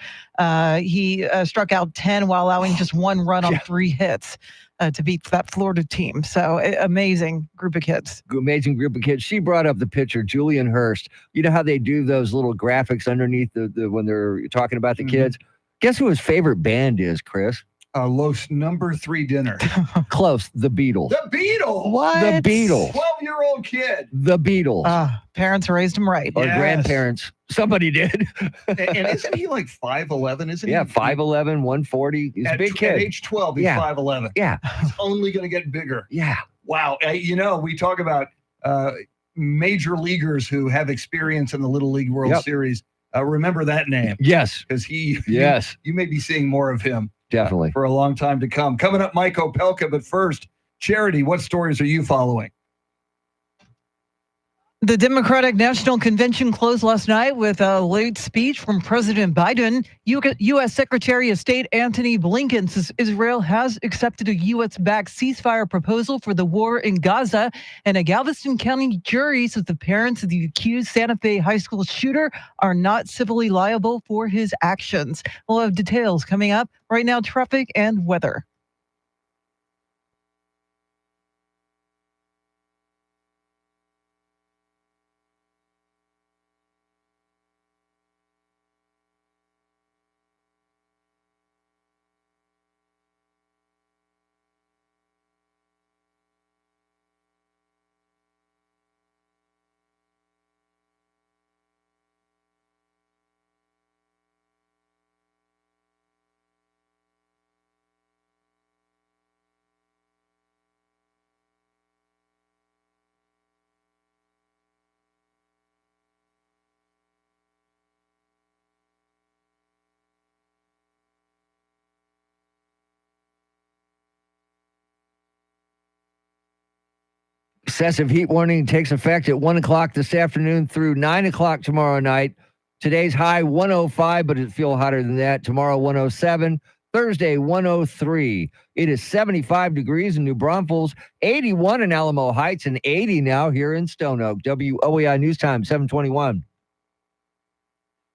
He struck out 10 while allowing just one run on 3 hits to beat that Florida team. So amazing group of kids. Amazing group of kids. She brought up the pitcher, Julian Hurst. You know how they do those little graphics underneath the when they're talking about the kids? Guess who his favorite band is, Chris? Los Number 3 Dinner. Close. The Beatles. The Beatles. What? The Beatles. 12-year-old kid. The Beatles. Parents raised him right. Or grandparents. Somebody did. And isn't he like 5'11", isn't he? Yeah, 5'11", 140. He's a big kid. At age 12, he's 5'11". Yeah. He's only going to get bigger. Yeah. Wow. We talk about major leaguers who have experience in the Little League World Series. Remember that name. Yes. Because you may be seeing more of him. Definitely. For a long time to come. Coming up, Mike Opelka. But first, Charity, what stories are you following? The Democratic National Convention closed last night with a late speech from President Biden. U.S. Secretary of State Antony Blinken says Israel has accepted a U.S.-backed ceasefire proposal for the war in Gaza, and a Galveston County jury says the parents of the accused Santa Fe high school shooter are not civilly liable for his actions. We'll have details coming up. Right now, traffic and weather. Excessive heat warning takes effect at 1 o'clock this afternoon through 9 o'clock tomorrow night. Today's high 105, but it'll feel hotter than that. Tomorrow 107. Thursday 103. It is 75 degrees in New Braunfels, 81 in Alamo Heights, and 80 now here in Stone Oak. WOAI News Time 721.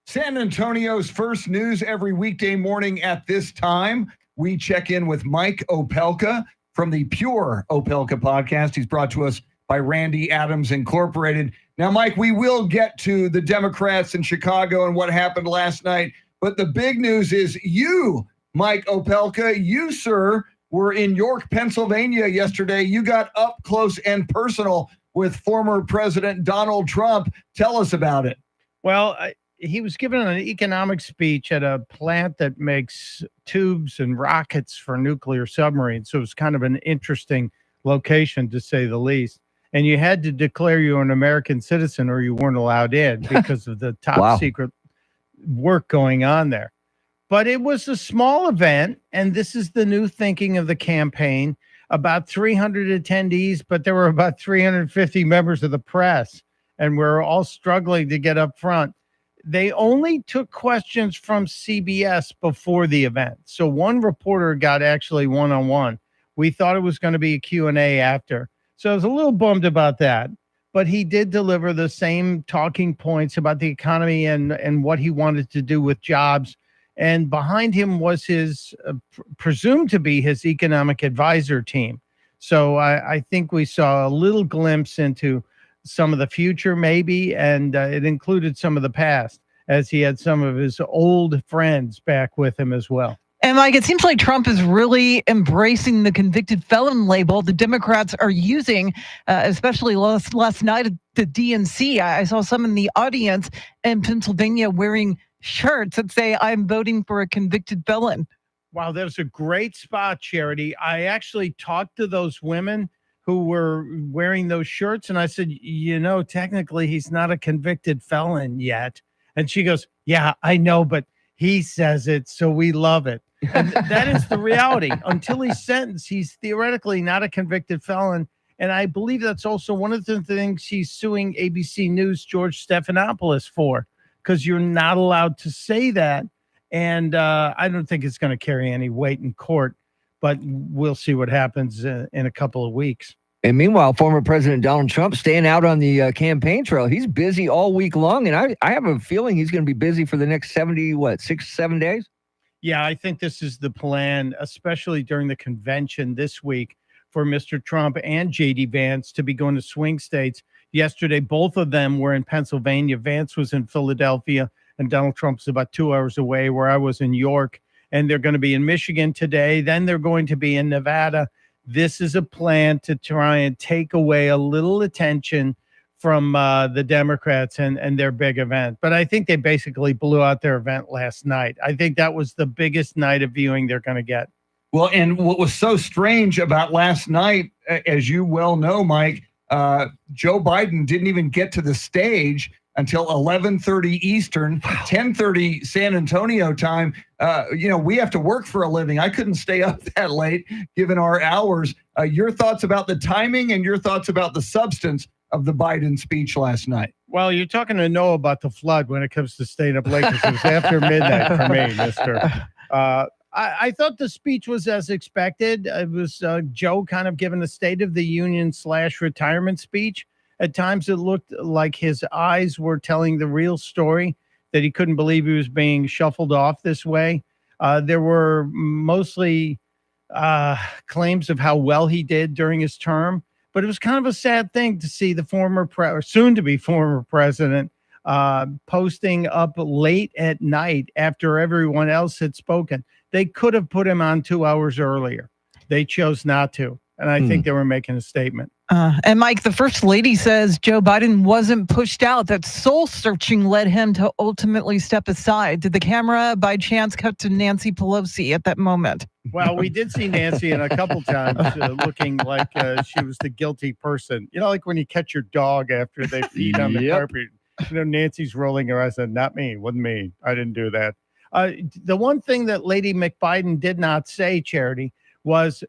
San Antonio's first news every weekday morning at this time. We check in with Mike Opelka from the Pure Opelka podcast. He's brought to us by Randy Adams Incorporated. Now, Mike, we will get to the Democrats in Chicago and what happened last night, but the big news is you, Mike Opelka, you, sir, were in York, Pennsylvania yesterday. You got up close and personal with former President Donald Trump. Tell us about it. Well, he was giving an economic speech at a plant that makes tubes and rockets for nuclear submarines. So it was kind of an interesting location, to say the least. And you had to declare you were an American citizen or you weren't allowed in because of the top secret work going on there. But it was a small event, and this is the new thinking of the campaign. About 300 attendees, but there were about 350 members of the press, and we're all struggling to get up front. They only took questions from CBS before the event. So one reporter got actually one-on-one. We thought it was going to be a Q&A after. So I was a little bummed about that. But he did deliver the same talking points about the economy and what he wanted to do with jobs. And behind him was his presumed to be his economic advisor team. So I think we saw a little glimpse into some of the future maybe, and it included some of the past, as he had some of his old friends back with him as well. And Mike, it seems like Trump is really embracing the convicted felon label the Democrats are using, especially last night at the DNC. I saw some in the audience in Pennsylvania wearing shirts that say, "I'm voting for a convicted felon." Wow, that was a great spot, Charity. I actually talked to those women who were wearing those shirts, and I said, you know, technically he's not a convicted felon yet. And she goes, yeah, I know, but he says it, so we love it. And that is the reality. Until he's sentenced, he's theoretically not a convicted felon. And I believe that's also one of the things he's suing ABC News' George Stephanopoulos for, because you're not allowed to say that. And I don't think it's going to carry any weight in court, but we'll see what happens in a couple of weeks. And meanwhile, former President Donald Trump staying out on the campaign trail. He's busy all week long, and I have a feeling he's going to be busy for the next 6-7 days? Yeah, I think this is the plan, especially during the convention this week, for Mr. Trump and J.D. Vance to be going to swing states. Yesterday, both of them were in Pennsylvania. Vance was in Philadelphia, and Donald Trump's about 2 hours away, where I was in York. And they're going to be in Michigan today. Then they're going to be in Nevada. This is a plan to try and take away a little attention from the Democrats and their big event. But I think they basically blew out their event last night. I think that was the biggest night of viewing they're going to get. Well, and what was so strange about last night, as you well know, Mike, Joe Biden didn't even get to the stage until 11:30 Eastern, 10:30 San Antonio time. We have to work for a living. I couldn't stay up that late given our hours. Your thoughts about the timing and your thoughts about the substance of the Biden speech last night? Well, you're talking to Noah about the flood when it comes to staying up late, 'cause it was after midnight for me, mister. I thought the speech was as expected. It was Joe kind of giving a State of the Union / retirement speech. At times, it looked like his eyes were telling the real story, that he couldn't believe he was being shuffled off this way. There were mostly claims of how well he did during his term, but it was kind of a sad thing to see the soon-to-be former president posting up late at night after everyone else had spoken. They could have put him on 2 hours earlier. They chose not to, and I think they were making a statement. And Mike, the First Lady says Joe Biden wasn't pushed out, that soul searching led him to ultimately step aside. Did the camera by chance cut to Nancy Pelosi at that moment? Well, we did see Nancy in a couple times looking like she was the guilty person. You know, like when you catch your dog after they feed on the carpet. You know, Nancy's rolling her eyes and not me, wasn't me. I didn't do that. The one thing that Lady McBiden did not say, Charity, was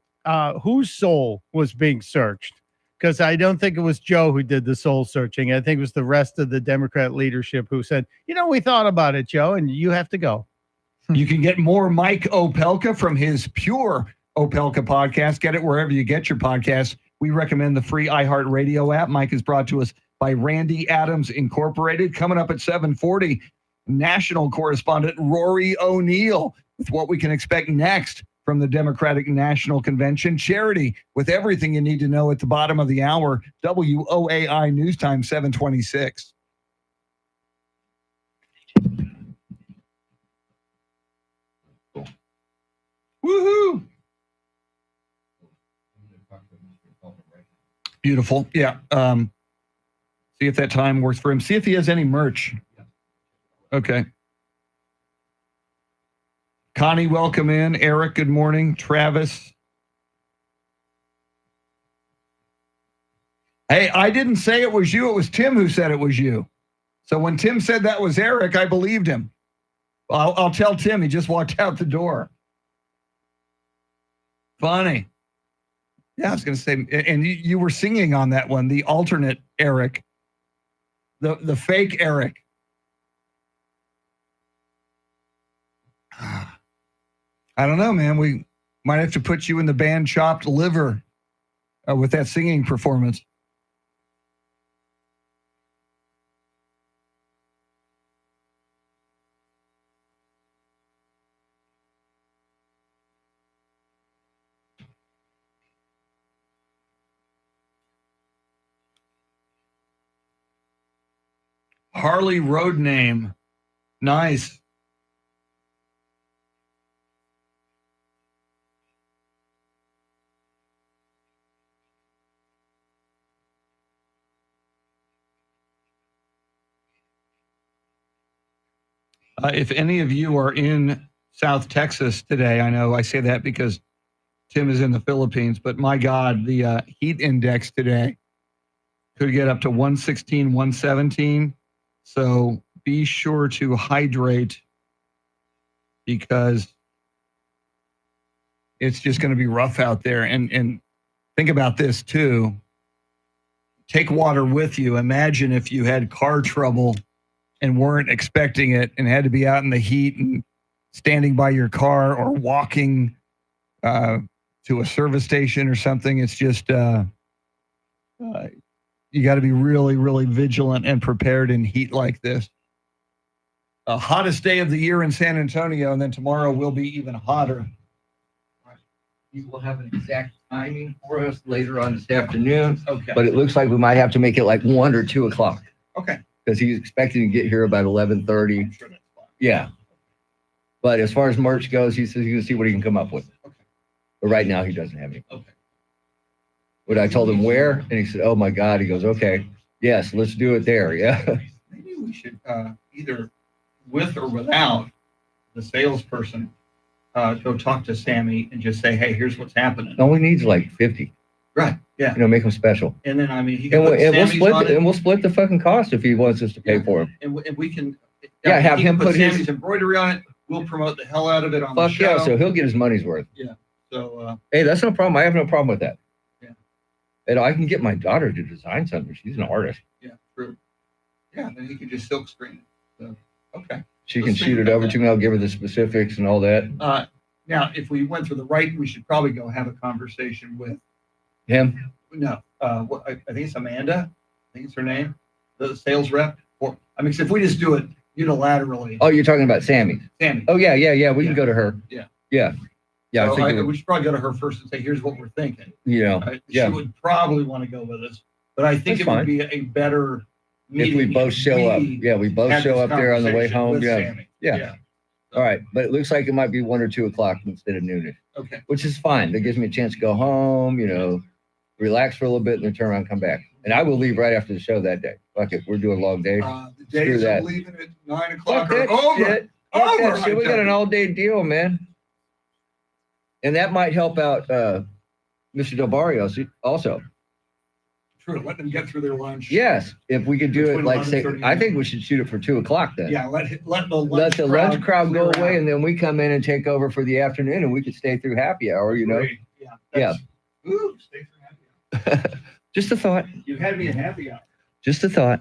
whose soul was being searched. Because I don't think it was Joe who did the soul searching. I think it was the rest of the Democrat leadership who said, you know, we thought about it, Joe, and you have to go. You can get more Mike Opelka from his Pure Opelka podcast. Get it wherever you get your podcasts. We recommend the free iHeartRadio app. Mike is brought to us by Randy Adams Incorporated. Coming up at 7:40, national correspondent Rory O'Neill with what we can expect next from the Democratic National Convention. Charity with everything you need to know at the bottom of the hour. WOAI News Time 726. Woohoo! Beautiful. Yeah. See if that time works for him. See if he has any merch. Okay. Connie, welcome in. Eric, good morning. Travis. Hey, I didn't say it was you. It was Tim who said it was you. So when Tim said that was Eric, I believed him. I'll tell Tim. He just walked out the door. Funny. Yeah, I was going to say, and you were singing on that one, the alternate Eric, the fake Eric. I don't know, man. We might have to put you in the band Chopped Liver with that singing performance. Harley road name. Nice. If any of you are in South Texas today, I know I say that because Tim is in the Philippines, but my God, the heat index today could get up to 116, 117. So be sure to hydrate because it's just going to be rough out there. And think about this too. Take water with you. Imagine if you had car trouble and weren't expecting it and had to be out in the heat and standing by your car or walking to a service station or something. It's just, you got to be really, really vigilant and prepared in heat like this. Hottest day of the year in San Antonio, and then tomorrow will be even hotter. You will have an exact timing for us later on this afternoon. Okay. But it looks like we might have to make it like 1 or 2 o'clock. Okay. Because he's expecting to get here about 11:30. Sure that's fine. Yeah. But as far as merch goes, he says he can see what he can come up with. Okay. But right now he doesn't have any. Okay. When I told him where, and he said, "Oh my God," he goes, "Okay, yes, let's do it there." Yeah. Maybe we should either with or without the salesperson go talk to Sammy and just say, "Hey, here's what's happening." All he needs is like 50. Right. Yeah. You know, make him special. And then I mean, he can And, put we'll split the fucking cost if he wants us to pay for him. and we can. Yeah, have he can him put his- Sammy's embroidery on it. We'll promote the hell out of it on the Fuck show. yeah, so he'll get his money's worth. Yeah. So Hey, that's no problem. I have no problem with that. Yeah. And I can get my daughter to design something. She's an artist. Yeah, true. Yeah, then you can just silk screen it. So, okay. She Let's can think shoot it about over that. to me. I'll give her the specifics and all that. Now, if we went for the right, we should probably go have a conversation with Him? no. I think it's Amanda. I think it's her name. The sales rep. Or I mean, 'cause if we just do it unilaterally. Oh, you're talking about Sammy. Sammy. Oh, yeah. We can go to her. Yeah. Yeah. Yeah. So I think it would- we should probably go to her first and say, here's what we're thinking. Yeah. She would probably want to go with us, but I think That's it would fine. be a better if meeting we both show up. we Yeah, we both had show this up there on the way conversation home. with Yeah. Sammy. Yeah. All right. But it looks like it might be 1 or 2 o'clock instead of noon, Okay. which is fine. That gives me a chance to go home, relax for a little bit and then turn around and come back. And I will leave right after the show that day. Fuck it. We're doing a long day. The Screw days that. of leaving at 9 Fuck o'clock are that over. shit. Fuck that Over, shit. I We got tell an you. all-day deal, man. And that might help out Mr. Del Barrio also. True. Let them get through their lunch. Yes, if we could do it Between like say, 11:30 I think we should shoot it for 2 o'clock then. Yeah. Let the Lunch crowd go clear away, out. and then we come in and take over for the afternoon, and we could stay through happy hour. Great. Yeah. Yeah. Ooh, stay for happy hour. Just a thought. You had me at happy hour. Just a thought.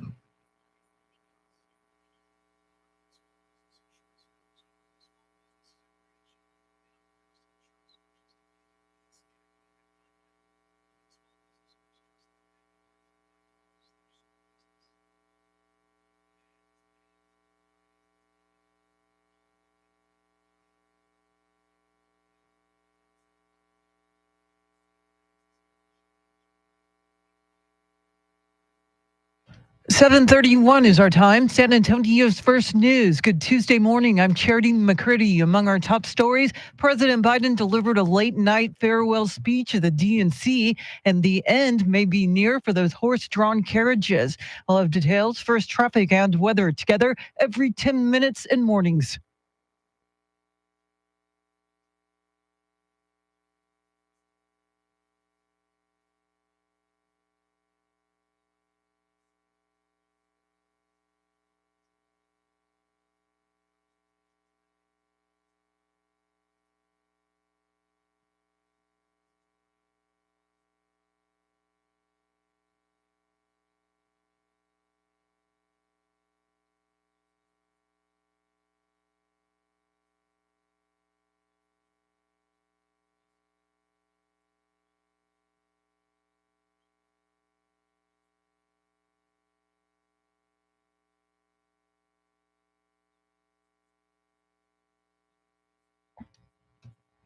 .31 is our time. San Antonio's first news. Good Tuesday morning. I'm Charity McCurdy. Among our top stories, President Biden delivered a late-night farewell speech at the DNC, and the end may be near for those horse-drawn carriages. I'll have details, first traffic and weather together every 10 minutes in mornings.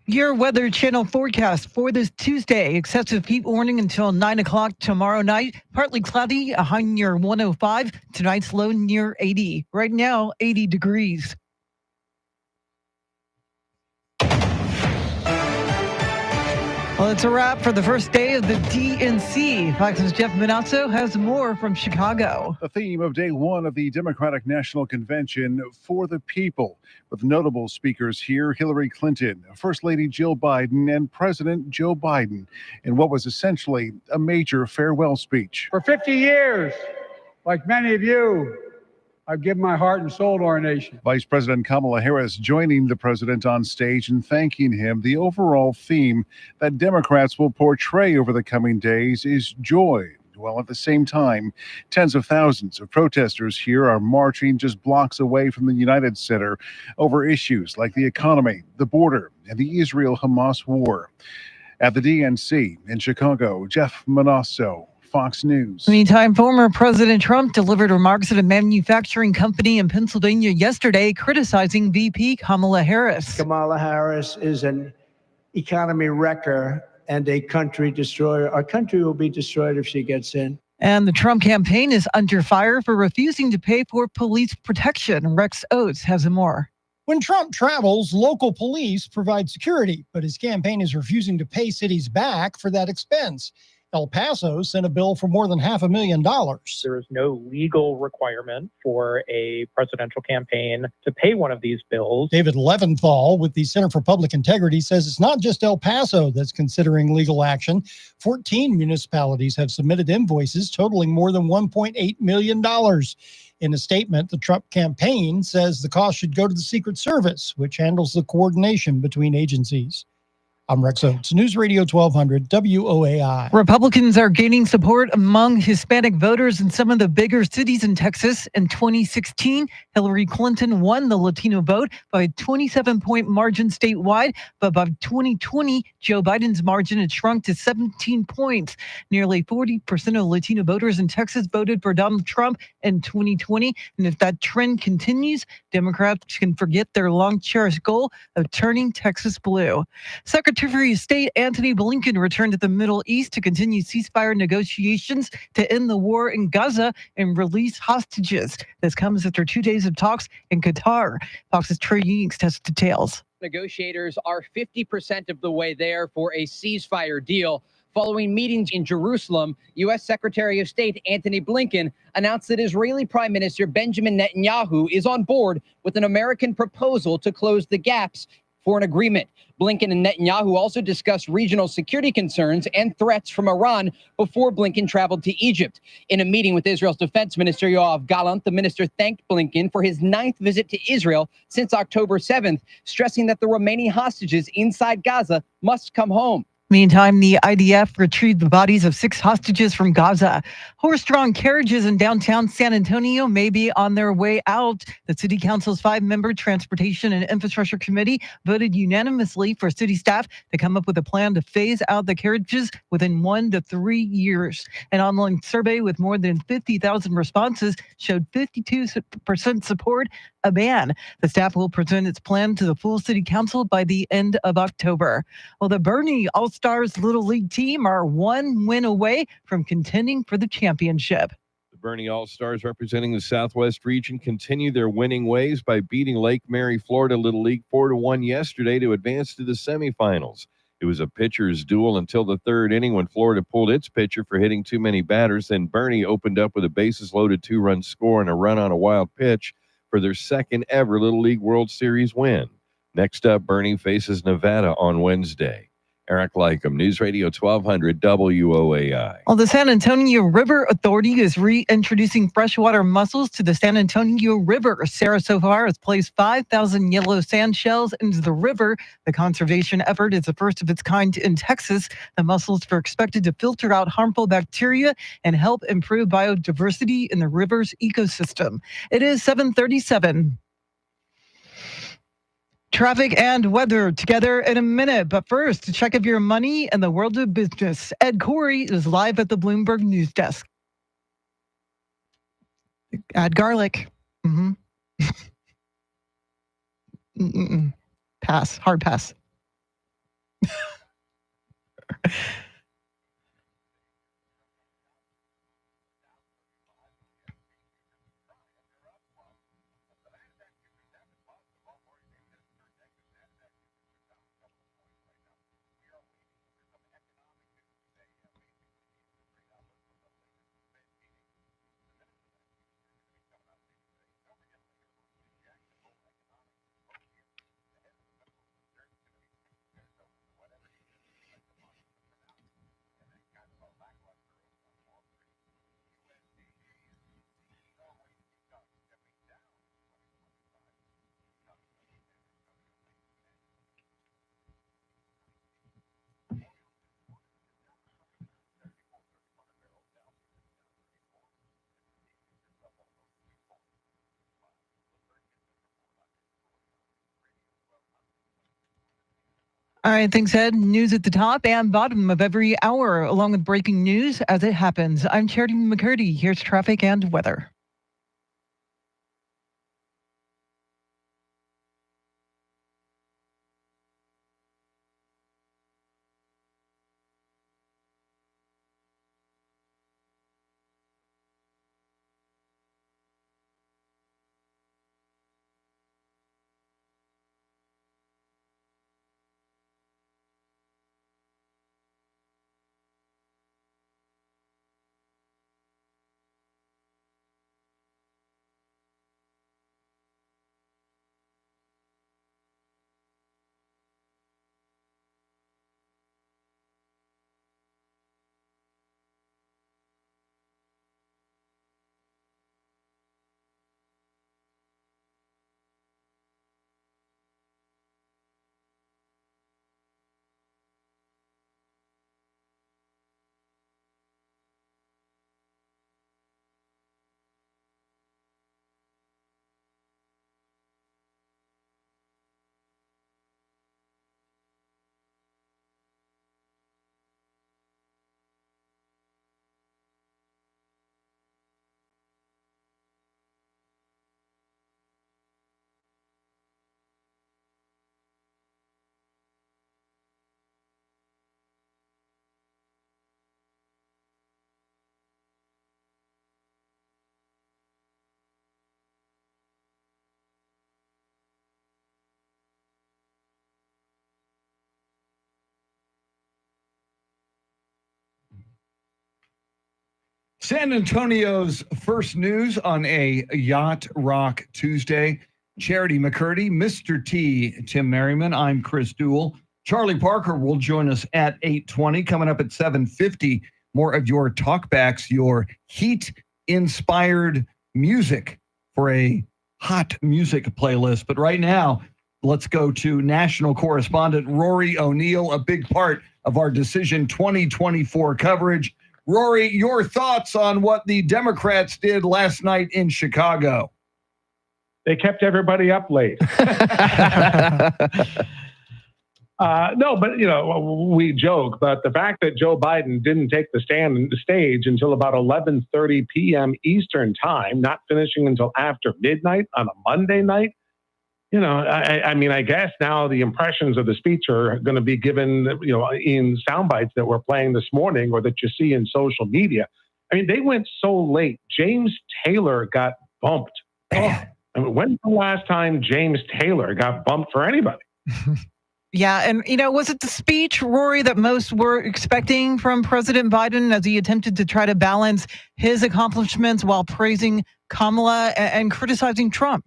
Your Weather Channel forecast for this Tuesday. Excessive heat warning until 9 o'clock tomorrow night. Partly cloudy, a high near 105. Tonight's low near 80. Right now, 80 degrees. Well, it's a wrap for the first day of the DNC. Fox's Jeff Manazzo has more from Chicago. The theme of day one of the Democratic National Convention, For the People, with notable speakers here, Hillary Clinton, First Lady Jill Biden, and President Joe Biden, in what was essentially a major farewell speech. For 50 years, like many of you, I've given my heart and soul to our nation. Vice President Kamala Harris joining the president on stage and thanking him. The overall theme that Democrats will portray over the coming days is joy. While at the same time, tens of thousands of protesters here are marching just blocks away from the United Center over issues like the economy, the border, and the Israel-Hamas war. At the DNC in Chicago, Jeff Manazzo, Fox News. Meantime, former President Trump delivered remarks at a manufacturing company in Pennsylvania yesterday, criticizing VP Kamala Harris. Kamala Harris is an economy wrecker and a country destroyer. Our country will be destroyed if she gets in. And the Trump campaign is under fire for refusing to pay for police protection. Rex Oates has more. When Trump travels, local police provide security, but his campaign is refusing to pay cities back for that expense. El Paso sent a bill for more than $500,000. There is no legal requirement for a presidential campaign to pay one of these bills. David Leventhal with the Center for Public Integrity says it's not just El Paso that's considering legal action. 14 municipalities have submitted invoices totaling more than $1.8 million. In a statement, the Trump campaign says the cost should go to the Secret Service, which handles the coordination between agencies. I'm Rex Oates, News Radio 1200 WOAI. Republicans are gaining support among Hispanic voters in some of the bigger cities in Texas. In 2016, Hillary Clinton won the Latino vote by a 27-point margin statewide, but by 2020, Joe Biden's margin had shrunk to 17 points. Nearly 40% of Latino voters in Texas voted for Donald Trump in 2020, and if that trend continues, Democrats can forget their long-cherished goal of turning Texas blue. Secretary of State Antony Blinken returned to the Middle East to continue ceasefire negotiations to end the war in Gaza and release hostages. This comes after 2 days of talks in Qatar. Fox's Trey Unix has details. Negotiators are 50% of the way there for a ceasefire deal. Following meetings in Jerusalem, U.S. Secretary of State Antony Blinken announced that Israeli Prime Minister Benjamin Netanyahu is on board with an American proposal to close the gaps for an agreement. Blinken and Netanyahu also discussed regional security concerns and threats from Iran before Blinken traveled to Egypt. In a meeting with Israel's Defense Minister Yoav Gallant, the minister thanked Blinken for his 9th visit to Israel since October 7th, stressing that the remaining hostages inside Gaza must come home. Meantime, the IDF retrieved the bodies of 6 hostages from Gaza. Horse-drawn carriages in downtown San Antonio may be on their way out. The city council's 5-member Transportation and Infrastructure Committee voted unanimously for city staff to come up with a plan to phase out the carriages within 1 to 3 years. An online survey with more than 50,000 responses showed 52% support a ban. The staff will present its plan to the full city council by the end of October. Well, the Bernie All-Stars Little League team are 1 win away from contending for the championship. The Bernie All-Stars representing the Southwest region continue their winning ways by beating Lake Mary, Florida Little League 4-1 yesterday to advance to the semifinals. It was a pitcher's duel until the 3rd inning when Florida pulled its pitcher for hitting too many batters. Then Bernie opened up with a bases-loaded 2-run score and a run on a wild pitch for their 2nd ever Little League World Series win. Next up, Bernie faces Nevada on Wednesday. Eric Lycum, News Radio 1200 WOAI. Well, the San Antonio River Authority is reintroducing freshwater mussels to the San Antonio River. Sarah Sofar has placed 5,000 yellow sand shells into the river. The conservation effort is the first of its kind in Texas. The mussels are expected to filter out harmful bacteria and help improve biodiversity in the river's ecosystem. It is 7:37. Traffic and weather together in a minute. But first, to check if your money in the world of business. Ed Corey is live at the Bloomberg News Desk. Add garlic. Pass. Hard pass. All right, thanks, Ed. News at the top and bottom of every hour, along with breaking news as it happens. I'm Charity McCurdy. Here's traffic and weather. San Antonio's first news on a Yacht Rock Tuesday. Charity McCurdy, Mr. T, Tim Merriman. I'm Chris Duell. Charlie Parker will join us at 8:20. Coming up at 7:50, more of your talkbacks, your Heat-inspired music for a hot music playlist. But right now, let's go to national correspondent Rory O'Neill, a big part of our Decision 2024 coverage. Rory, your thoughts on what the Democrats did last night in Chicago? They kept everybody up late. No, but we joke, but the fact that Joe Biden didn't take the stage until about 11:30 p.m. Eastern time, not finishing until after midnight on a Monday night, I mean, I guess now the impressions of the speech are going to be given, in sound bites that we're playing this morning or that you see in social media. I mean, they went so late. James Taylor got bumped. I mean, when's the last time James Taylor got bumped for anybody? Yeah, and was it the speech, Rory, that most were expecting from President Biden as he attempted to try to balance his accomplishments while praising Kamala and criticizing Trump?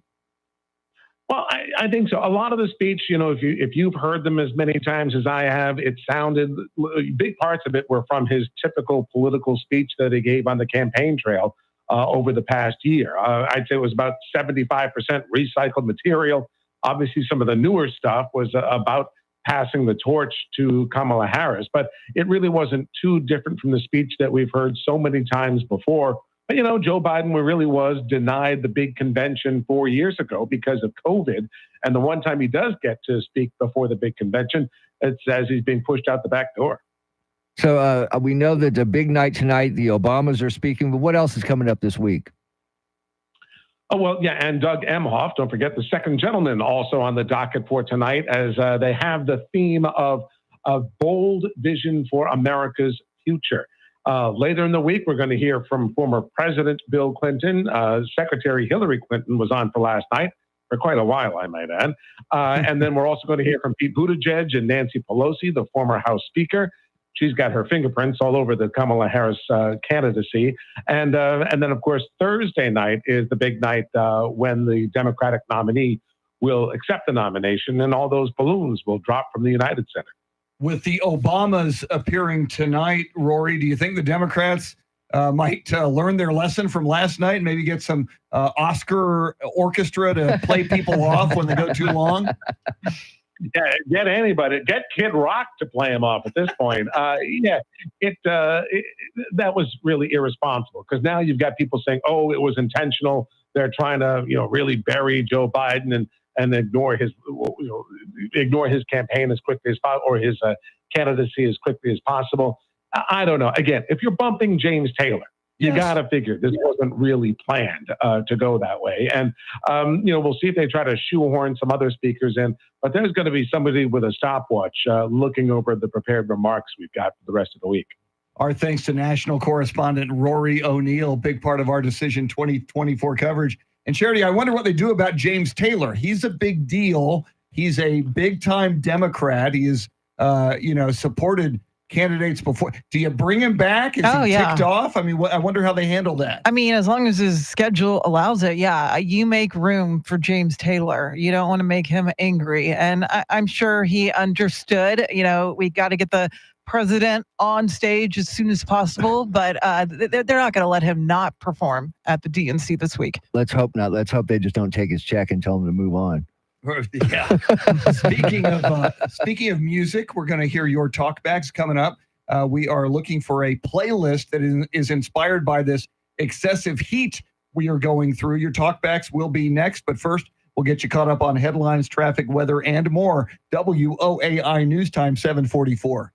Well, I think so. A lot of the speech, if you've heard them as many times as I have, it sounded, big parts of it were from his typical political speech that he gave on the campaign trail over the past year. I'd say it was about 75% recycled material. Obviously, some of the newer stuff was about passing the torch to Kamala Harris, but it really wasn't too different from the speech that we've heard so many times before. But, Joe Biden really was denied the big convention 4 years ago because of COVID. And the one time he does get to speak before the big convention, it says he's being pushed out the back door. So we know that the big night tonight, the Obamas are speaking, but what else is coming up this week? Oh, well, yeah, and Doug Emhoff, don't forget the second gentleman, also on the docket for tonight, as they have the theme of a bold vision for America's future. Later in the week, we're going to hear from former President Bill Clinton. Secretary Hillary Clinton was on for last night, for quite a while, I might add. And then we're also going to hear from Pete Buttigieg and Nancy Pelosi, the former House Speaker. She's got her fingerprints all over the Kamala Harris candidacy. And then, of course, Thursday night is the big night when the Democratic nominee will accept the nomination and all those balloons will drop from the United Center. With the Obamas appearing tonight, Rory, do you think the Democrats might learn their lesson from last night and maybe get some Oscar orchestra to play people off when they go too long? Yeah, get anybody, get Kid Rock to play him off at this point. That was really irresponsible because now you've got people saying, "Oh, it was intentional." They're trying to, really bury Joe Biden and ignore his campaign as quickly as possible or his candidacy as quickly as possible. I don't know. Again, if you're bumping James Taylor, you got to figure this wasn't really planned to go that way. And, we'll see if they try to shoehorn some other speakers in. But there's going to be somebody with a stopwatch looking over the prepared remarks we've got for the rest of the week. Our thanks to national correspondent Rory O'Neill, big part of our Decision 2024 coverage. And Charity, I wonder what they do about James Taylor. He's a big deal. He's a big-time Democrat. He is, supported candidates before. Do you bring him back? Is he ticked off? I mean, I wonder how they handle that. I mean, as long as his schedule allows it, you make room for James Taylor. You don't want to make him angry. And I'm sure he understood, we got to get the president on stage as soon as possible, but they're not going to let him not perform at the DNC this week. Let's hope not. Let's hope they just don't take his check and tell him to move on. Yeah. Speaking of music, we're going to hear your talkbacks coming up. We are looking for a playlist that is inspired by this excessive heat we are going through. Your talkbacks will be next, but first, we'll get you caught up on headlines, traffic, weather, and more. WOAI News Time 744.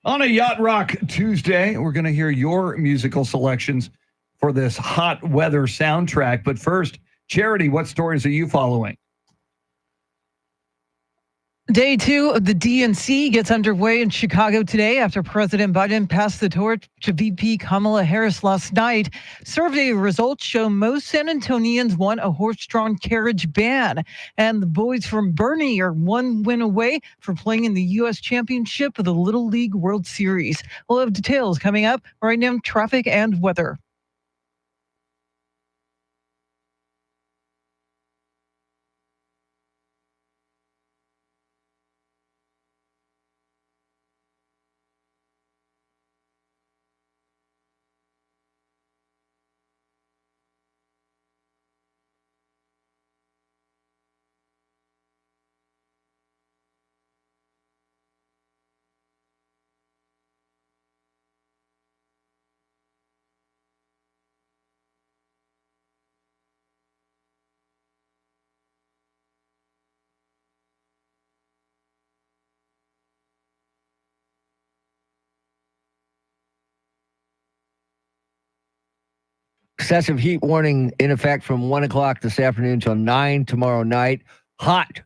On a Yacht Rock Tuesday, we're going to hear your musical selections for this hot weather soundtrack. But first, Charity, what stories are you following? Day 2 of the DNC gets underway in Chicago today after President Biden passed the torch to VP Kamala Harris last night. Survey results show most San Antonians want a horse-drawn carriage ban. And the boys from Bernie are one win away from playing in the U.S. Championship of the Little League World Series. We'll have details coming up. Right now, traffic and weather. Excessive heat warning in effect from 1 o'clock this afternoon till 9 tomorrow night. Hot.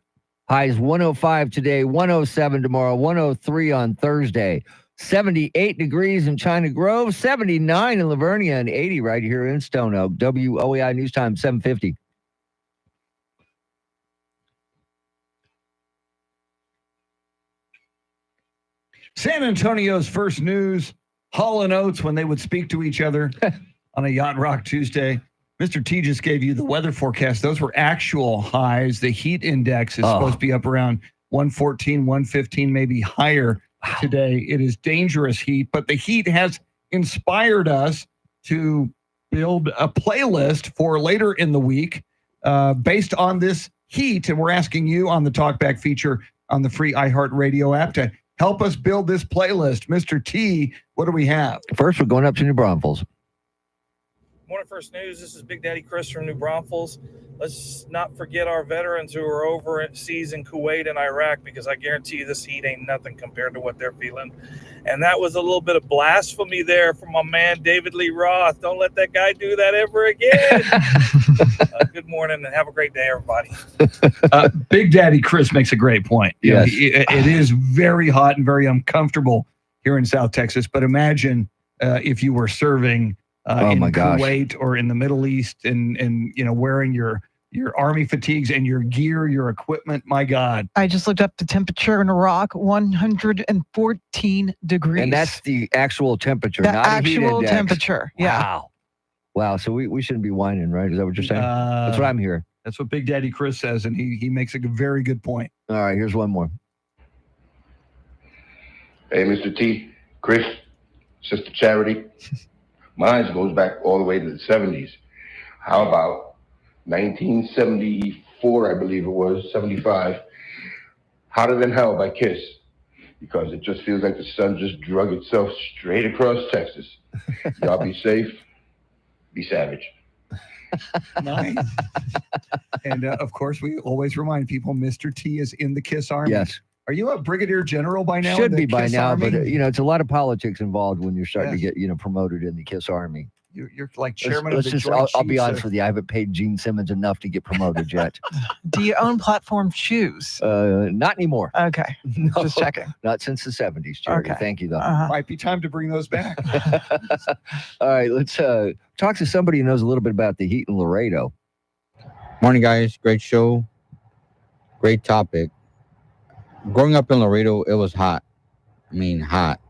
Highs 105 today, 107 tomorrow, 103 on Thursday. 78 degrees in China Grove, 79 in Livonia, and 80 right here in Stone Oak. WOAI News Time, 750. San Antonio's first news, Hall & Oates, when they would speak to each other on a Yacht Rock Tuesday. Mr. T just gave you the weather forecast. Those were actual highs. The heat index is supposed to be up around 114, 115, maybe higher today. It is dangerous heat, but the heat has inspired us to build a playlist for later in the week based on this heat. And we're asking you on the Talkback feature on the free iHeartRadio app to help us build this playlist. Mr. T, what do we have? First, we're going up to New Braunfels. Morning First News. This is Big Daddy Chris from New Braunfels. Let's not forget our veterans who are overseas in Kuwait and Iraq, because I guarantee you this heat ain't nothing compared to what they're feeling. And that was a little bit of blasphemy there from my man David Lee Roth. Don't let that guy do that ever again. Good morning and have a great day, everybody. Big Daddy Chris makes a great point. You know, Yes. it is very hot and very uncomfortable here in South Texas. But imagine if you were serving in my gosh. Kuwait or in the Middle East and you know, wearing your army fatigues and your gear, your equipment. My God. I just looked up the temperature in Iraq, 114 degrees. And that's the actual temperature, the not a heat actual index. temperature. Yeah. Wow. Wow. So we shouldn't be whining, right? Is that what you're saying? That's what I'm hearing. That's what Big Daddy Chris says, and he makes a very good point. All right, here's one more. Hey, Mr. T, Chris, Sister Charity. Mine goes back all the way to the 70s. How about 1974, I believe it was, 75, Hotter Than Hell by Kiss, because it just feels like the sun just drug itself straight across Texas. Y'all be safe, be savage. Nice. And of course, we always remind people Mr. T is in the KISS Army. Yes. Are you a brigadier general by now? Should in the be by KISS now, Army? but you know, it's a lot of politics involved when you're starting Yes. to get, promoted in the KISS Army. You're like chairman Let's of the just, Joint I'll be Chiefs honest of- with you. I haven't paid Gene Simmons enough to get promoted yet. Do you own platform shoes? Not anymore. Okay. Just checking. Not since the 70s, Charity. Okay. Thank you, though. Might be time to bring those back. All right, let's talk to somebody who knows a little bit about the heat in Laredo. Morning, guys. Great show. Great topic. Growing up in Laredo, it was hot. I mean, hot,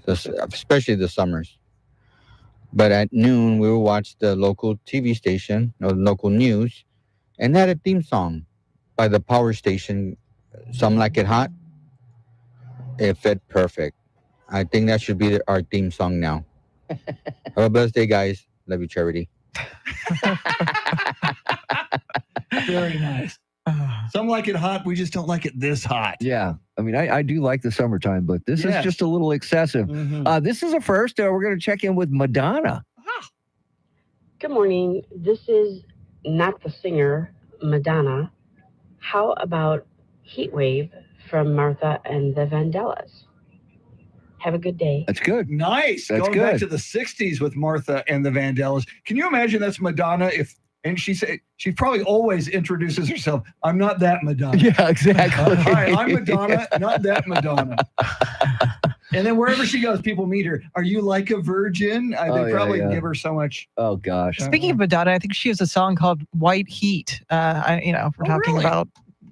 especially the summers. But at noon, we would watch the local TV station, or local news, and they had a theme song by the power station, Some Like It Hot. It fit perfect. I think that should be our theme song now. Have a blessed day, guys. Love you, Charity. Very nice. Some like it hot. We just don't like it this hot. Yeah. I mean, I do like the summertime, but this Yes. is just a little excessive. Mhm. This is a first. We're going to check in with Madonna. Good morning. This is not the singer, Madonna. How about Heat Wave from Martha and the Vandellas? Have a good day. That's good. Nice. That's Going back good. to the 60s with Martha and the Vandellas. Can you imagine that's Madonna and she probably always introduces herself. I'm not that Madonna. Yeah, exactly. Hi, I'm Madonna, not that Madonna. And then wherever she goes, people meet her. Are you like a virgin? Oh, They yeah, probably yeah. give her so much. Oh gosh. Speaking of Madonna, I think she has a song called White Heat. If we're talking really? about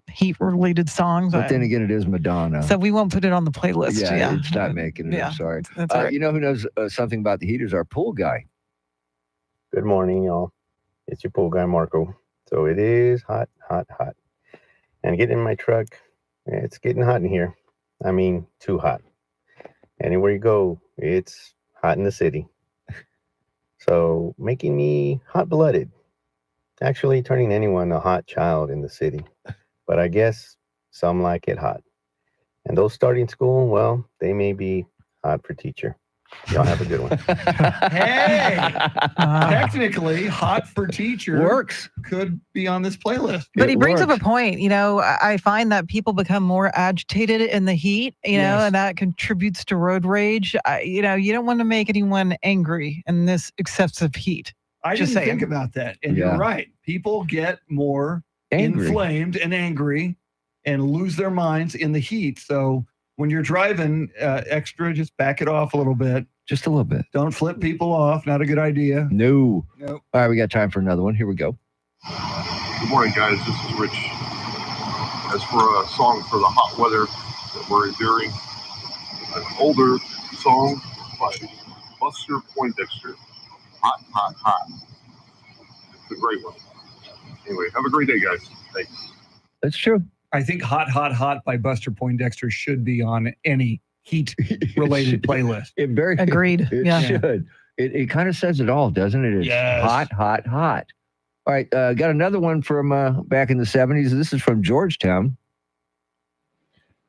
heat-related songs. But then again, it is Madonna. So we won't put it on the playlist. yeah, it's not making it. Yeah, I'm sorry. that's all right. You know who knows something about the heat is our pool guy. Good morning, y'all. It's your pool guy, Marco. So it is hot, hot, hot. And getting in my truck, it's getting hot in here. I mean, too hot. Anywhere you go, it's hot in the city. So making me hot-blooded. Actually turning anyone a hot child in the city. But I guess some like it hot. And those starting school, well, they may be hot for teacher. Y'all have a good one. Hey, technically, hot for teacher Works. could be on this playlist. But he brings up a point. I find that people become more agitated in the heat, Yes. and that contributes to road rage. You don't want to make anyone angry in this excessive heat. I Just didn't saying. think about that. And Yeah. you're right. People get more Angry. inflamed and angry and lose their minds in the heat. So when you're driving extra, just back it off a little bit. Just a little bit. Don't flip people off. Not a good idea. No. Nope. All right, we got time for another one. Here we go. Good morning, guys. This is Rich. As for a song for the hot weather that we're enduring, an older song by Buster Poindexter, Hot, Hot, Hot. It's a great one. Anyway, have a great day, guys. Thanks. That's true. I think Hot, Hot, Hot by Buster Poindexter should be on any heat-related playlist. It very Agreed. It Yeah. should. It kind of says it all, doesn't it? It's Yes. hot, hot, hot. All right, got another one from back in the 70s. This is from Georgetown.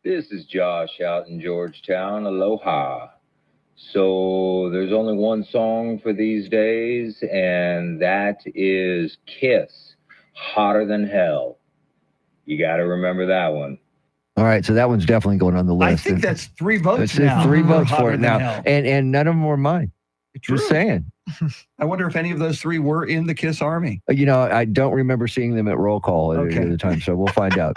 This is Josh out in Georgetown. Aloha. So there's only one song for these days, and that is Kiss, Hotter Than Hell. You got to remember that one. All right, so that one's definitely going on the I list. think that's 3 votes It's now. 3 votes Hotter for it Than now, Hell. and none of them were mine. True. Just saying. I wonder if any of those 3 were in the KISS Army. I don't remember seeing them at roll call at the time, so we'll find out.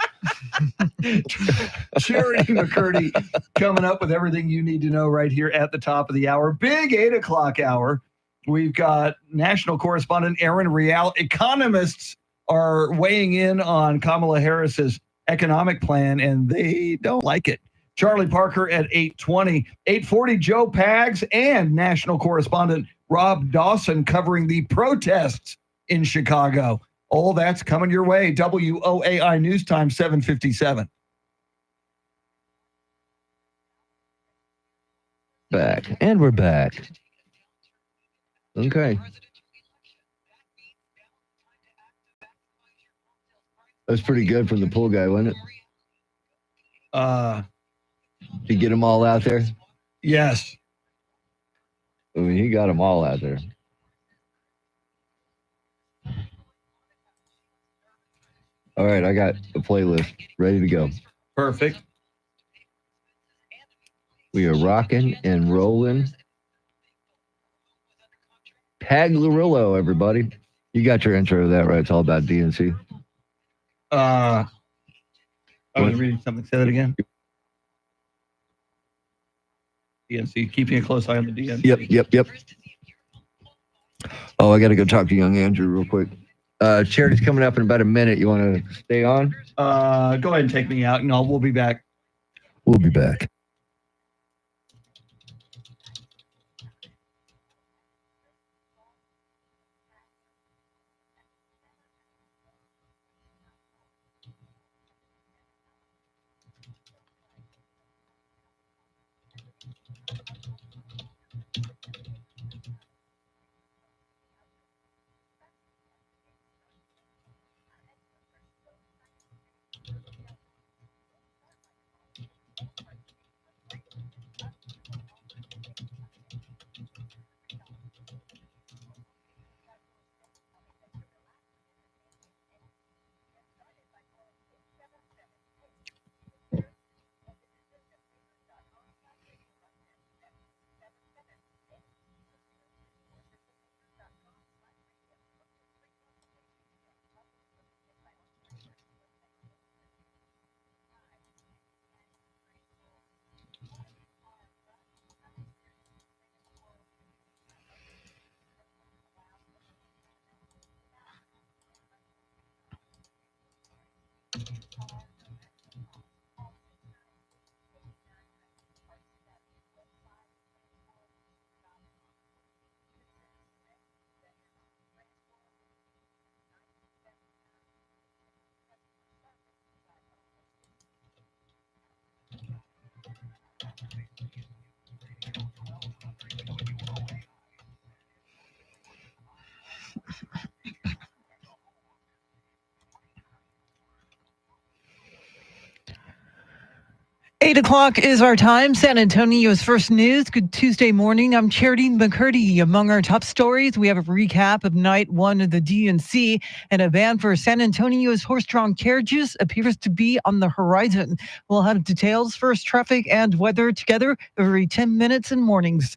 Charity McCurdy coming up with everything you need to know right here at the top of the hour. Big 8 o'clock hour. We've got national correspondent Aaron Real. Economists are weighing in on Kamala Harris's economic plan, and they don't like it. Charlie Parker at 8:20. 8:40, Joe Pags and national correspondent Rob Dawson covering the protests in Chicago. All that's coming your way. WOAI News Time, 7:57. Back. And we're back. Okay. That's pretty good from the pool guy, wasn't it? To get them all out there? Yes. I mean, he got them all out there. All right, I got the playlist ready to go. Perfect. We are rocking and rolling. Paglarillo, everybody. You got your intro to that, right? It's all about DNC. I was reading something. Say that again. DNC, keeping a close eye on the DNC. Yep. Oh, I got to go talk to young Andrew real quick. Charity's coming up in about a minute. You want to stay on? Go ahead and take me out, and we'll be back. We'll be back. 8 o'clock is our time. San Antonio's first news. Good Tuesday morning. I'm Charity McCurdy. Among our top stories, we have a recap of night one of the DNC, and a ban for San Antonio's horse-drawn carriages appears to be on the horizon. We'll have details, first traffic and weather together every 10 minutes in mornings.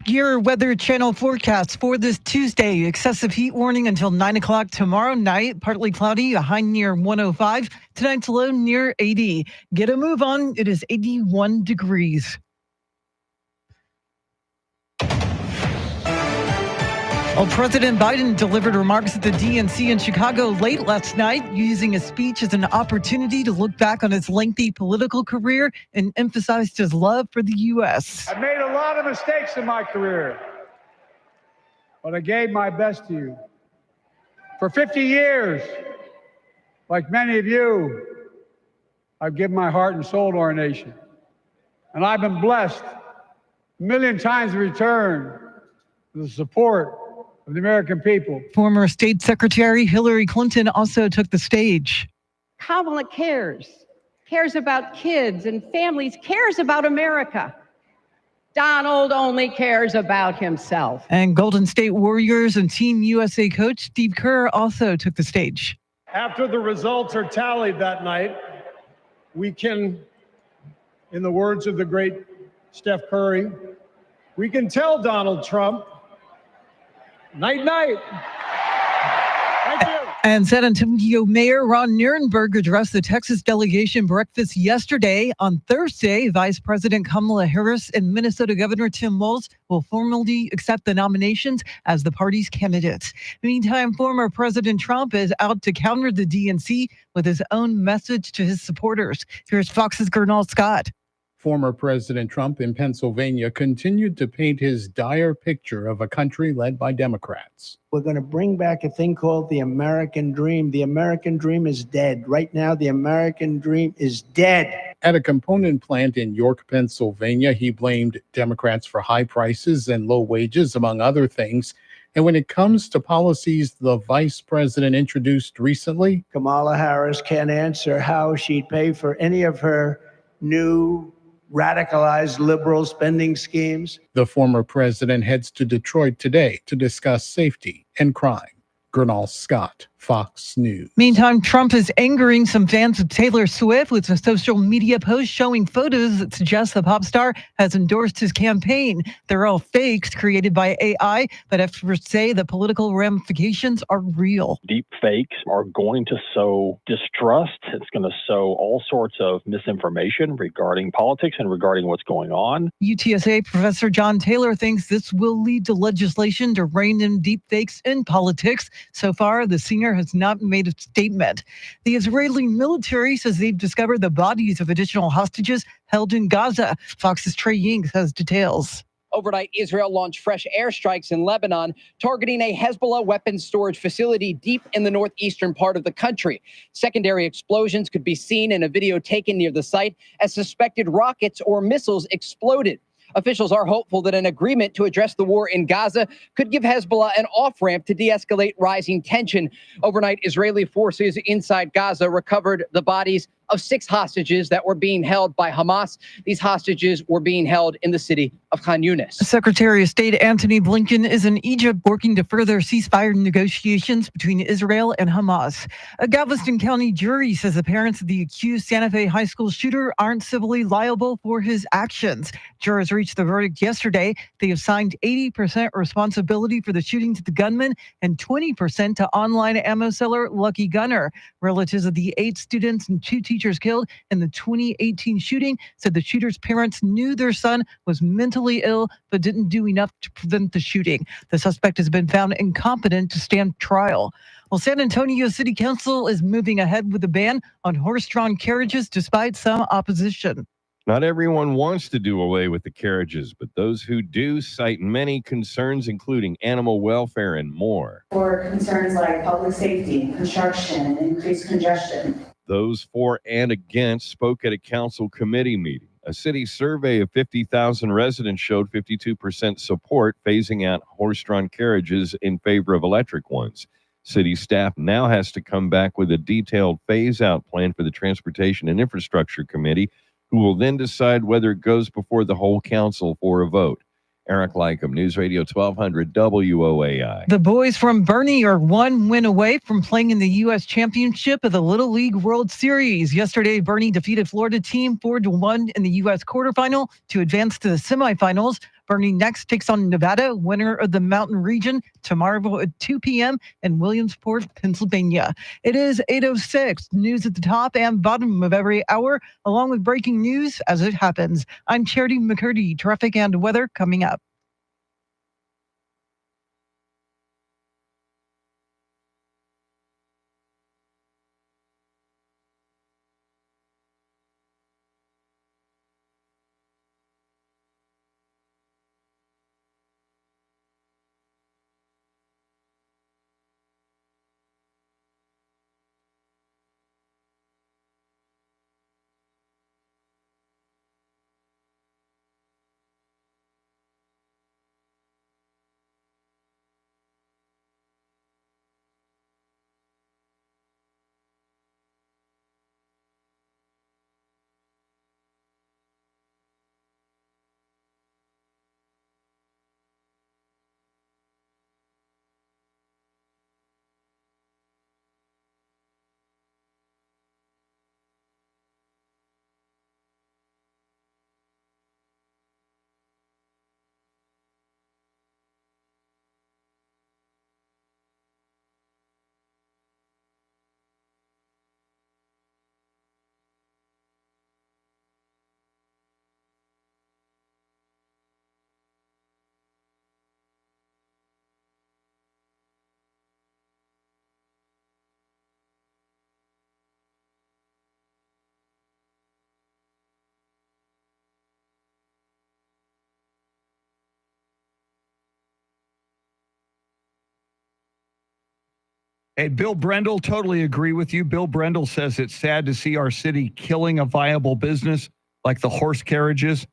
Your Weather Channel forecast for this Tuesday. Excessive heat warning until 9 o'clock tomorrow night. Partly cloudy, a high near 105. Tonight's low near 80. Get a move on. It is 81 degrees. Well, President Biden delivered remarks at the DNC in Chicago late last night, using a speech as an opportunity to look back on his lengthy political career and emphasized his love for the U.S. I've made a lot of mistakes in my career, but I gave my best to you. For 50 years, like many of you, I've given my heart and soul to our nation. And I've been blessed a million times in return for the support of the American people. Former State Secretary Hillary Clinton also took the stage. Kamala cares about kids and families, cares about America. Donald only cares about himself. And Golden State Warriors and Team USA coach Steve Kerr also took the stage. After the results are tallied that night, we can, in the words of the great Steph Curry, we can tell Donald Trump, night, night. Thank you. And San Antonio Mayor Ron Nirenberg addressed the Texas delegation breakfast yesterday. On Thursday, Vice President Kamala Harris and Minnesota Governor Tim Walz will formally accept the nominations as the party's candidates. Meantime, former President Trump is out to counter the DNC with his own message to his supporters. Here's Fox's Gernal Scott. Former President Trump in Pennsylvania continued to paint his dire picture of a country led by Democrats. We're going to bring back a thing called the American dream. The American dream is dead. Right now, the American dream is dead. At a component plant in York, Pennsylvania, he blamed Democrats for high prices and low wages, among other things. And when it comes to policies the vice president introduced recently, Kamala Harris can't answer how she'd pay for any of her new radicalized liberal spending schemes. the former president heads to Detroit today to discuss safety and crime. Gernal Scott, Fox News. Meantime, Trump is angering some fans of Taylor Swift with a social media post showing photos that suggest the pop star has endorsed his campaign. They're all fakes created by AI, but experts say the political ramifications are real. Deep fakes are going to sow distrust. It's going to sow all sorts of misinformation regarding politics and regarding what's going on. UTSA Professor John Taylor thinks this will lead to legislation to rein in deep fakes in politics. So far, the senior has not made a statement. The Israeli military says they've discovered the bodies of additional hostages held in Gaza. Fox's Trey Yings has details. Overnight, Israel launched fresh airstrikes in Lebanon, targeting a Hezbollah weapons storage facility deep in the northeastern part of the country. Secondary explosions could be seen in a video taken near the site as suspected rockets or missiles exploded. Officials are hopeful that an agreement to address the war in Gaza could give Hezbollah an off-ramp to de-escalate rising tension. Overnight, Israeli forces inside Gaza recovered the bodies of 6 hostages that were being held by Hamas. These hostages were being held in the city of Khan Yunis. Secretary of State Antony Blinken is in Egypt working to further ceasefire negotiations between Israel and Hamas. A Galveston County jury says the parents of the accused Santa Fe high school shooter aren't civilly liable for his actions. Jurors reached the verdict yesterday. They assigned 80% responsibility for the shooting to the gunman and 20% to online ammo seller Lucky Gunner. Relatives of the 8 students and 2 teachers killed in the 2018 shooting said the shooter's parents knew their son was mentally ill but didn't do enough to prevent the shooting. The suspect has been found incompetent to stand trial. Well, San Antonio City Council is moving ahead with a ban on horse-drawn carriages despite some opposition. Not everyone wants to do away with the carriages, but those who do cite many concerns, including animal welfare and more. For concerns like public safety, construction, and increased congestion. Those for and against spoke at a council committee meeting. A city survey of 50,000 residents showed 52% support phasing out horse-drawn carriages in favor of electric ones. City staff now has to come back with a detailed phase-out plan for the Transportation and Infrastructure Committee, who will then decide whether it goes before the whole council for a vote. Eric Lycum, News Radio 1200 WOAI. The boys from Bernie are 1 win away from playing in the U.S. Championship of the Little League World Series. Yesterday, Bernie defeated Florida team 4-1 in the U.S. quarterfinal to advance to the semifinals. Bernie next takes on Nevada, winner of the Mountain Region, tomorrow at 2 p.m. in Williamsport, Pennsylvania. It is 8:06. News at the top and bottom of every hour, along with breaking news as it happens. I'm Charity McCurdy. Traffic and weather coming up. Hey, Bill Brendel, totally agree with you. Bill Brendel says it's sad to see our city killing a viable business like the horse carriages.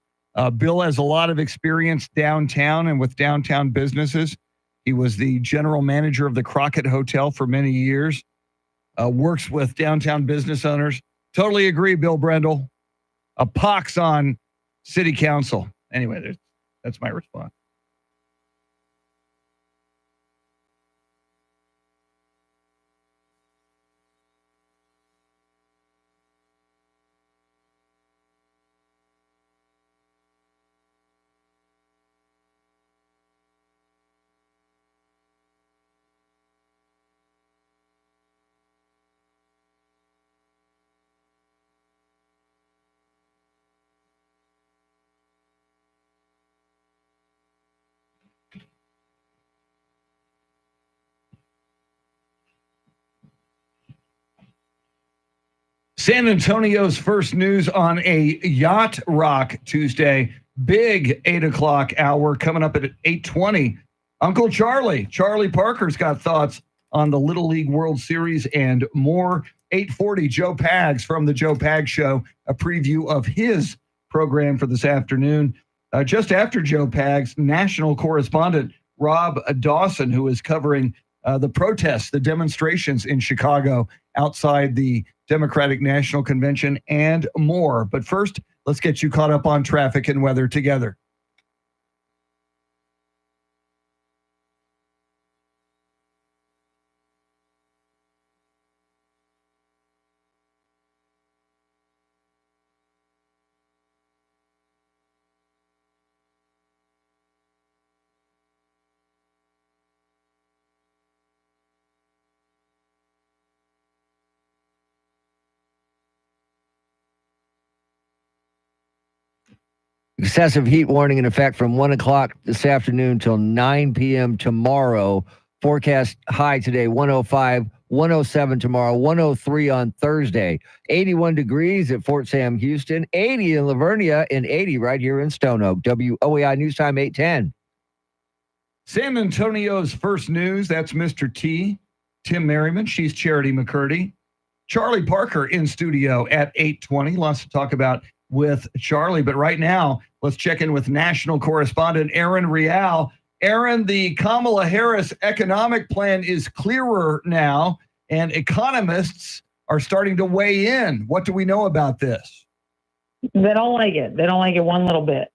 Bill has a lot of experience downtown and with downtown businesses. He was the general manager of the Crockett Hotel for many years, works with downtown business owners. Totally agree, Bill Brendel. A pox on city council. Anyway, that's my response. San Antonio's first news on a Yacht Rock Tuesday. Big 8 o'clock hour coming up at 8:20. Uncle Charlie Parker's got thoughts on the Little League World Series and more. 8:40, Joe Pags from the Joe Pags Show, a preview of his program for this afternoon. Just after Joe Pags, national correspondent Rob Dawson, who is covering the protests, the demonstrations in Chicago outside the Democratic National Convention, and more. But first, let's get you caught up on traffic and weather together. Excessive heat warning in effect from 1 o'clock this afternoon till 9 p.m. tomorrow. Forecast high today, 105, 107 tomorrow, 103 on Thursday. 81 degrees at Fort Sam Houston, 80 in Lavernia, and 80 right here in Stone Oak. WOAI News Time 810. San Antonio's first news, that's Mr. T, Tim Merriman. She's Charity McCurdy. Charlie Parker in studio at 8:20. Lots to talk about with Charlie, but right now, let's check in with national correspondent Aaron Real. Aaron, the Kamala Harris economic plan is clearer now, and economists are starting to weigh in. What do we know about this? They don't like it. They don't like it one little bit.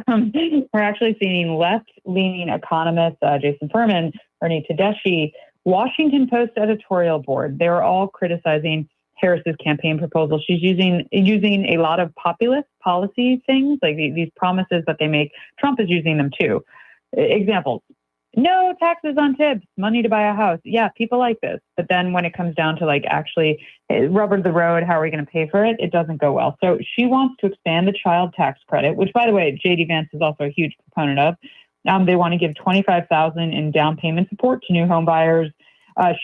We're actually seeing left-leaning economists, Jason Furman, Ernie Tedeschi, Washington Post editorial board. They're all criticizing Harris's campaign proposal. She's using a lot of populist policy things, like these promises that they make. Trump is using them too. Examples: no taxes on tips, money to buy a house. Yeah, people like this. But then when it comes down to like actually rubber to the road, how are we going to pay for it? It doesn't go well. So she wants to expand the child tax credit, which, by the way, J.D. Vance is also a huge proponent of. They want to give $25,000 in down payment support to new home buyers.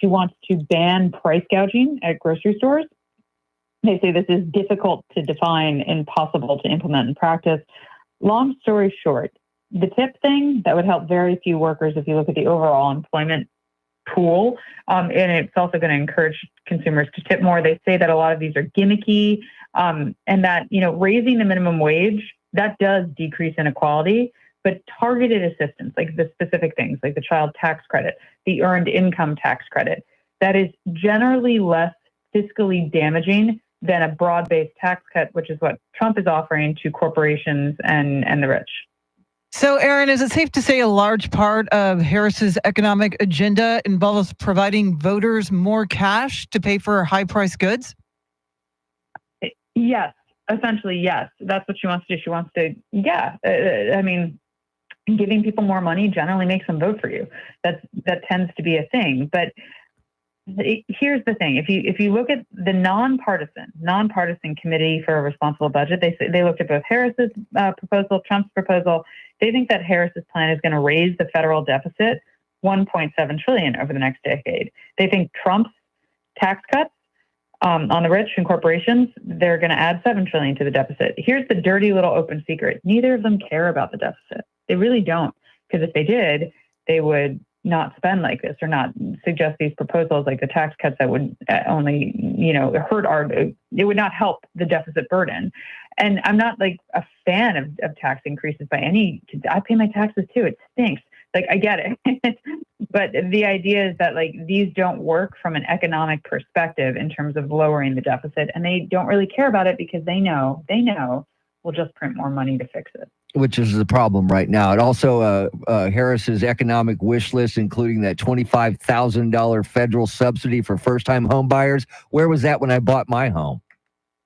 She wants to ban price gouging at grocery stores. They say this is difficult to define, impossible to implement in practice. Long story short, the tip thing, that would help very few workers if you look at the overall employment pool. And it's also going to encourage consumers to tip more. They say that a lot of these are gimmicky, and that, raising the minimum wage, that does decrease inequality. But targeted assistance, like the specific things, like the child tax credit, the earned income tax credit, that is generally less fiscally damaging than a broad-based tax cut, which is what Trump is offering to corporations and the rich. So, Aaron, is it safe to say a large part of Harris's economic agenda involves providing voters more cash to pay for high-priced goods? Yes, essentially, yes. That's what she wants to do. She wants to, giving people more money generally makes them vote for you. That tends to be a thing. But here's the thing: if you look at the nonpartisan committee for a responsible budget, they looked at both Harris's proposal, Trump's proposal. They think that Harris's plan is going to raise the federal deficit $1.7 trillion over the next decade. They think Trump's tax cuts on the rich and corporations, they're going to add $7 trillion to the deficit. Here's the dirty little open secret: neither of them care about the deficit. They really don't, because if they did, they would not spend like this or not suggest these proposals like the tax cuts that would only, it would not help the deficit burden. And I'm not like a fan of tax increases by any, I pay my taxes too. It stinks. Like, I get it. But the idea is that like these don't work from an economic perspective in terms of lowering the deficit. And they don't really care about it because they know we'll just print more money to fix it. Which is the problem right now. It also, Harris's economic wish list, including that $25,000 federal subsidy for first-time home buyers. Where was that when I bought my home?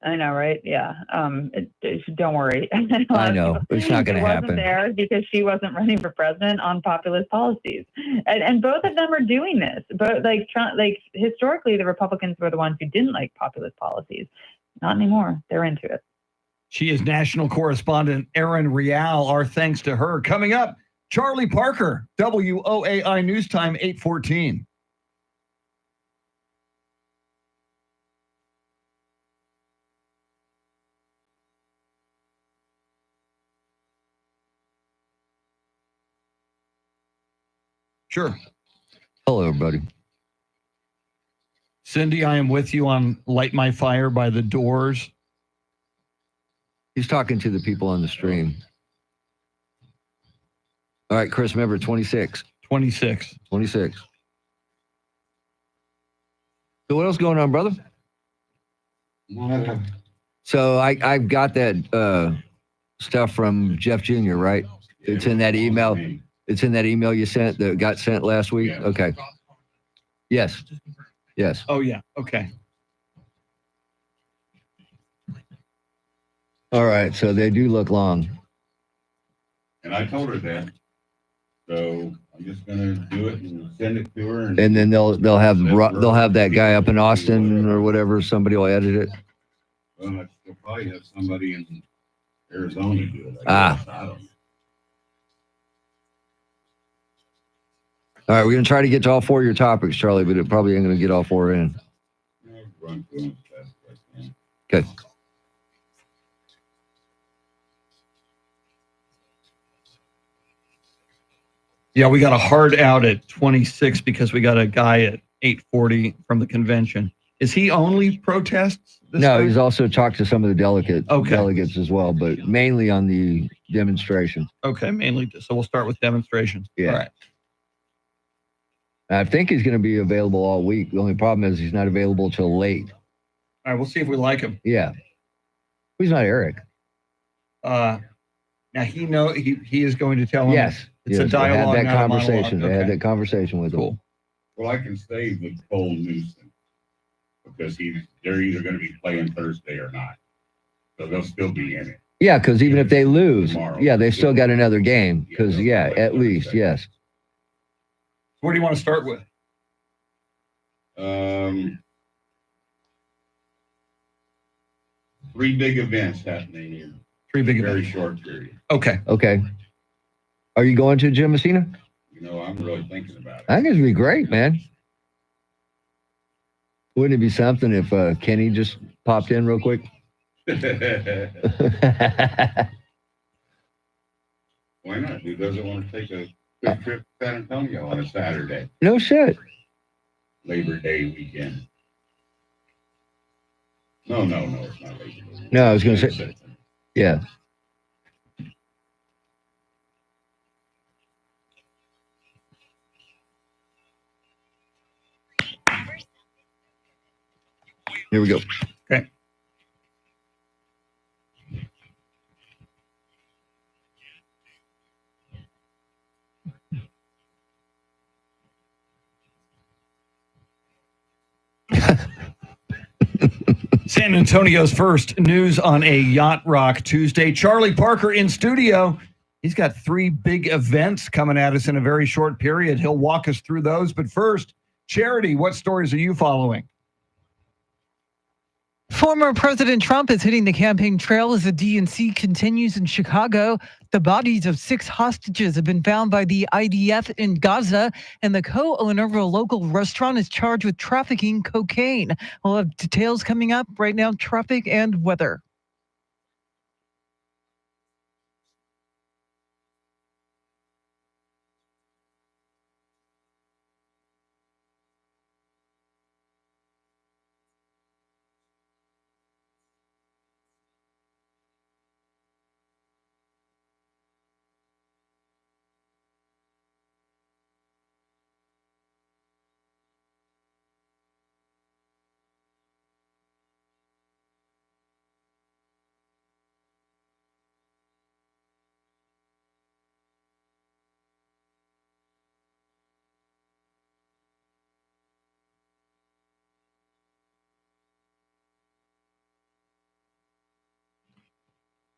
I know, right? Yeah. Don't worry. I know. It's not going to happen. It wasn't there because she wasn't running for president on populist policies. And both of them are doing this. But like Trump, historically, the Republicans were the ones who didn't like populist policies. Not anymore. They're into it. She is national correspondent Aaron Real. Our thanks to her. Coming up, Charlie Parker, WOAI News Time 8:14. Sure. Hello, everybody. Cindy, I am with you on Light My Fire by the Doors. He's talking to the people on the stream. All right, Chris, remember 26. 26. 26. So what else going on, brother? So I've got that stuff from Jeff Jr., right? It's in that email. It's in that email you sent that got sent last week. Okay. Yes. Yes. Oh, yeah. Okay. All right. So they do look long. And I told her that. So I'm just gonna do it and send it to her. And then they'll have that guy up in Austin or whatever. Somebody will edit it. Well, they'll probably have somebody in Arizona do it. Ah. I don't know. All right. We're going to try to get to all four of your topics, Charlie, but it probably ain't going to get all four in. Run through them as fast as I can. Okay. Yeah, we got a hard out at 26 because we got a guy at 8:40 from the convention. Is he only protests? No, he's also talked to some of the delegates as well, but mainly on the demonstration. Okay, mainly. So we'll start with demonstrations. Yeah. All right. I think he's going to be available all week. The only problem is he's not available till late. All right, we'll see if we like him. Yeah. He's not Eric. Now he is going to tell him. Yes. It's yes, a dialogue. They had that not a monologue. conversation. They had Okay. that conversation with him. Well, I can stay with Cole Newsom because they're either going to be playing Thursday or not. So they'll still be in it. Yeah, because even if they lose, Tomorrow. yeah, they still got another game. Because, yeah, at least, yes. Where do you want to start with? Three big events happening here. Three big Very events. short period. Okay. Okay. Are you going to Jim Messina? You know, I'm really thinking about it. I think it'd be great, man. Wouldn't it be something if Kenny just popped in real quick? Why not? Who doesn't want to take a quick trip to San Antonio on a Saturday, No shit. Labor Day weekend? No, it's not Labor Day. No, I was going to say, yeah. Here we go. Okay. San Antonio's first news on a Yacht Rock Tuesday. Charlie Parker in studio. He's got three big events coming at us in a very short period. He'll walk us through those. But first, Charity, what stories are you following? Former President Trump is hitting the campaign trail as the DNC continues in Chicago. The bodies of 6 hostages have been found by the IDF in Gaza, and the co-owner of a local restaurant is charged with trafficking cocaine. We'll have details coming up right now, traffic and weather.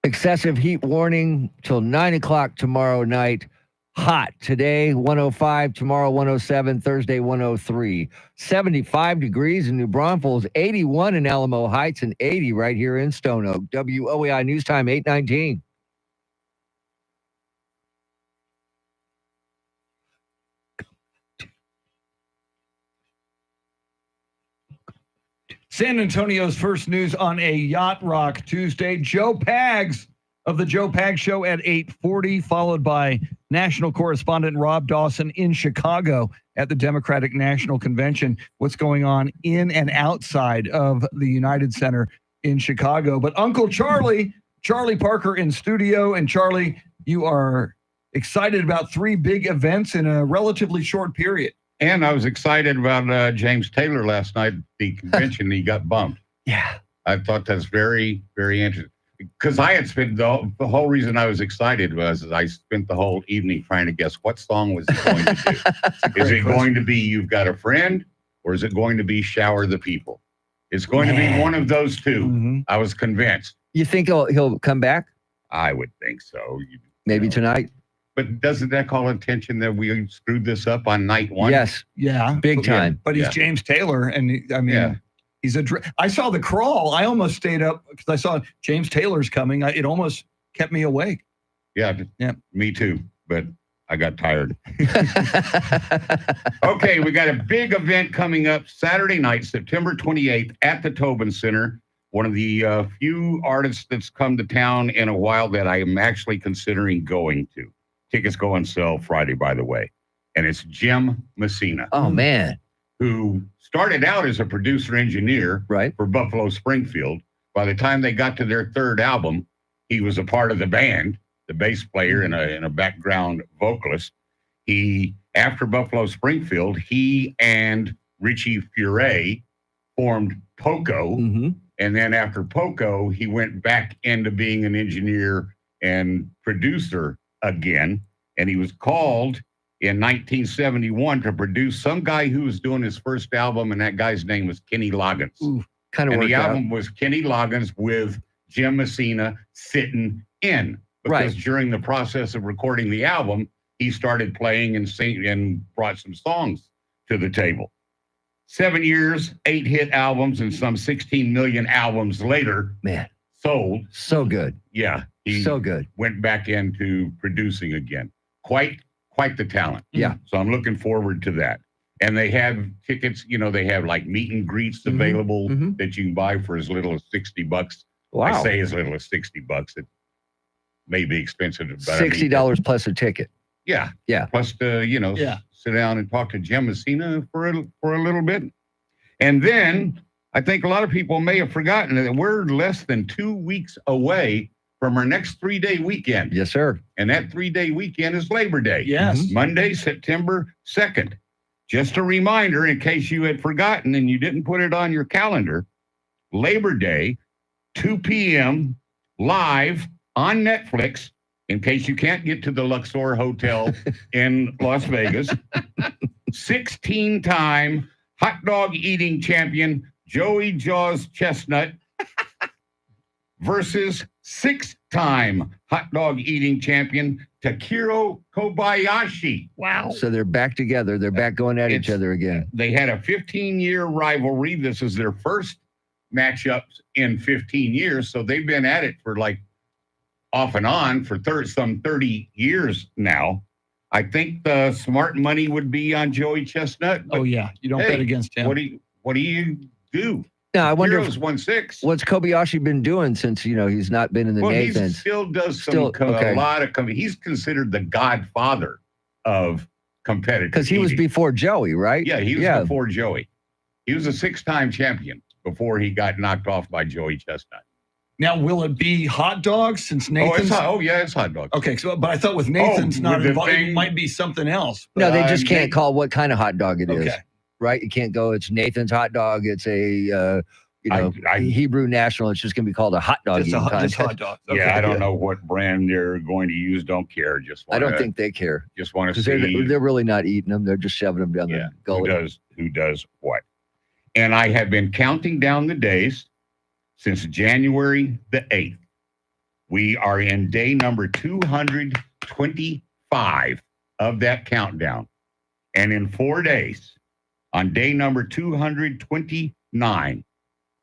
Excessive heat warning till 9 o'clock tomorrow night. Hot today, 105, tomorrow 107, Thursday 103. 75 degrees in New Braunfels, 81 in Alamo Heights, and 80 right here in Stone Oak. WOAI News Time 819. San Antonio's first news on a Yacht Rock Tuesday. Joe Pags of the Joe Pags Show at 8:40, followed by national correspondent Rob Dawson in Chicago at the Democratic National Convention. What's going on in and outside of the United Center in Chicago. But Uncle Charlie Parker in studio. And Charlie, you are excited about three big events in a relatively short period. And I was excited about James Taylor last night at the convention. He got bumped. Yeah. I thought that's very, very interesting. Because I had spent the whole reason I was excited was I spent the whole evening trying to guess what song was he going to do. Is it going to be You've Got a Friend, or is it going to be Shower the People? It's going to be one of those two. I was convinced. You think he'll come back? I would think so. Maybe tonight. But doesn't that call attention that we screwed this up on night one? Yes. Yeah. Big time. But he's Yeah. James Taylor, and he's I saw the crawl. I almost stayed up because I saw James Taylor's coming. It almost kept me awake. Yeah. Me too. But I got tired. Okay, we got a big event coming up Saturday night, September 28th at the Tobin Center. One of the few artists that's come to town in a while that I am actually considering going to. Tickets go on sale Friday, by the way. And it's Jim Messina. Oh, man. Who started out as a producer-engineer for Buffalo Springfield. By the time they got to their third album, he was a part of the band, the bass player and a background vocalist. After Buffalo Springfield, he and Richie Furay formed Poco. And then after Poco, he went back into being an engineer and producer again. And he was called in 1971 to produce some guy who was doing his first album, and that guy's name was Kenny Loggins. Kind of and worked the out. album was Kenny Loggins with Jim Messina sitting in. Because during the process of recording the album, he started playing and singing and brought some songs to the table. 7 years, 8 hit albums, and some 16 million albums later, man, sold. So good. Yeah. He So good. went back into producing again. Quite the talent. Yeah. So I'm looking forward to that. And they have tickets, they have like meet and greets available that you can buy for as little as $60. Wow. I say as little as $60. It may be expensive. But I mean, $60 plus a ticket. yeah. Yeah. Plus sit down and talk to Jim Messina for a little bit. And then I think a lot of people may have forgotten that we're less than 2 weeks away from our next 3-day weekend. Yes, sir. And that 3-day weekend is Labor Day. Yes. Monday, September 2nd. Just a reminder in case you had forgotten and you didn't put it on your calendar, Labor Day, 2 p.m. live on Netflix, in case you can't get to the Luxor Hotel in Las Vegas. 16-time hot dog eating champion Joey Jaws Chestnut versus 6-time hot dog eating champion Takiro Kobayashi. Wow. So they're back together. They're back going at each other again. They had a 15-year rivalry. This is their first matchups in 15 years. So they've been at it for like off and on for some 30 years now. I think the smart money would be on Joey Chestnut. Oh, yeah. You don't bet against him. What do you do? Now, I wonder Heroes won 6. What's Kobayashi been doing since, he's not been in the Nathans? He still does a lot of he's considered the godfather of competitive Because he was before Joey, right? Yeah, he was before Joey. He was a 6-time champion before he got knocked off by Joey Chestnut. Now, will it be hot dogs since Nathan's? It's hot dogs. Okay, but I thought with Nathan's not involved, it might be something else. No, they just can't call what kind of hot dog it is. Okay. Right? You can't go, it's Nathan's hot dog. It's a, Hebrew National. It's just going to be called a hot dog. Just hot dogs. Okay. Yeah, I don't know what brand they're going to use. Don't care. I don't think they care. Just want to Because see. they're really not eating them. They're just shoving them down the gullet. Who does what. And I have been counting down the days since January the 8th. We are in day number 225 of that countdown. And in 4 days, on day number 229,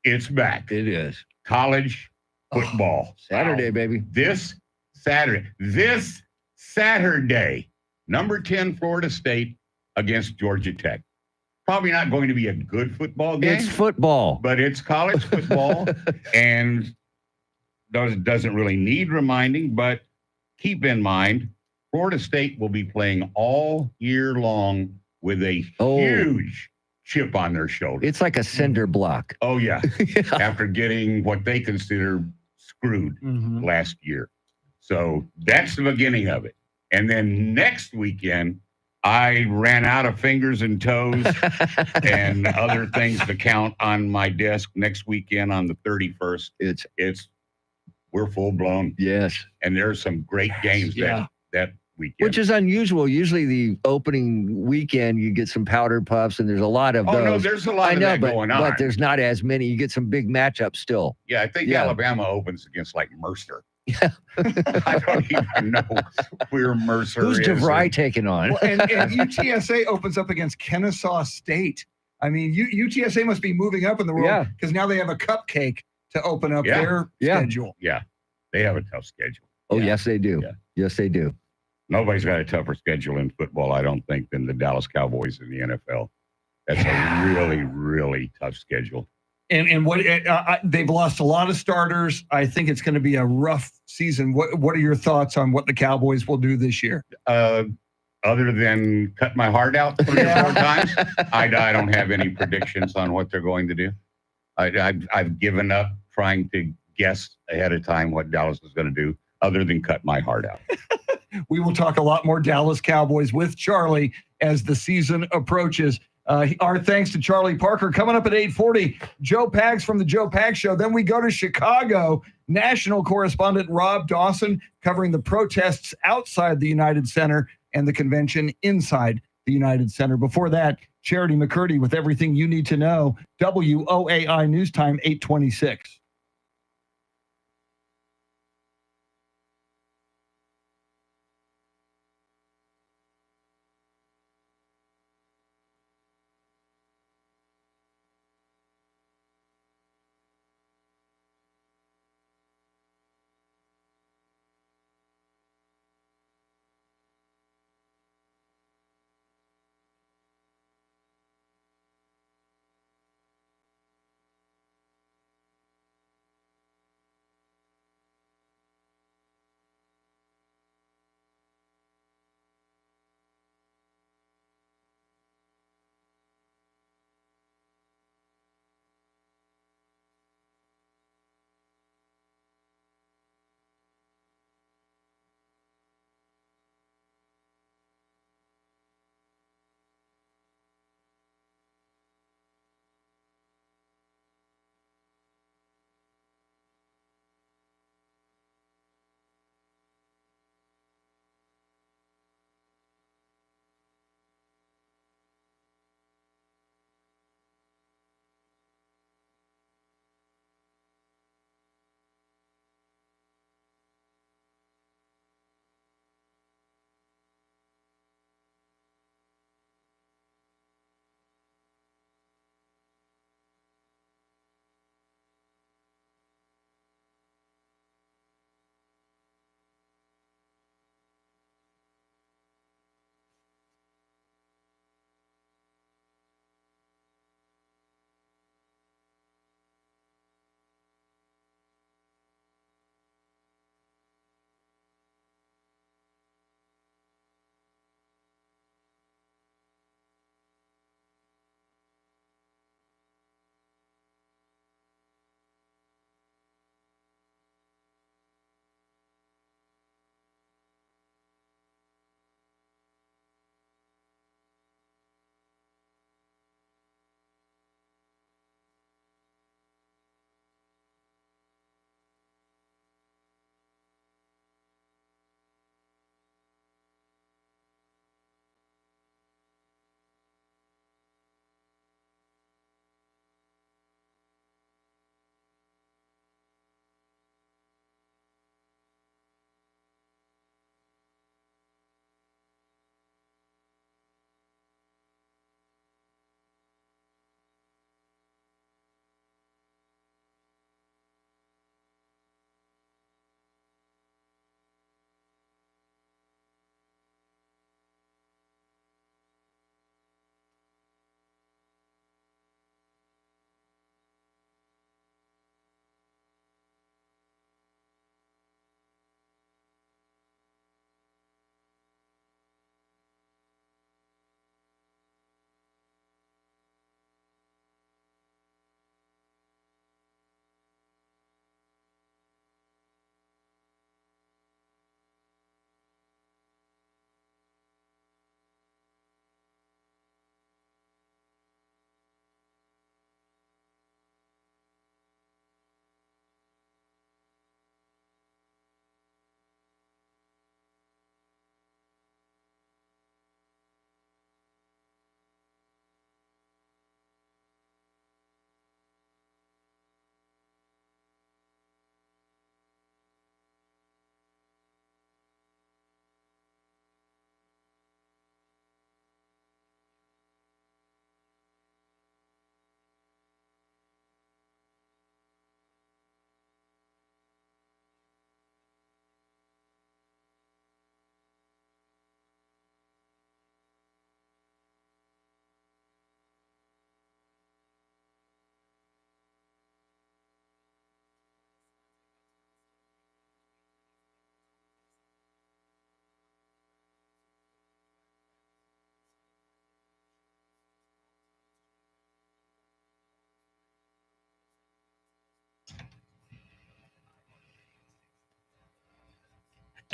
it's back. It is. College football. Saturday, baby. This Saturday, number 10 Florida State against Georgia Tech. Probably not going to be a good football game. It's football. But it's college football and doesn't really need reminding, but keep in mind, Florida State will be playing all year long with a huge chip on their shoulder. It's like a cinder block. Oh, yeah. After getting what they consider screwed last year. So that's the beginning of it. And then next weekend, I ran out of fingers and toes and other things to count on my desk next weekend on the 31st. We're full blown. Yes. And there's some great games that weekend. Which is unusual. Usually the opening weekend, you get some powder puffs, and there's a lot of those. Oh, no, there's a lot of that going on. But there's not as many. You get some big matchups still. Yeah, I think Alabama opens against like Mercer. Yeah. I don't even know where Mercer Who's is. DeVry taking on? Well, and UTSA opens up against Kennesaw State. I mean, UTSA must be moving up in the world because now they have a cupcake to open up their schedule. Yeah, they have a tough schedule. Oh, yes, they do. Yeah. Yes, they do. Nobody's got a tougher schedule in football, I don't think, than the Dallas Cowboys in the NFL. That's a really, really tough schedule. And what they've lost a lot of starters. I think it's going to be a rough season. What are your thoughts on what the Cowboys will do this year? Other than cut my heart out 3 or 4 times, I don't have any predictions on what they're going to do. I've given up trying to guess ahead of time what Dallas is going to do, other than cut my heart out. We will talk a lot more Dallas Cowboys with Charlie as the season approaches. Our thanks to Charlie Parker. Coming up at 8:40, Joe Pags from the Joe Pags Show. Then we go to Chicago. National correspondent Rob Dawson covering the protests outside the United Center and the convention inside the United Center. Before that, Charity McCurdy with everything you need to know. WOAI News Time 8:26.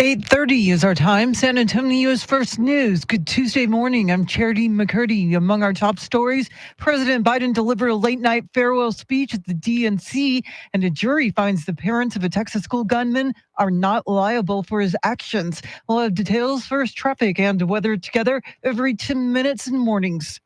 8:30 is our time. San Antonio's first news. Good Tuesday morning. I'm Charity McCurdy. Among our top stories, President Biden delivered a late-night farewell speech at the DNC, and a jury finds the parents of a Texas school gunman are not liable for his actions. We'll have details, first traffic and weather together every 10 minutes in mornings.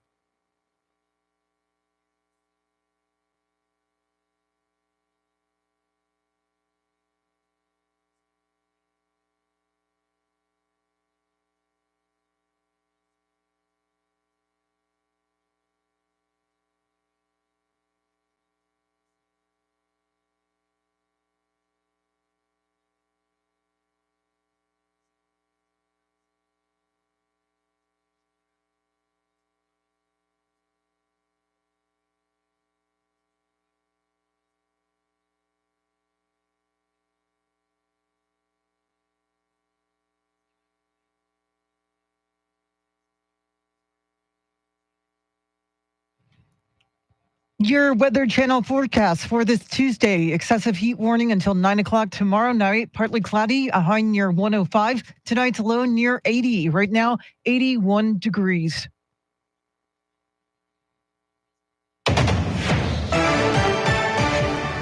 Your Weather Channel forecast for this Tuesday. Excessive heat warning until 9 o'clock tomorrow night. Partly cloudy, a high near 105. Tonight's low near 80. Right now, 81 degrees.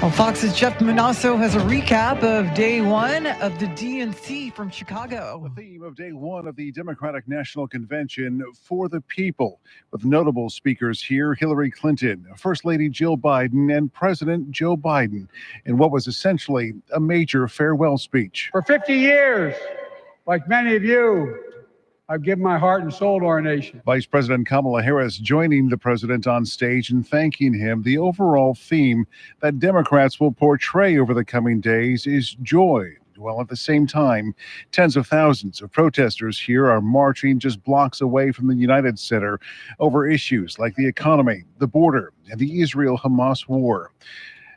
Well, Fox's Jeff Manasso has a recap of day one of the DNC from Chicago. The theme of day one of the Democratic National Convention, For the People, with notable speakers here, Hillary Clinton, First Lady Jill Biden, and President Joe Biden, in what was essentially a major farewell speech. For 50 years, like many of you, I've given my heart and soul to our nation. Vice President Kamala Harris joining the president on stage and thanking him. The overall theme that Democrats will portray over the coming days is joy. While at the same time, tens of thousands of protesters here are marching just blocks away from the United Center over issues like the economy, the border, and the Israel-Hamas war.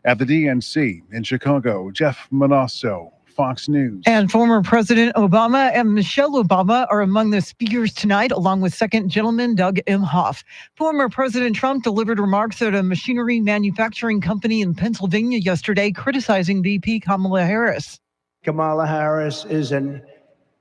At the DNC in Chicago, Jeff Manasso, Fox News. And former President Obama and Michelle Obama are among the speakers tonight, along with Second Gentleman Doug Emhoff. Former President Trump delivered remarks at a machinery manufacturing company in Pennsylvania yesterday, criticizing VP Kamala Harris. Kamala Harris is an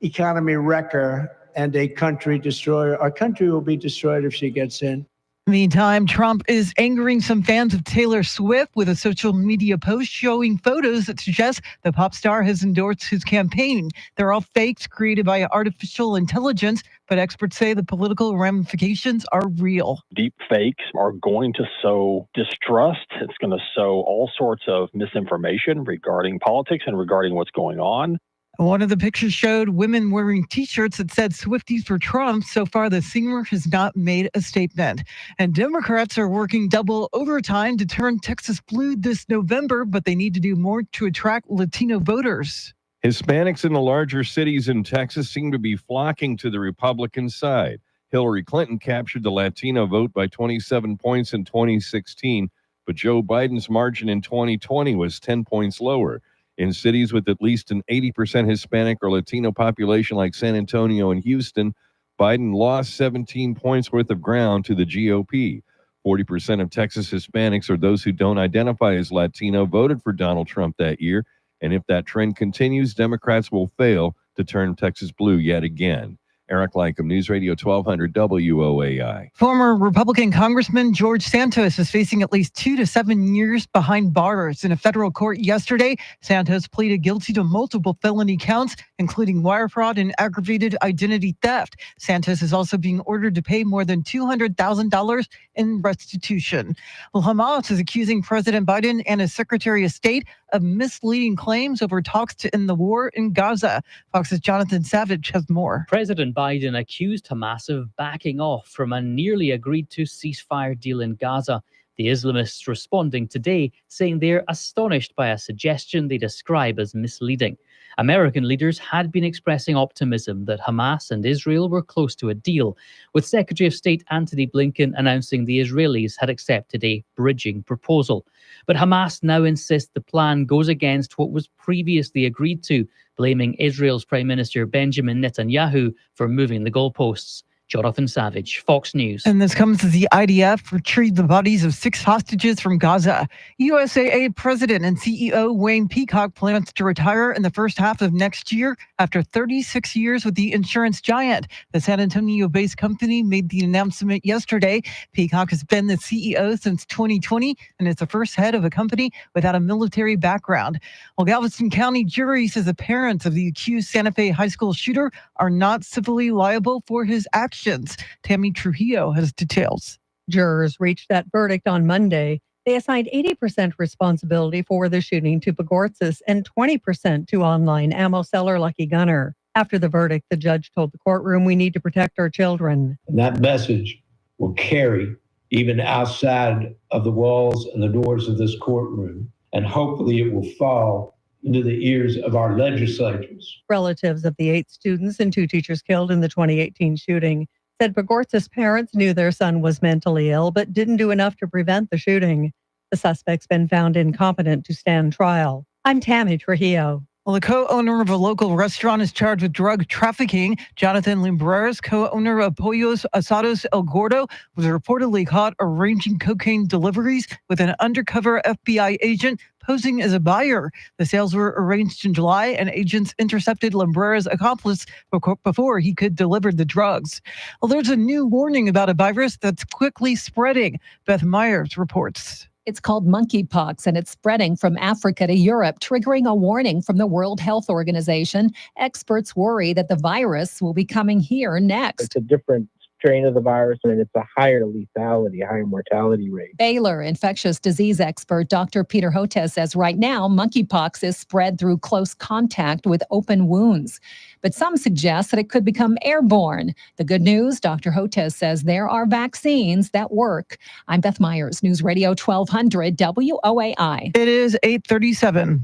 economy wrecker and a country destroyer. Our country will be destroyed if she gets in. Meantime, Trump is angering some fans of Taylor Swift with a social media post showing photos that suggest the pop star has endorsed his campaign. They're all fakes created by artificial intelligence, but experts say the political ramifications are real. Deep fakes are going to sow distrust. It's going to sow all sorts of misinformation regarding politics and regarding what's going on. One of the pictures showed women wearing T-shirts that said Swifties for Trump. So far, the singer has not made a statement. And Democrats are working double overtime to turn Texas blue this November, but they need to do more to attract Latino voters. Hispanics in the larger cities in Texas seem to be flocking to the Republican side. Hillary Clinton captured the Latino vote by 27 points in 2016, but Joe Biden's margin in 2020 was 10 points lower. In cities with at least an 80% Hispanic or Latino population like San Antonio and Houston, Biden lost 17 points worth of ground to the GOP. 40% of Texas Hispanics, or those who don't identify as Latino, voted for Donald Trump that year. And if that trend continues, Democrats will fail to turn Texas blue yet again. Eric Lycum, News Radio 1200 WOAI. Former Republican Congressman George Santos is facing at least 2 to 7 years behind bars. In a federal court yesterday, Santos pleaded guilty to multiple felony counts, including wire fraud and aggravated identity theft. Santos is also being ordered to pay more than $200,000 in restitution. Well, Hamas is accusing President Biden and his Secretary of State of misleading claims over talks to end the war in Gaza. Fox's Jonathan Savage has more. President Biden accused Hamas of backing off from a nearly agreed to ceasefire deal in Gaza. The Islamists responding today, saying they're astonished by a suggestion they describe as misleading. American leaders had been expressing optimism that Hamas and Israel were close to a deal, with Secretary of State Antony Blinken announcing the Israelis had accepted a bridging proposal. But Hamas now insists the plan goes against what was previously agreed to, blaming Israel's Prime Minister Benjamin Netanyahu for moving the goalposts. Jonathan Savage, Fox News. And this comes as the IDF retrieved the bodies of 6 hostages from Gaza. USAA President and CEO Wayne Peacock plans to retire in the first half of next year after 36 years with the insurance giant. The San Antonio-based company made the announcement yesterday. Peacock has been the CEO since 2020 and is the first head of a company without a military background. Well, Galveston County jury says the parents of the accused Santa Fe high school shooter are not civilly liable for his actions. Tammy Trujillo has details. Jurors reached that verdict on Monday. They assigned 80% responsibility for the shooting to Pagortzis and 20% to online ammo seller Lucky Gunner. After the verdict, the judge told the courtroom, "We need to protect our children." And that message will carry even outside of the walls and the doors of this courtroom. And hopefully it will fall into the ears of our legislators. Relatives of the 8 students and 2 teachers killed in the 2018 shooting said Pagortzis' parents knew their son was mentally ill, but didn't do enough to prevent the shooting. The suspect's been found incompetent to stand trial. I'm Tammy Trujillo. Well, the co-owner of a local restaurant is charged with drug trafficking. Jonathan Lumbreras, co-owner of Pollos Asados El Gordo, was reportedly caught arranging cocaine deliveries with an undercover FBI agent posing as a buyer. The sales were arranged in July, and agents intercepted Lumbreras' accomplice before he could deliver the drugs. Well, there's a new warning about a virus that's quickly spreading. Beth Myers reports. It's called monkeypox, and it's spreading from Africa to Europe, triggering a warning from the World Health Organization. Experts worry that the virus will be coming here next. It's a different strain of the virus, and it's a higher lethality, a higher mortality rate. Baylor infectious disease expert Dr. Peter Hotez says right now, monkeypox is spread through close contact with open wounds. But some suggest that it could become airborne. The good news, Dr. Hotez says there are vaccines that work. I'm Beth Myers, News Radio 1200 WOAI. It is 8:37.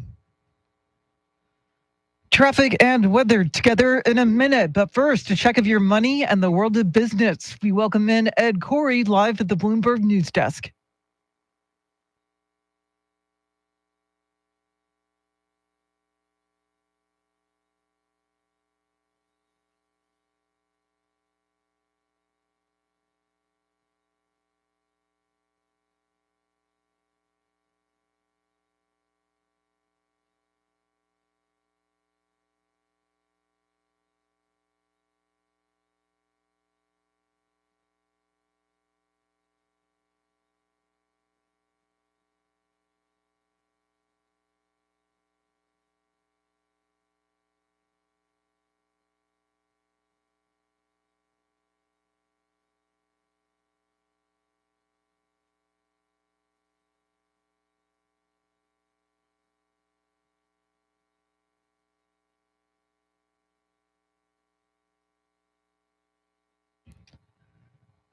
Traffic and weather together in a minute. But first, a check of your money and the world of business. We welcome in Ed Corey live at the Bloomberg News Desk.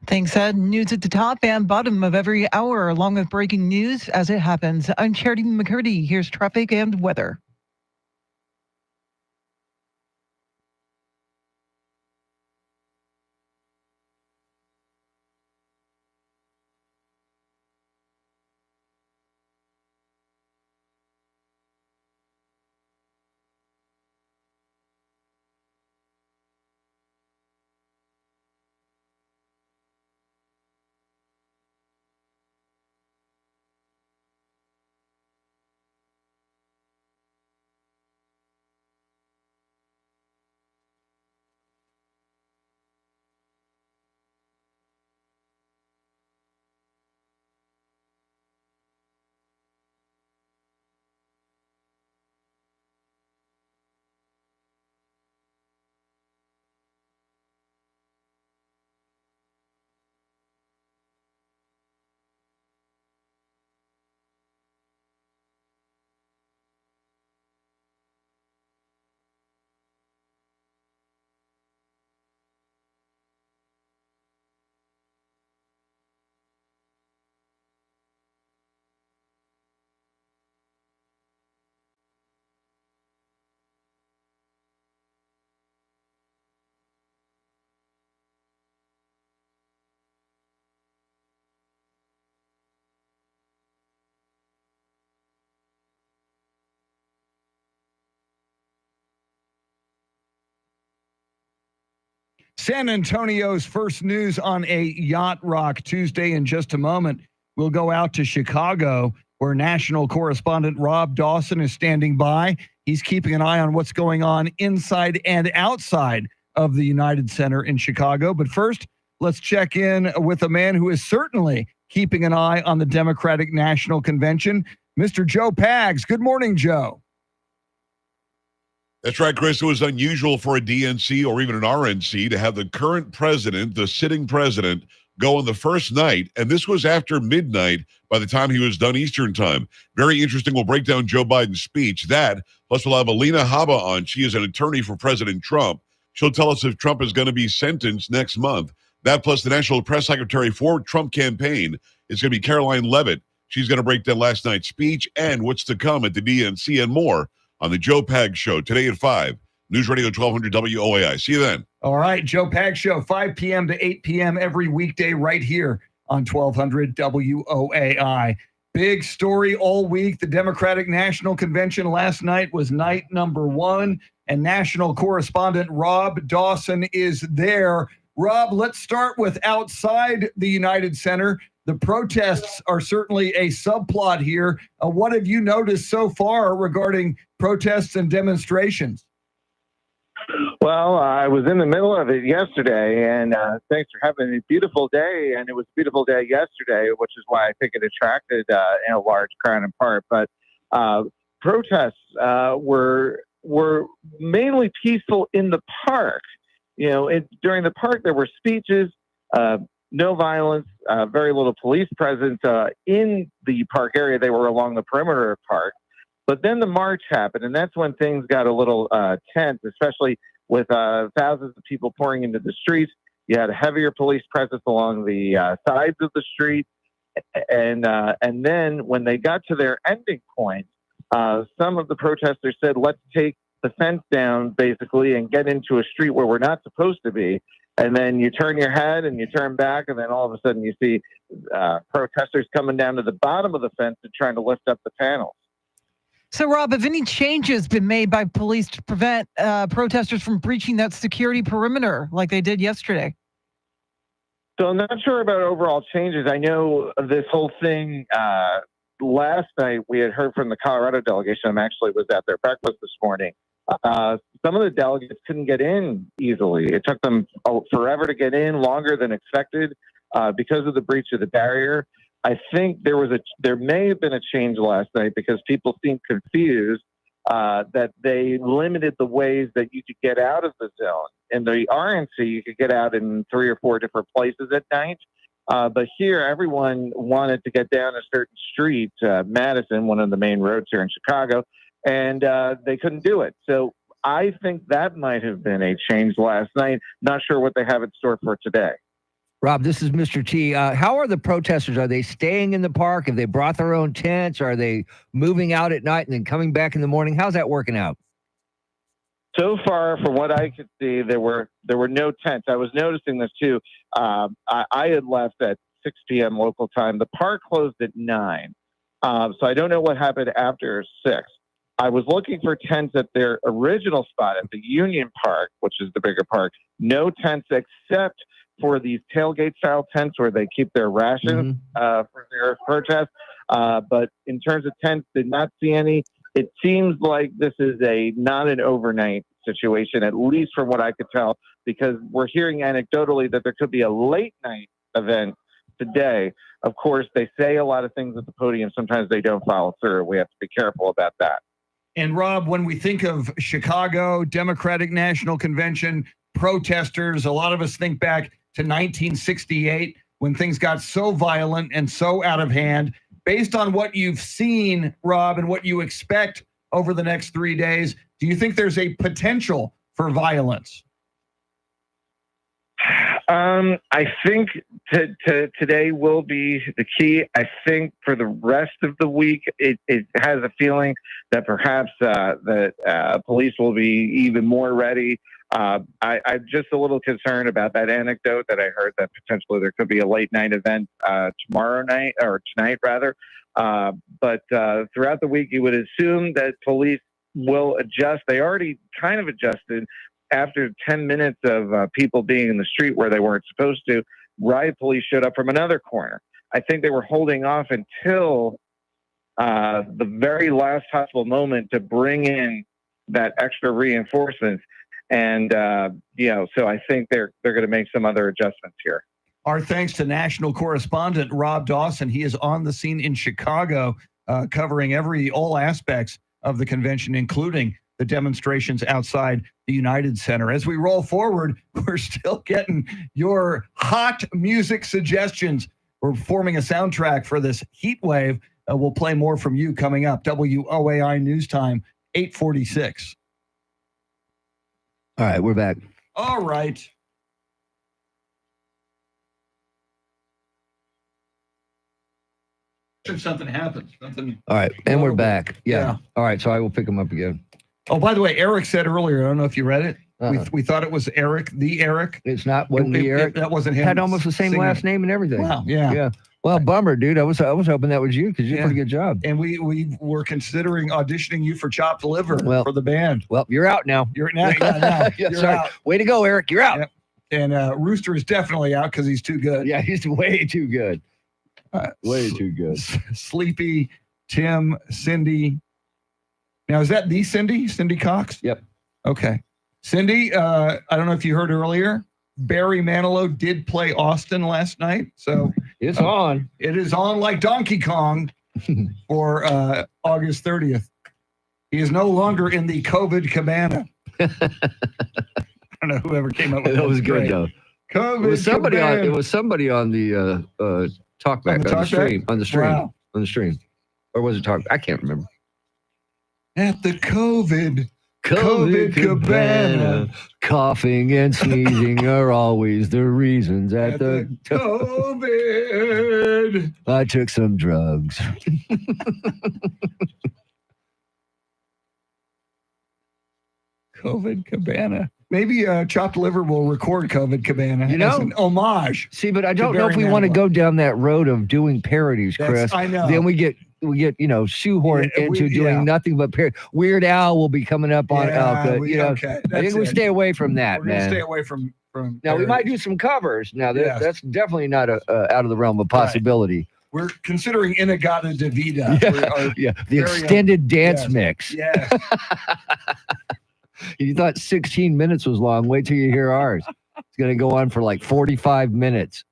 Thanks, Ed. News at the top and bottom of every hour, along with breaking news as it happens. I'm Charity McCurdy. Here's traffic and weather. San Antonio's first news on a Yacht Rock Tuesday. In just a moment, we'll go out to Chicago, where national correspondent Rob Dawson is standing by. He's keeping an eye on what's going on inside and outside of the United Center in Chicago. But first, let's check in with a man who is certainly keeping an eye on the Democratic National Convention, Mr. Joe Pags. Good morning, Joe. That's right, Chris. It was unusual for a DNC or even an RNC to have the current president, the sitting president, go on the first night, and this was after midnight by the time he was done Eastern time. Very interesting. We'll break down Joe Biden's speech. That, plus we'll have Alina Habba on. She is an attorney for President Trump. She'll tell us if Trump is going to be sentenced next month. That, plus the national press secretary for Trump campaign, is going to be Caroline Levitt. She's going to break down last night's speech and what's to come at the DNC and more on the Joe Pags Show today at 5. News Radio 1200 WOAI. See you then. All right, Joe Pags Show, 5 p.m. to 8 p.m. every weekday right here on 1200 WOAI. Big story all week. The Democratic National Convention last night was night number 1, and national correspondent Rob Dawson is there. Rob, let's start with outside the United Center. The protests are certainly a subplot here. What have you noticed so far regarding protests and demonstrations? Well, I was in the middle of it yesterday, and thanks for having a beautiful day. And it was a beautiful day yesterday, which is why I think it attracted a large crowd in part. But protests were mainly peaceful in the park. You know, during the park, there were speeches, no violence, very little police presence in the park area. They were along the perimeter of the park. But then the march happened, and that's when things got a little tense, especially with thousands of people pouring into the streets. You had a heavier police presence along the sides of the street. And then when they got to their ending point, some of the protesters said, let's take the fence down, basically, and get into a street where we're not supposed to be. And then you turn your head and you turn back, and then all of a sudden you see protesters coming down to the bottom of the fence and trying to lift up the panels. So, Rob, have any changes been made by police to prevent protesters from breaching that security perimeter like they did yesterday? So I'm not sure about overall changes. I know this whole thing last night we had heard from the Colorado delegation. I actually was at their breakfast this morning. Some of the delegates couldn't get in easily. It took them forever to get in, longer than expected because of the breach of the barrier. I think there may have been a change last night because people seemed confused that they limited the ways that you could get out of the zone. In the RNC, you could get out in 3 or 4 different places at night. But here, everyone wanted to get down a certain street, Madison, one of the main roads here in Chicago, and they couldn't do it. So I think that might have been a change last night. Not sure what they have in store for today. Rob, this is Mr. T. How are the protesters? Are they staying in the park? Have they brought their own tents? Are they moving out at night and then coming back in the morning? How's that working out? So far, from what I could see, there were no tents. I was noticing this too. I had left at 6 p.m. local time. The park closed at 9. So I don't know what happened after 6. I was looking for tents at their original spot at the Union Park, which is the bigger park. No tents except for these tailgate-style tents where they keep their rations for their protest. But in terms of tents, did not see any. It seems like this is not an overnight situation, at least from what I could tell, because we're hearing anecdotally that there could be a late-night event today. Of course, they say a lot of things at the podium. Sometimes they don't follow through. We have to be careful about that. And Rob, when we think of Chicago, Democratic National Convention, protesters, a lot of us think back to 1968 when things got so violent and so out of hand. Based on what you've seen, Rob, and what you expect over the next 3 days, do you think there's a potential for violence? I think today will be the key. I think for the rest of the week, it has a feeling that perhaps police will be even more ready. I'm just a little concerned about that anecdote that I heard that potentially there could be a late night event tomorrow night or tonight rather. But throughout the week, you would assume that police will adjust. They already kind of adjusted after 10 minutes of people being in the street where they weren't supposed to, riot police showed up from another corner. I think they were holding off until the very last possible moment to bring in that extra reinforcements. And, so I think they're going to make some other adjustments here. Our thanks to national correspondent Rob Dawson. He is on the scene in Chicago, covering all aspects of the convention, including the demonstrations outside the United Center. As we roll forward, we're still getting your hot music suggestions. We're forming a soundtrack for this heat wave. We'll play more from you coming up. WOAI News Time, 8:46. All right, we're back. All right. If something happens. All right, and we're back. Yeah. All right, so I will pick them up again. Oh, by the way, Eric said earlier, I don't know if you read it. Uh-uh. We thought it was Eric, the Eric. It's not, wasn't the Eric. That wasn't him. Had almost the same singing. last name and everything. Wow, yeah. Well, bummer, dude. I was hoping that was you because you did a pretty good job. And we were considering auditioning you for Chopped Liver for the band. Well, you're out now. You're now. Yeah, You're sorry. out. Way to go, Eric. You're out. Yep. And Rooster is definitely out because he's too good. Yeah, he's way too good. Way too good. Sleepy, Tim, Cindy. Now, is that the Cindy? Cindy Cox? Yep. Okay. Cindy, I don't know if you heard earlier, Barry Manilow did play Austin last night. So it's on. It is on like Donkey Kong for August 30th. He is no longer in the COVID cabana. I don't know whoever came up with that. Was great. good, though. COVID It was somebody cabana. it was somebody on the talkback on the stream. Wow. On the stream. Or was it talk? I can't remember. At the COVID cabana. Coughing and sneezing are always the reasons at the COVID. I took some drugs. COVID cabana. Maybe Chopped Liver will record COVID cabana as an homage. See, but I don't know if we want to go down that road of doing parodies, Chris. I know. Then we get shoehorned into doing nothing but parody. Weird Al will be coming up on Alka. Okay. I think we stay away from that, We're gonna man. stay away from Now we might do some covers. Now that's definitely not out of the realm of possibility. We're considering Inagata Davida. The extended dance mix. Yeah. You thought 16 minutes was long. Wait till you hear ours. It's going to go on for like 45 minutes.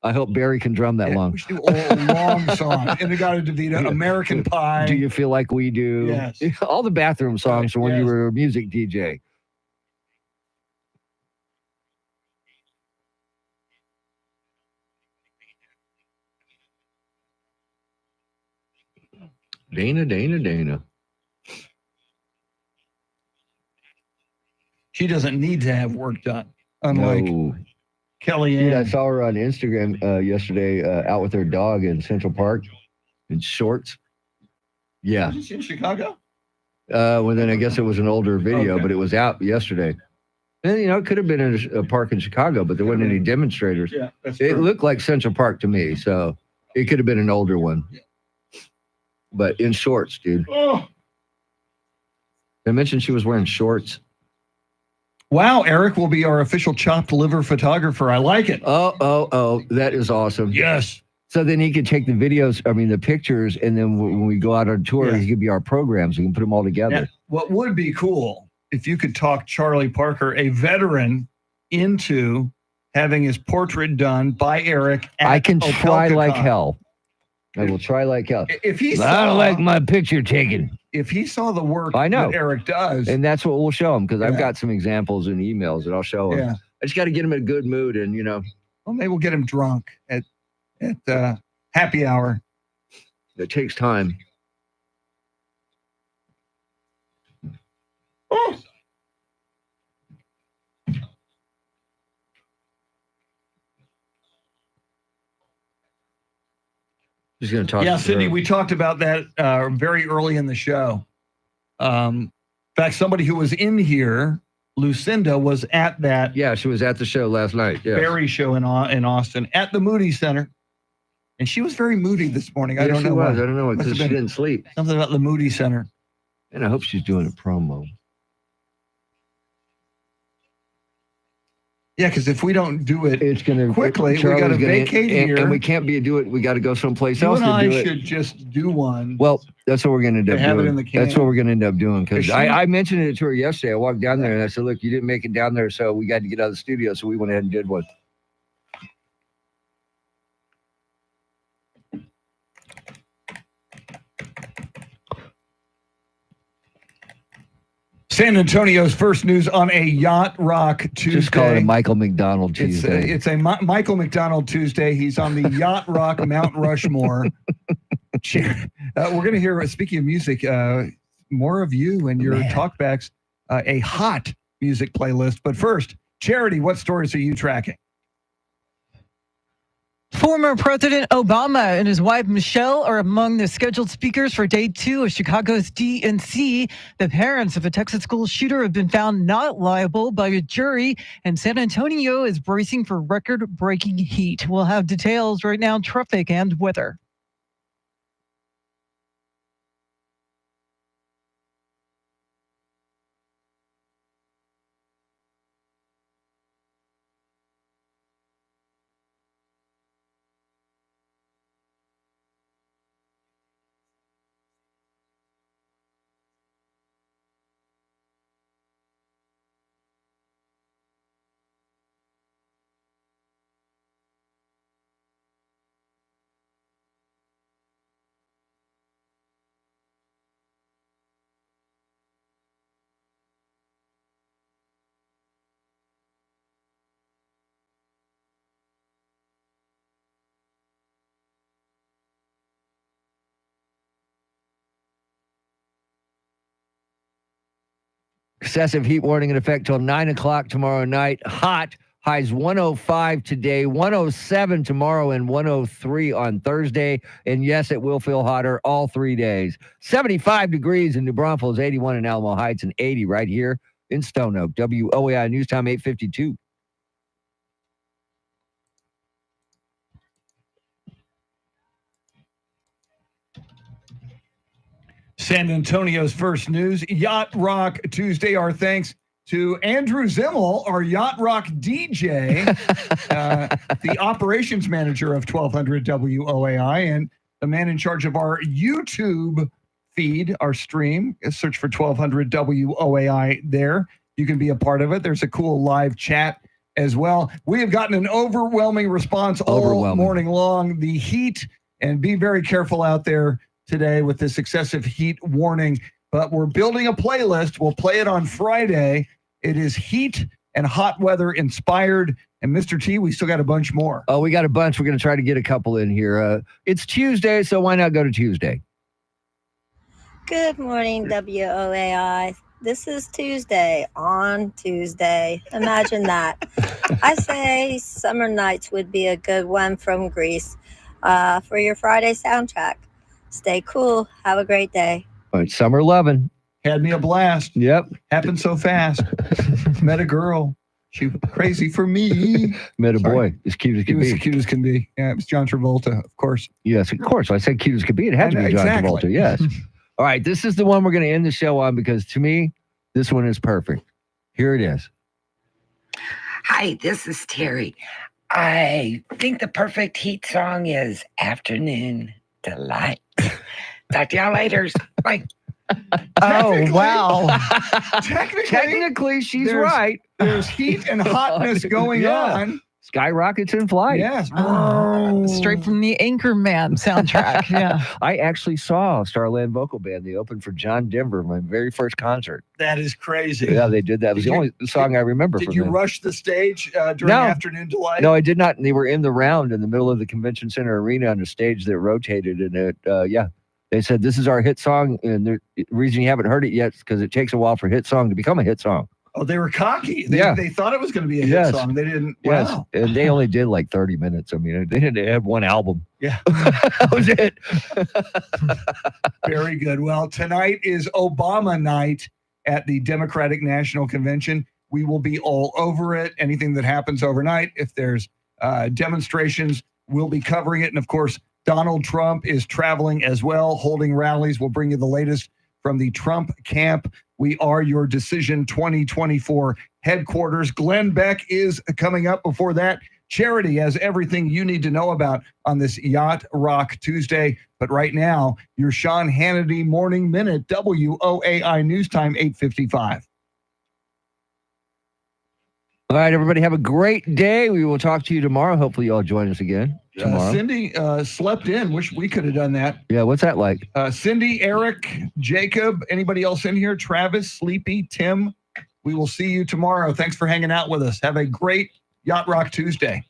I hope Barry can drum that long. We should do a long song. Inagata Davida, American Pie. Do you feel like we do? Yes. All the bathroom songs from when you were a music DJ. Dana. She doesn't need to have work done, unlike Kellyanne. Dude, I saw her on Instagram yesterday out with her dog in Central Park in shorts. Yeah. Was she in Chicago? Well, then I guess it was an older video, but it was out yesterday. And, it could have been in a park in Chicago, but there wasn't any demonstrators. Yeah, that's It true. looked like Central Park to me, so it could have been an older one. But in shorts, dude. Oh. I mentioned she was wearing shorts. Wow, Eric will be our official Chopped Liver photographer. I like it. Oh, that is awesome. Yes. So then he could take the pictures, and then when we go out on tour, he could be our programs. We can put them all together. Now, what would be cool if you could talk Charlie Parker, a veteran, into having his portrait done by Eric. I can try OpelkaCon. like hell. I will try like hell. If he But I saw- don't like my picture taken. If he saw the work I know that Eric does, And that's what we'll show him because I've Yeah. got some examples and emails that I'll show him. Yeah. I just got to get him in a good mood and, well, maybe we'll get him drunk at happy hour. it takes time. Oh. Just going to talk. Yeah, to Cindy, her. we talked about that very early in the show. In fact, somebody who was in here, Lucinda, was at that. Yeah, she was at the show last night. Yeah. Barry show in Austin at the Moody Center. And she was very moody this morning. I Yeah, don't she know was. why. I don't know Must because have she been didn't sleep. Something about the Moody Center. And I hope she's doing a promo. Yeah, because if we don't do it, it's going to quickly. We got to vacate here, and we can't do it. We got to go someplace you else and to I do it. should just do one. Well, that's what we're going to end up have it doing. in the can. That's what we're going to end up doing because Is she- I mentioned it to her yesterday. I walked down there and I said, "Look, you didn't make it down there, so we got to get out of the studio." So we went ahead and did one. San Antonio's first news on a Yacht Rock Tuesday. Just call it a Michael McDonald Tuesday. It's a Michael McDonald Tuesday. He's on the Yacht Rock Mount Rushmore. We're going to hear, speaking of music, more of you and your talkbacks, a hot music playlist. But first, Charity, what stories are you tracking? Former President Obama and his wife Michelle are among the scheduled speakers for day 2 of Chicago's DNC. The parents of a Texas school shooter have been found not liable by a jury, and San Antonio is bracing for record-breaking heat. We'll have details right now, traffic and weather. Excessive heat warning in effect till 9 o'clock tomorrow night. Hot. Highs 105 today, 107 tomorrow, and 103 on Thursday. And yes, it will feel hotter all 3 days. 75 degrees in New Braunfels, 81 in Alamo Heights, and 80 right here in Stone Oak. WOAI News Time 8:52. San Antonio's first news, Yacht Rock Tuesday. Our thanks to Andrew Zimmel, our Yacht Rock DJ, the operations manager of 1200 WOAI, and the man in charge of our YouTube feed, our stream. Search for 1200 WOAI there. You can be a part of it. There's a cool live chat as well. We have gotten an overwhelming response all morning long. The heat, and be very careful out there today with this excessive heat warning, but we're building a playlist. We'll play it on Friday. It is heat and hot weather inspired. And Mr. T, we still got a bunch more. Oh, we got a bunch. We're going to try to get a couple in here. It's Tuesday, so why not go to Tuesday? Good morning, WOAI. This is Tuesday on Tuesday. Imagine that. I say Summer Nights would be a good one from Greece for your Friday soundtrack. Stay cool. Have a great day. All right, Summer Lovin'. Had me a blast. Yep. Happened so fast. Met a girl. She was crazy for me. Met a boy. As cute as can be. As cute as can be. Yeah, it was John Travolta, of course. Yes, of course. I said cute as could be. It had to be John Travolta. Yes. All right, this is the one we're going to end the show on because to me, this one is perfect. Here it is. Hi, this is Terry. I think the perfect heat song is Afternoon Delight. Talk to y'all later. Bye. Oh, wow. Technically, she's right. There's heat and hotness going on. Skyrockets in flight. Yes. Straight from the Anchorman soundtrack. Yeah. I actually saw Starland Vocal Band. They opened for John Denver, my very first concert. That is crazy. Yeah, they did that. It was the only song I remember from Did you them. rush the stage during Afternoon Delight? No, I did not. They were in the round in the middle of the convention center arena on a stage that rotated. And they said, this is our hit song. And the reason you haven't heard it yet is because it takes a while for a hit song to become a hit song. Oh, they were cocky. They thought it was going to be a hit Yes. song. They didn't. Yes. Wow. And they only did like 30 minutes. I mean, they didn't have one album. Yeah. That was it. Very good. Well, tonight is Obama night at the Democratic National Convention. We will be all over it. Anything that happens overnight, if there's demonstrations, we'll be covering it. And of course, Donald Trump is traveling as well, holding rallies. We'll bring you the latest from the Trump camp. We are your Decision 2024 headquarters. Glenn Beck is coming up. Before that, Charity has everything you need to know about on this Yacht Rock Tuesday. But right now, your Sean Hannity Morning Minute, WOAI News Time, 8:55. All right, everybody, have a great day. We will talk to you tomorrow. Hopefully, you all join us again tomorrow. Cindy slept in. Wish we could have done that. Yeah, what's that like? Cindy, Eric, Jacob, anybody else in here? Travis, Sleepy, Tim. We will see you tomorrow. Thanks for hanging out with us. Have a great Yacht Rock Tuesday.